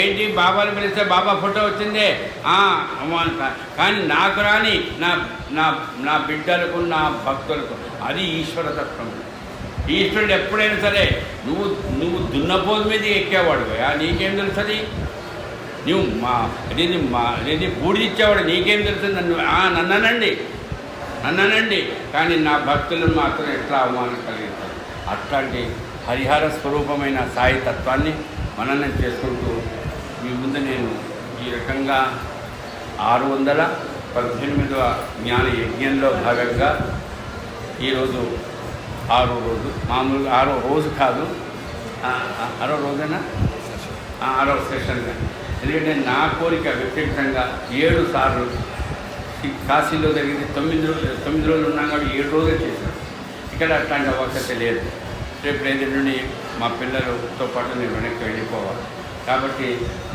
ఏంటి బాబాని పిలిస్తే బాబా ఫోటో వచ్చిందే అవమానం, కానీ నాకు రాని నా బిడ్డలకు నా భక్తులకు అది ఈశ్వరతత్వం. ఈశ్వరుడు ఎప్పుడైనా సరే నువ్వు దున్నపోతు మీద ఎక్కేవాడు, నీకేం తెలుస్తుంది? నేను బూడిదిచ్చేవాడు, నీకేం తెలుస్తుంది? నన్ననండి కానీ నా భక్తులను మాత్రం ఎట్లా అవమానం కలిగిస్తారు. అట్లాంటి హరిహర స్వరూపమైన సాయి తత్వాన్ని మననం చేసుకుంటూ మీ ముందు నేను ఈ రకంగా 618వ జ్ఞాన యజ్ఞంలో భాగంగా ఈరోజు 6వ రోజు, మామూలుగా 6వ రోజు కాదు, 6వ రోజైనా 6వ సెషన్గా. ఎందుకంటే నా కోరిక వ్యక్తిగతంగా 7 సార్లు కాశీలో జరిగింది. 9 రోజులు ఉన్నాం కాబట్టి 7 రోజులు చేశాను. ఇక్కడ అట్లాంటి అవకాశం లేదు. రేపు 5 నుండి మా పిల్లలతో పాటు నేను వెనక్కి వెళ్ళిపోవాలి. కాబట్టి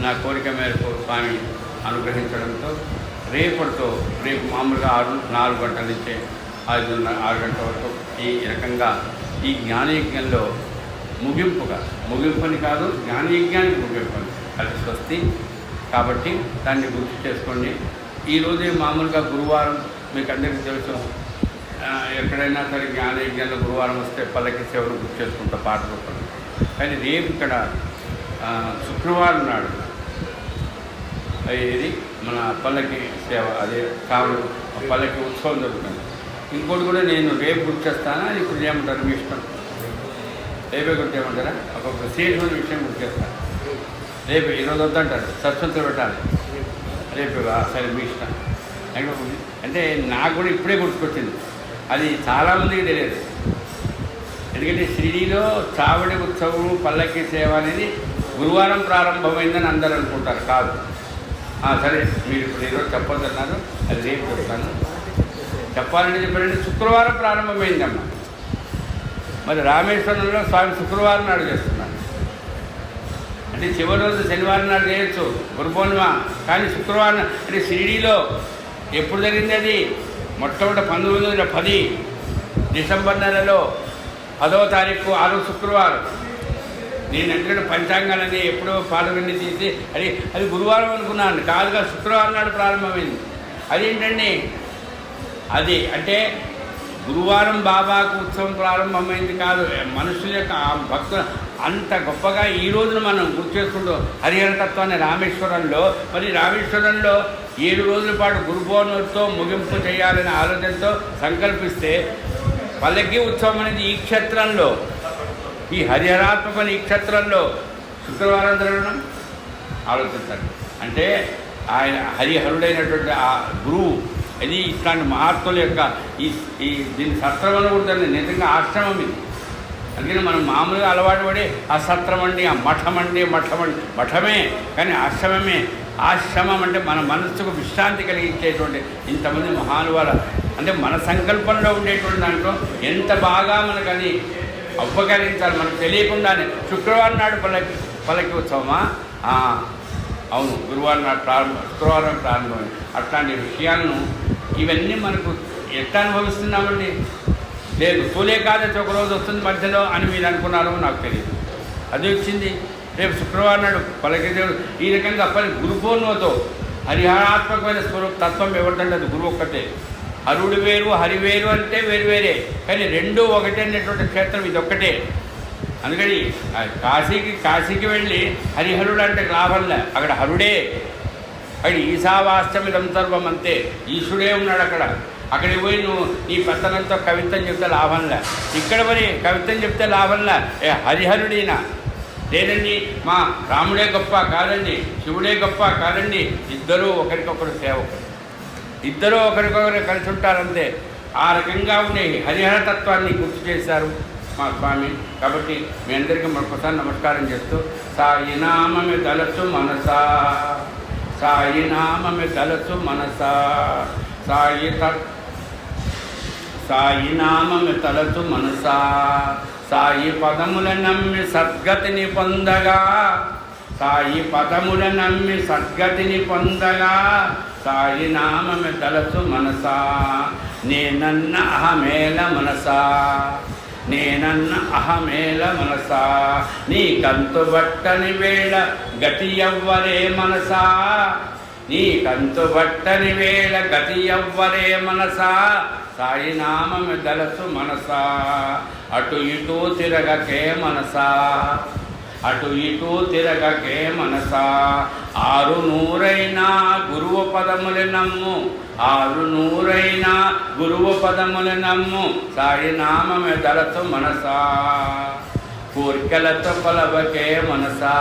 నా కోరిక మేరకు స్వామి అనుగ్రహించడంతో రేపు మామూలుగా 4 గంటల నుంచి 6 గంటల వరకు ఈ రకంగా ఈ జ్ఞానయజ్ఞంలో ముగింపుని కాదు, జ్ఞానయజ్ఞానికి ముగింపుని అది స్వస్తి. కాబట్టి దాన్ని గుర్తు చేసుకోండి. ఈరోజే మామూలుగా గురువారం మీకు అందరికీ తెలుసు, ఎక్కడైనా సరే జ్ఞానయజ్ఞంలో గురువారం వస్తే పల్లకి సేవను గుర్తు చేసుకుంటా పాట రూపంలో. కానీ రేపు ఇక్కడ శుక్రవారం నాడు ఇది మన పల్లకి సేవ, అదే కావులు పల్లకి ఉత్సవం జరుగుతుంది. ఇంకోటి కూడా నేను రేపు గుర్తు చేస్తానా, ఇప్పుడు చేయమంటారు మీ ఇష్టం. రేపే గుర్తు చేయమంటారా? ఒక విశేషమైన విషయం గుర్తు చేస్తాను. రేపు ఈరోజు వద్దంటారు, సరస్వతిలో పెట్టాలి. రేపు సరే మీ ఇష్టం. అంటే నాకు కూడా ఇప్పుడే గుర్తుకొచ్చింది, అది చాలామందికి తెలియదు. ఎందుకంటే షిరిడీలో చావడి ఉత్సవం పల్లకి సేవ అనేది గురువారం ప్రారంభమైందని అందరూ అనుకుంటారు. కాదు. సరే మీరు ఇప్పుడు ఈరోజు చెప్పొద్దన్నారు, అది రేపు చెప్తాను. చెప్పాలంటే చెప్పారంటే శుక్రవారం ప్రారంభమైందమ్మా. మరి రామేశ్వరంలో స్వామి శుక్రవారం నాడు చేస్తున్నారు. అంటే చివరి రోజు శనివారం నాడు చేయొచ్చు గురు పౌర్ణిమ, కానీ శుక్రవారం అంటే షిరిడీలో ఎప్పుడు జరిగింది అది? మొట్టమొదటి 1910 డిసెంబర్ నెలలో 10వ తారీఖు 6వ శుక్రవారం. నేను ఎందుకంటే పంచాంగాలని ఎప్పుడో పాలవన్నీ తీసి అది గురువారం అనుకున్నాను, కాదుగా శుక్రవారం నాడు ప్రారంభమైంది. అదేంటండి? అది అంటే గురువారం బాబాకు ఉత్సవం ప్రారంభమైంది కాదు, మనుషుల యొక్క భక్తులు అంత గొప్పగా ఈ రోజున మనం గుర్తు చేసుకుంటూ హరిహరతత్వాన్ని రామేశ్వరంలో, మరి రామేశ్వరంలో 7 రోజుల పాటు గురు పౌర్ణమితో ముగింపు చేయాలనే ఆలోచనతో సంకల్పిస్తే పల్లకి ఉత్సవం అనేది ఈ క్షేత్రంలో, ఈ హరిహరాత్మకమైన ఈ క్షేత్రంలో శుక్రవారం జరగడం ఆలోచించండి. అంటే ఆయన హరిహరుడైనటువంటి ఆ గురువు, ఇది ఇట్లాంటి మహాత్ముల యొక్క ఈ దీని సత్రం అనకూడదండి, నిజంగా ఆశ్రమం ఇది. అందుకని మనం మామూలుగా అలవాటు పడి ఆ సత్రం అండి, ఆ మఠమే, కానీ ఆశ్రమమే. ఆశ్రమం అంటే మన మనస్సుకు విశ్రాంతి కలిగించేటువంటి ఇంతమంది మహానుభావులు, అంటే మన సంకల్పంలో ఉండేటువంటి దాంట్లో ఎంత బాగా మనకు అది ఉపకరించాలి మనకు తెలియకుండానే. శుక్రవారం నాడు పల్లకి ఉత్సవమా? అవును, గురువారం నాడు శుక్రవారం ప్రారంభమైంది. అట్లాంటి విషయాలను ఇవన్నీ మనకు ఎట్లా అనుభవిస్తున్నామండి? లేదు, తొలేకాదశి ఒక రోజు వస్తుంది మధ్యలో అని మీరు అనుకున్నారో నాకు తెలియదు, అది వచ్చింది. రేపు శుక్రవారం నాడు పల్లకి దేవుడు ఈ రకంగా గురు పౌర్ణమితో హరిహరాత్మకమైన తత్వం ఎవరిదంటే అది గురువు ఒక్కటే. హరుడు వేరు, హరి వేరు అంటే వేరువేరే, కానీ రెండూ ఒకటే అనేటువంటి క్షేత్రం ఇది ఒక్కటే. అందుకని కాశీకి వెళ్ళి హరిహరుడు అంటే లాభంలే, అక్కడ హరుడే. అక్కడ ఈశావాస్యమిదం సర్వం అంతే, ఈశ్వరుడే ఉన్నాడు అక్కడ. అక్కడికి పోయి నువ్వు నీ పెత్తనంతో కవిత్వం చెప్తే లాభంలే, ఇక్కడ మరి కవిత్వం చెప్తే లాభంలే. హరిహరుడినా లేదండి మా రాముడే గొప్ప కాదండి, శివుడే గొప్ప కాదండి, ఇద్దరూ ఒకరికొకరు సేవకులు, ఇద్దరూ ఒకరికొకరు కలిసి ఉంటారంతే. ఆ రకంగా ఉండే హరిహరతత్వాన్ని గుర్తు చేశారు మా స్వామి. కాబట్టి మీ అందరికీ మరొకసారి నమస్కారం చేస్తూ సాయి నామమే తలచు మనసా, సాయి నామమే తలచు మనసా, సాయి నామమే తలచు మనసా, సాయి పదముల నమ్మి సద్గతిని పొందగా, సాయి పదముల నమ్మి సద్గతిని పొందగా, సాయి నామమే తలచు మనసా, నేనన్న అహమేల మనసా, నేనన్న అహమేల మనసా, నీ కంతు బట్టని వేళ గతి ఎవ్వరే మనసా, నీ కంతు బట్టని వేళ గతి ఎవ్వరే మనసా, సాయి నామమే తలచు మనసా, అటు ఇటు తిరగకే మనసా, అటు ఇటు తిరగకే మనసా, 600 గురువు పదములు నమ్ము, 600 గురువు పదములు నమ్ము, సాయి నామమే తలచు మనసా, కోర్కెలతో కొలవకే మనసా,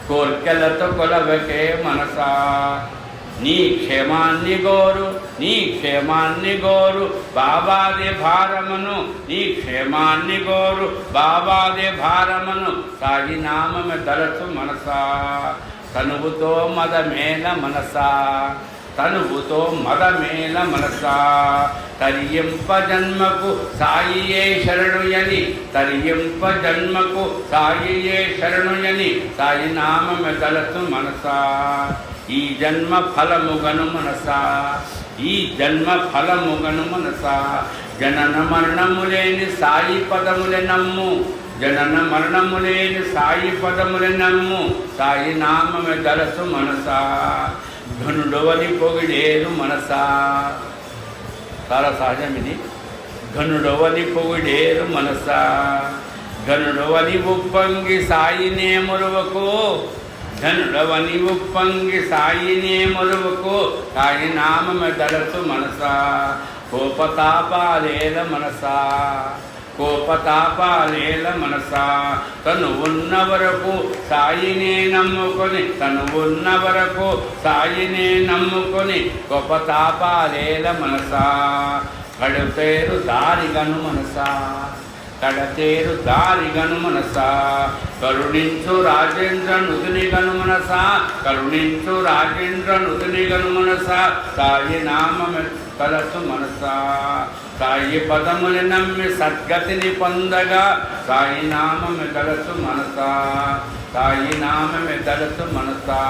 కోర్కెలతో కొలవకే మనసా, నీ క్షేమాన్ని గోరు, నీ క్షేమాన్ని గోరు బాబాదే భారమను, నీ క్షేమాన్ని గోరు బాబాదే భారమను, సాయి నామమే తలచు మనసా, తనువుతో మదమేల మనసా, తనువుతో మదమేల మనసా, తరింప జన్మకు సాయియే శరణుయని, తరింప జన్మకు సాయియే శరణుయని, సాయి నామమే తలచు మనసా, ఈ జన్మ ఫలముగను మనసా, ఈ జన్మ ఫలముగను మనసా, జనన మరణములేని సాయి పదములే నమ్ము, జనన మరణములేని సాయి పదములే నమ్ము, సాయి నామమే తలచు మనసా, ఘనుడవని పొగిడేరు మనసా, చాలా సహజం ఇది. ఘనుడవని పొగిడేరు మనసా, ఘనుడవని ఉప్పొంగి సాయినే మురువకు, ఘనుడవని ఉప్పొంగి సాయినే మురువకు, సాయి నామమే తలచు మనసా, కోపతాపాలేల మనసా, కోపతాపాలేల మనసా, తను ఉన్న వరకు సాయినే నమ్ముకొని, తను ఉన్న వరకు సాయినే నమ్ముకొని, కోపతాపాలేల మనసా, కడుతేరు దారిగను మనసా, కడతేరు దారిగను మనసా, కరుణించు రాజేంద్ర నుదుని గను మనసా, కరుణించు రాజేంద్ర నుదుని గను మనసా, సాయి నామమే తలచు మనసా, సాయి పదములు నమ్మి సద్గతిని పొందగా, సాయి నామమే తలచు మనసా, సాయి నామమే తలచు మనసా,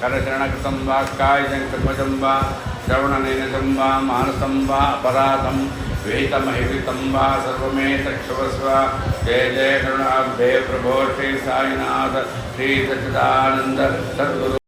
కరచరణకృతం వా కాయజంకృతం వా శ్రవణనయనం వా మానసం వా అపరాధం విహితమహితం వా సర్వమేతక్షవస్వ, జయ జయ కరుణాబ్ధే ప్రభో శ్రీ సాయినాథ శ్రీ సచ్చిదానంద సద్గురు.